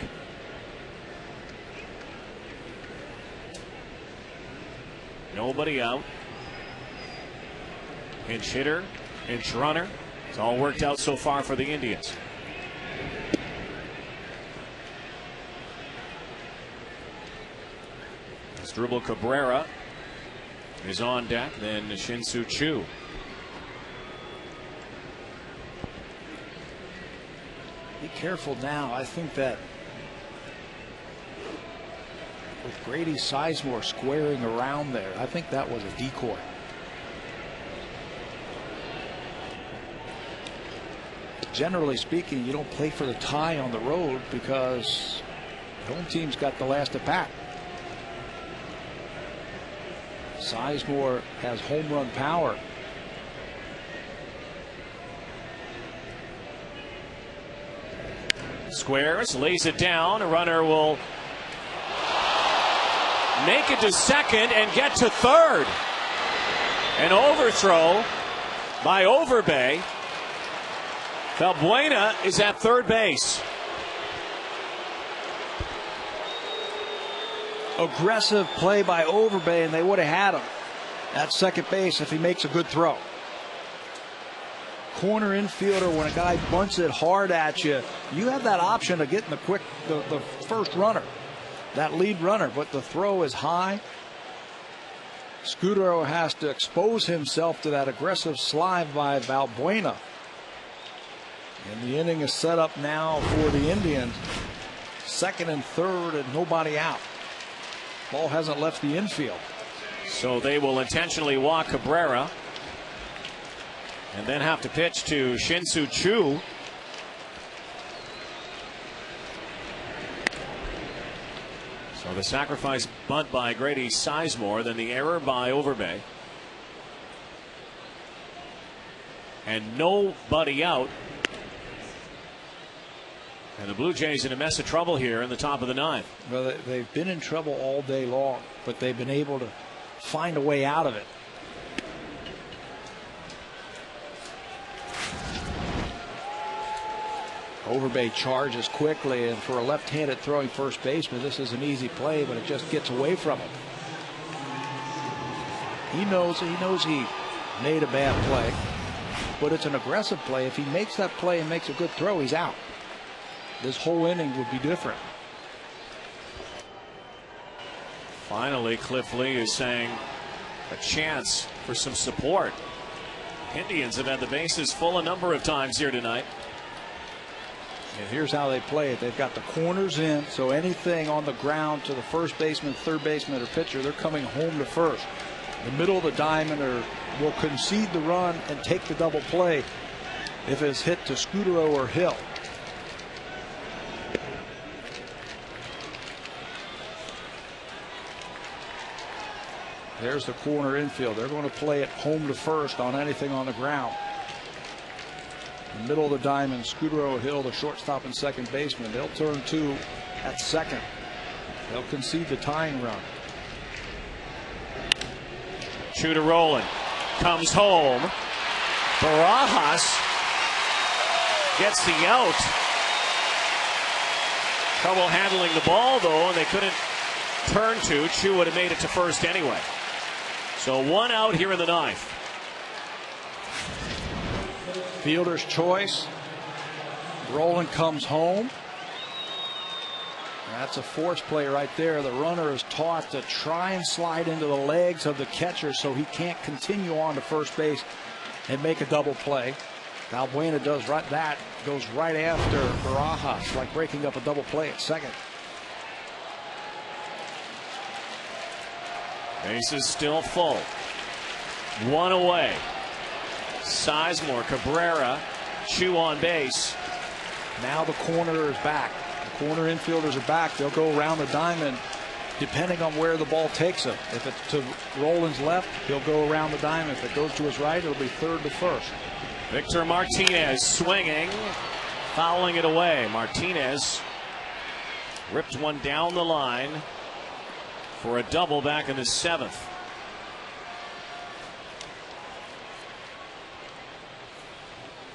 Speaker 2: Nobody out. Pinch hitter, pinch runner. It's all worked out so far for the Indians. Asdrubal Cabrera is on deck, then Shin-Soo Choo.
Speaker 1: Be careful now. I think that with Grady Sizemore squaring around there, I think that was a decoy. Generally speaking, you don't play for the tie on the road because the home team's got the last at bat. Sizemore has home run power.
Speaker 2: Squares, lays it down. A runner will make it to second and get to third. An overthrow by Overbay. Valbuena is at third base.
Speaker 1: Aggressive play by Overbay, and they would have had him at second base if he makes a good throw. Corner infielder, when a guy bunts it hard at you, you have that option of getting the first runner, that lead runner, but the throw is high. Scudero has to expose himself to that aggressive slide by Valbuena. And the inning is set up now for the Indians. Second and third and nobody out. Ball hasn't left the infield.
Speaker 2: So they will intentionally walk Cabrera and then have to pitch to Shin-Soo Choo. So the sacrifice bunt by Grady Sizemore, then the error by Overbay. And nobody out. And the Blue Jays in a mess of trouble here in the top of the ninth.
Speaker 1: Well, they've been in trouble all day long, but they've been able to find a way out of it. Overbay charges quickly, and for a left-handed throwing first baseman, this is an easy play, but it just gets away from him. He knows he made a bad play, but it's an aggressive play. If he makes that play and makes a good throw, he's out. This whole inning would be different.
Speaker 2: Finally, Cliff Lee is saying a chance for some support. Indians have had the bases full a number of times here tonight.
Speaker 1: And here's how they play it. They've got the corners in, so anything on the ground to the first baseman, third baseman, or pitcher, they're coming home to first. The middle of the diamond will concede the run and take the double play if it's hit to Scudero or Hill. There's the corner infield. They're going to play it home to first on anything on the ground. In the middle of the diamond, Scudero, Hill, the shortstop and second baseman. They'll turn two at second. They'll concede the tying run.
Speaker 2: Shooter rolling. Comes home. Barajas gets the out. Trouble handling the ball, though, and they couldn't turn to. Chu would have made it to first anyway. So one out here in the ninth.
Speaker 1: Fielder's choice. Roland comes home. That's a force play right there. The runner is taught to try and slide into the legs of the catcher so he can't continue on to first base and make a double play. Valbuena does right that, goes right after Barajas, like breaking up a double play at second.
Speaker 2: Bases still full. One away. Sizemore, Cabrera, Chu on base.
Speaker 1: Now the corner is back. The corner infielders are back. They'll go around the diamond depending on where the ball takes him. If it's to Roland's left, he'll go around the diamond. If it goes to his right, it'll be third to first.
Speaker 2: Victor Martinez swinging, fouling it away. Martinez ripped one down the line for a double back in the seventh.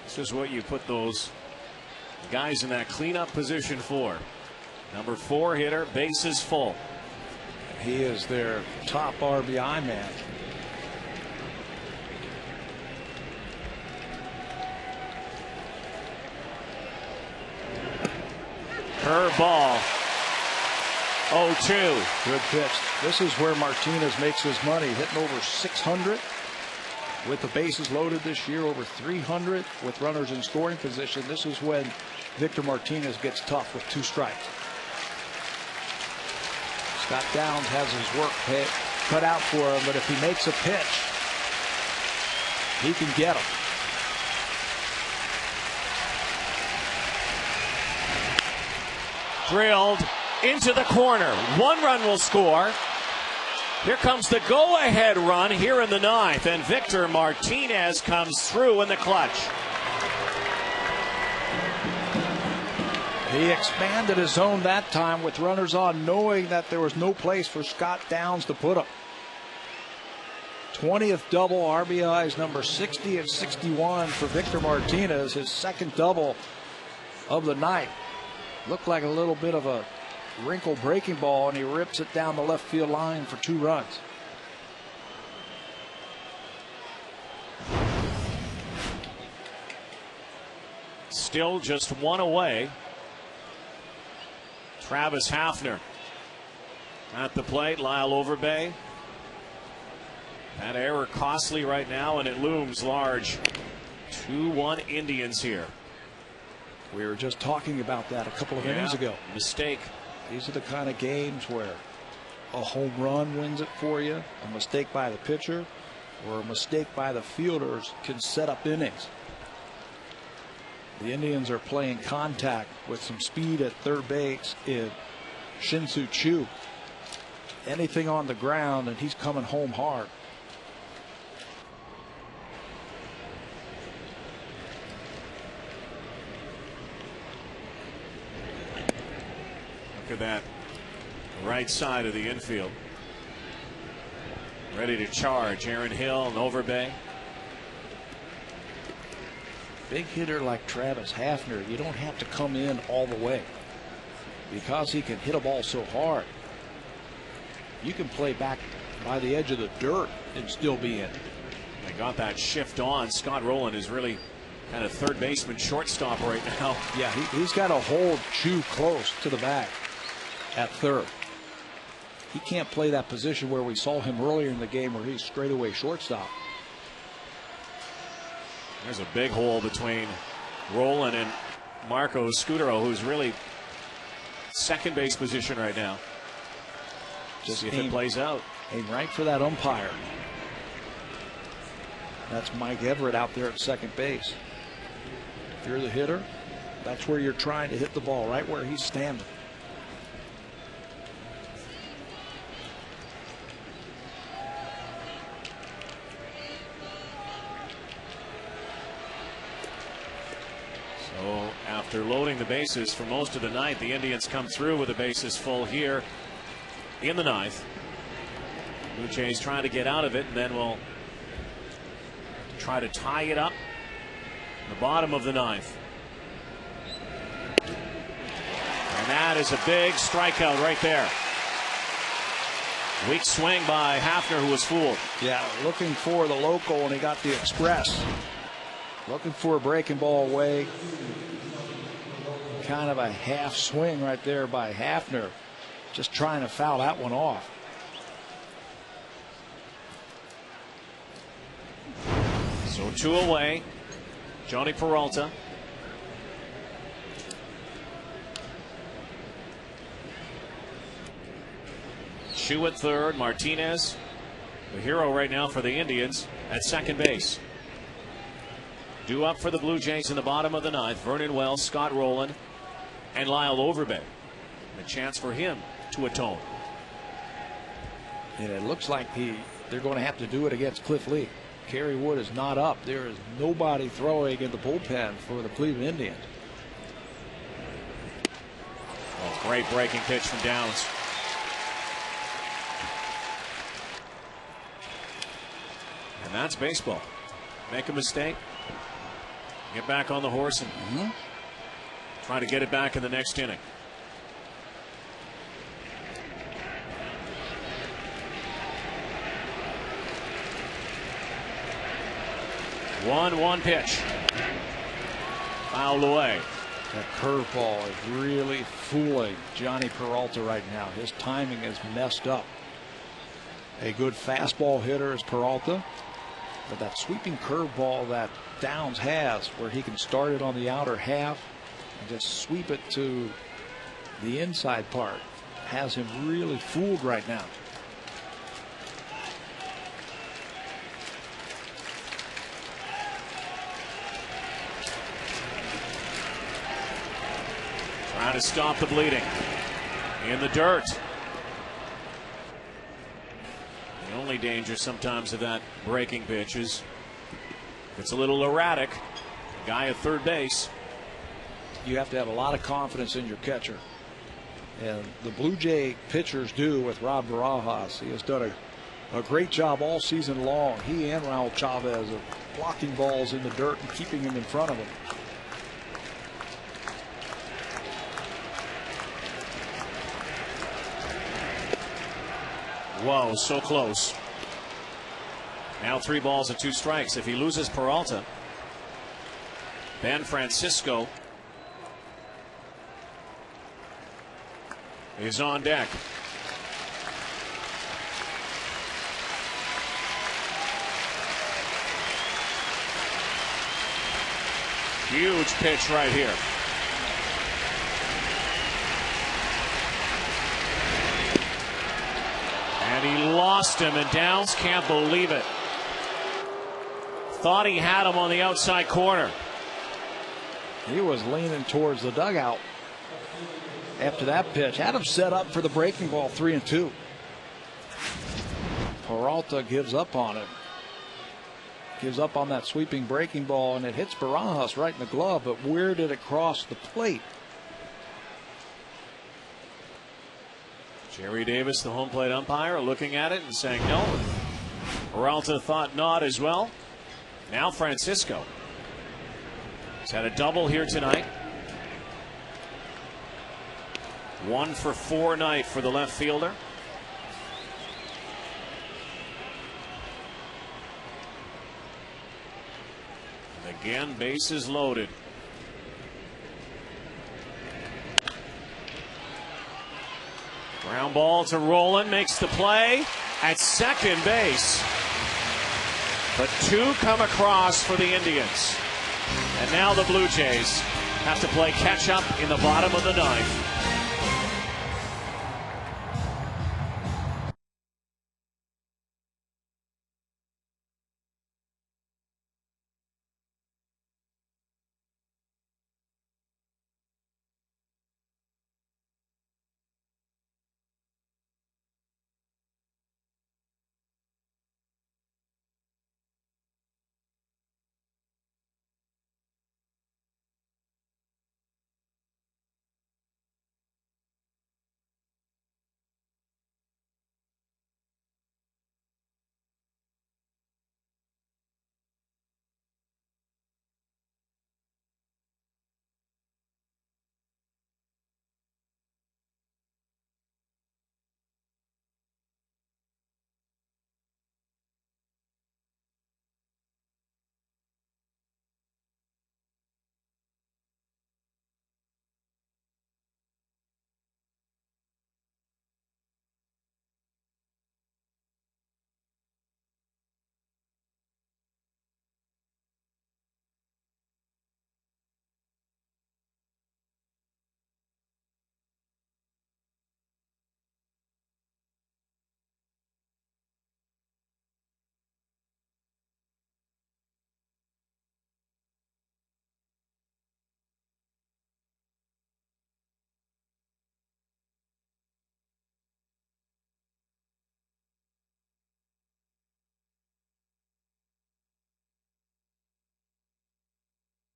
Speaker 2: This is what you put those guys in that cleanup position for. Number 4 hitter, bases full.
Speaker 1: He is their top RBI man.
Speaker 2: Curveball. 0-2.
Speaker 1: Good pitch. This is where Martinez makes his money, hitting over 600 with the bases loaded this year, over 300 with runners in scoring position. This is when Victor Martinez gets tough with 2 strikes. Scott Downs has his work cut out for him, but if he makes a pitch, he can get him.
Speaker 2: Drilled into the corner. 1 run will score. Here comes the go-ahead run here in the 9th, and Victor Martinez comes through in the clutch.
Speaker 1: He expanded his zone that time with runners on, knowing that there was no place for Scott Downs to put him. 20th double, RBIs number 60 and 61 for Victor Martinez, his second double of the night. Looked like a little bit of a wrinkle breaking ball, and he rips it down the left field line for 2 runs.
Speaker 2: Still just 1 away. Travis Hafner at the plate. Lyle Overbay. That error costly right now, and it looms large. 2-1 Indians here.
Speaker 1: We were just talking about that a couple of innings ago.
Speaker 2: Mistake.
Speaker 1: These are the kind of games where a home run wins it for you, a mistake by the pitcher, or a mistake by the fielders can set up innings. The Indians are playing contact with some speed at third base in Shin-Soo Choo. Anything on the ground, and he's coming home hard.
Speaker 2: Look at that right side of the infield. Ready to charge. Aaron Hill and Overbay.
Speaker 1: Big hitter like Travis Hafner, you don't have to come in all the way because he can hit a ball so hard. You can play back by the edge of the dirt and still be in.
Speaker 2: They got that shift on. Scott Rowland is really kind of third baseman, shortstop right now.
Speaker 1: Yeah, he's got to hold Chu close to the bag at third. He can't play that position where we saw him earlier in the game where he's straightaway shortstop.
Speaker 2: There's a big hole between Rowland and Marco Scutero, who's really second base position right now. Just see if it plays out.
Speaker 1: Aim right for that umpire. That's Mike Everett out there at second base. If you're the hitter, that's where you're trying to hit the ball, right where he's standing.
Speaker 2: So after loading the bases for most of the ninth, the Indians come through with the bases full here in the ninth. Blue Jays trying to get out of it, and then we'll try to tie it up in the bottom of the ninth. And that is a big strikeout right there. Weak swing by Hafner, who was fooled.
Speaker 1: Yeah, looking for the local, and he got the express. Looking for a breaking ball away. Kind of a half swing right there by Hafner. Just trying to foul that one off.
Speaker 2: So 2 away. Johnny Peralta. Chu at third. Martinez, the hero right now for the Indians, at second base. Due up for the Blue Jays in the bottom of the ninth. Vernon Wells, Scott Rowland, and Lyle Overbay. A chance for him to atone.
Speaker 1: And it looks like they're going to have to do it against Cliff Lee. Kerry Wood is not up. There is nobody throwing in the bullpen for the Cleveland Indians.
Speaker 2: Oh, great breaking pitch from Downs. And that's baseball. Make a mistake, get back on the horse, and try to get it back in the next inning. 1-1 pitch. Fouled away.
Speaker 1: That curveball is really fooling Johnny Peralta right now. His timing is messed up. A good fastball hitter is Peralta, but that sweeping curveball that Downs has, where he can start it on the outer half and just sweep it to the inside part, has him really fooled right now.
Speaker 2: Trying to stop the bleeding. In the dirt. The only danger sometimes of that breaking pitch is it's a little erratic. Guy at third base.
Speaker 1: You have to have a lot of confidence in your catcher. And the Blue Jay pitchers do with Rob Barajas. He has done a great job all season long. He and Raul Chavez of blocking balls in the dirt and keeping him in front of him.
Speaker 2: Whoa, so close. Now 3 balls and 2 strikes. If he loses Peralta, Ben Francisco is on deck. Huge pitch right here. And he lost him, and Downs can't believe it. Thought he had him on the outside corner.
Speaker 1: He was leaning towards the dugout after that pitch. Had him set up for the breaking ball, 3-2. Peralta gives up on it. Gives up on that sweeping breaking ball, and it hits Barajas right in the glove, but where did it cross the plate?
Speaker 2: Jerry Davis, the home plate umpire, looking at it and saying no. Peralta thought not as well. Now Francisco. He's had a double here tonight. 1 for 4 night for the left fielder. And again, bases loaded. Ground ball to Rowland, makes the play at second base. But 2 come across for the Indians. And now the Blue Jays have to play catch up in the bottom of the ninth.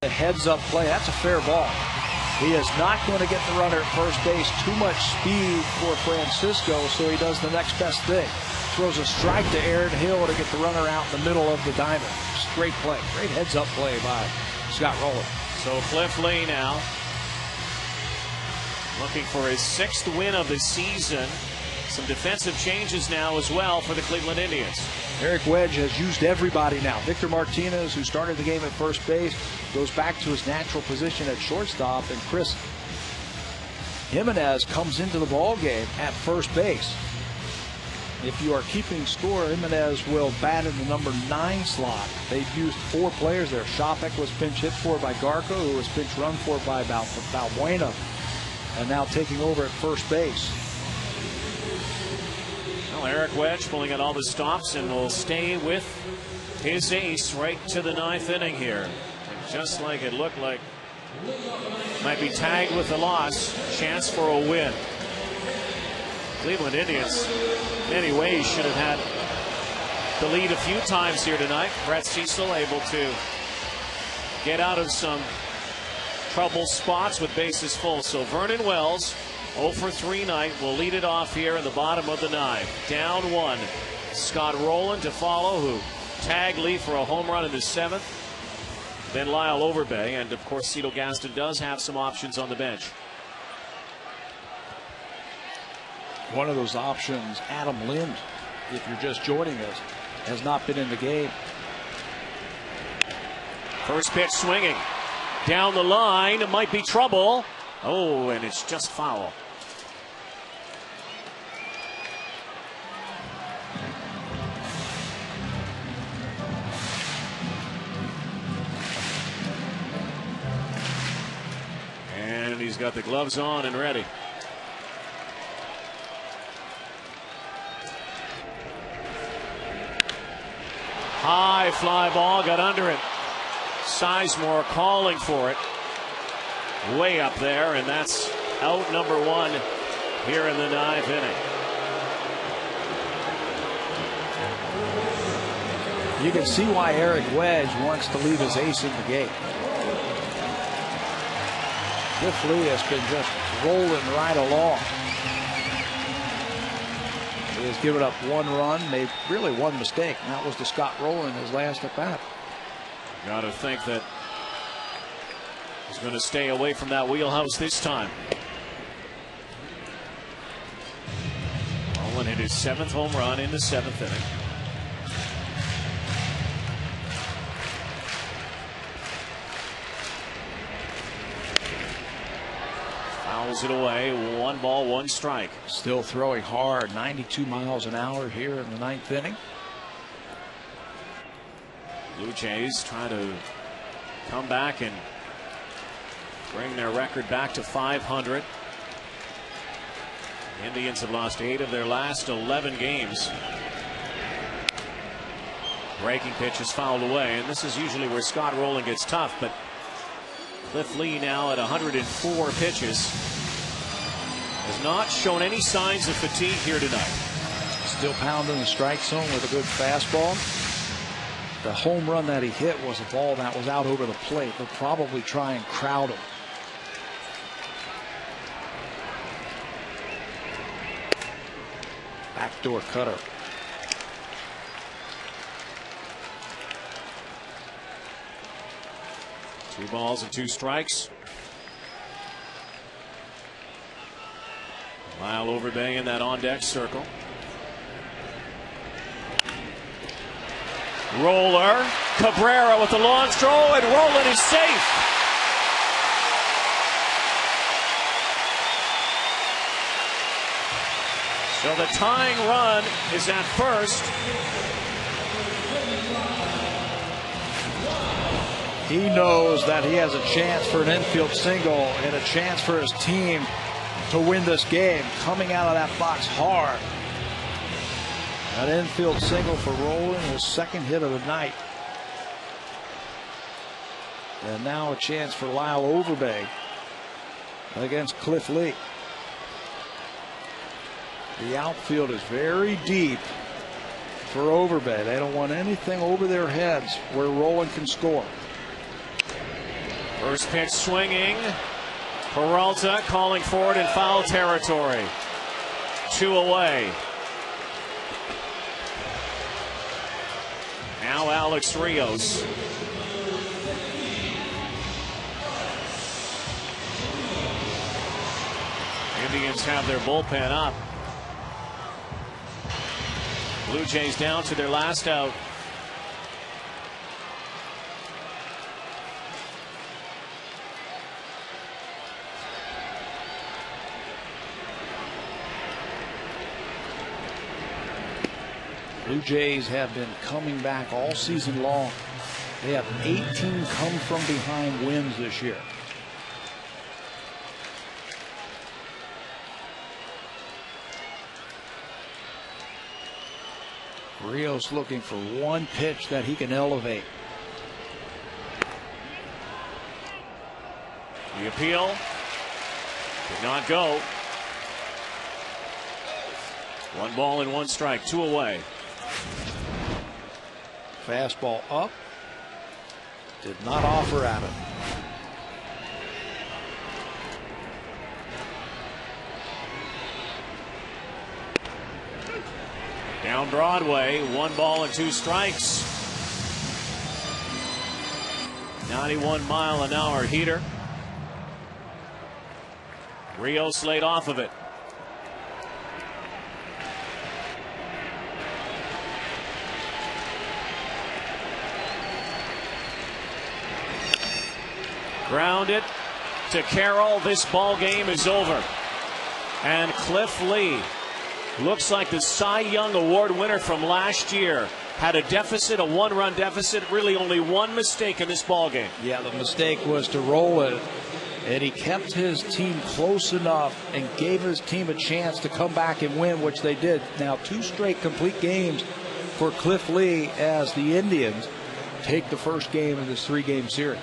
Speaker 1: A heads-up play. That's a fair ball. He is not going to get the runner at first base. Too much speed for Francisco, so he does the next best thing. Throws a strike to Aaron Hill to get the runner out in the middle of the diamond. Just great play. Great heads-up play by Scott Rowland.
Speaker 2: So Cliff Lee now looking for his 6th win of the season. Some defensive changes now as well for the Cleveland Indians.
Speaker 1: Eric Wedge has used everybody now. Victor Martinez, who started the game at first base, goes back to his natural position at shortstop, and Chris Jimenez comes into the ball game at first base. If you are keeping score, Jimenez will bat in the number 9 slot. They've used 4 players there. Shopek was pinch hit for by Garco, who was pinch run for by Balbuena, and now taking over at first base.
Speaker 2: Well, Eric Wedge pulling out all the stops and will stay with his ace right to the 9th inning here. And just like it looked like, might be tagged with a loss, chance for a win. Cleveland Indians, in many ways, should have had the lead a few times here tonight. Brett Cecil able to get out of some trouble spots with bases full. So Vernon Wells, 0 for 3 night, will lead it off here in the bottom of the 9th. Down 1. Scott Rowland to follow, who tagged Lee for a home run in the 7th. Then Lyle Overbay, and of course Cito Gaston does have some options on the bench.
Speaker 1: One of those options, Adam Lind, if you're just joining us, has not been in the game.
Speaker 2: First pitch swinging. Down the line, it might be trouble. Oh, and it's just foul. And he's got the gloves on and ready. High fly ball, got under it. Sizemore calling for it. Way up there, and that's out number 1 here in the 9th inning.
Speaker 1: You can see why Eric Wedge wants to leave his ace in the game. Cliff Lee has been just rolling right along. He has given up 1 run, made really 1 mistake, and that was to Scott Rowland, his last at bat.
Speaker 2: Got to think that he's going to stay away from that wheelhouse this time. Rowland hit his 7th home run in the 7th inning. Fouls it away. 1 ball, 1 strike.
Speaker 1: Still throwing hard, 92 miles an hour here in the 9th inning.
Speaker 2: Blue Jays trying to come back and bring their record back to 500. The Indians have lost 8 of their last 11 games. Breaking pitch is fouled away, and this is usually where Scott Rowland gets tough, but Cliff Lee now at 104 pitches has not shown any signs of fatigue here tonight.
Speaker 1: Still pounding the strike zone with a good fastball. The home run that he hit was a ball that was out over the plate. They'll probably try and crowd him. Backdoor cutter.
Speaker 2: Two balls and 2 strikes. Lyle Overbay in that on-deck circle. Roller. Cabrera with the long throw, and Rowland is safe. So the tying run is at first.
Speaker 1: He knows that he has a chance for an infield single and a chance for his team to win this game. Coming out of that box hard. An infield single for Rowland, his 2nd hit of the night. And now a chance for Lyle Overbay against Cliff Lee. The outfield is very deep for Overbay. They don't want anything over their heads where Rowland can score.
Speaker 2: First pitch swinging. Peralta calling for it in foul territory. 2 away. Now Alex Rios. Indians have their bullpen up. Blue Jays down to their last out.
Speaker 1: Blue Jays have been coming back all season long. They have 18 come from behind wins this year. Rios looking for one pitch that he can elevate.
Speaker 2: The appeal did not go. 1 ball and 1 strike, 2 away.
Speaker 1: Fastball up. Did not offer at him.
Speaker 2: Down Broadway, 1 ball and 2 strikes. 91-mile-an-hour heater. Rios laid off of it. Grounded to Carroll. This ball game is over. And Cliff Lee, looks like the Cy Young Award winner from last year, had a deficit, a 1-run deficit, really only one mistake in this ball game.
Speaker 1: Yeah, the mistake was to roll it, and he kept his team close enough and gave his team a chance to come back and win, which they did. Now 2 straight complete games for Cliff Lee as the Indians take the first game of this 3-game series.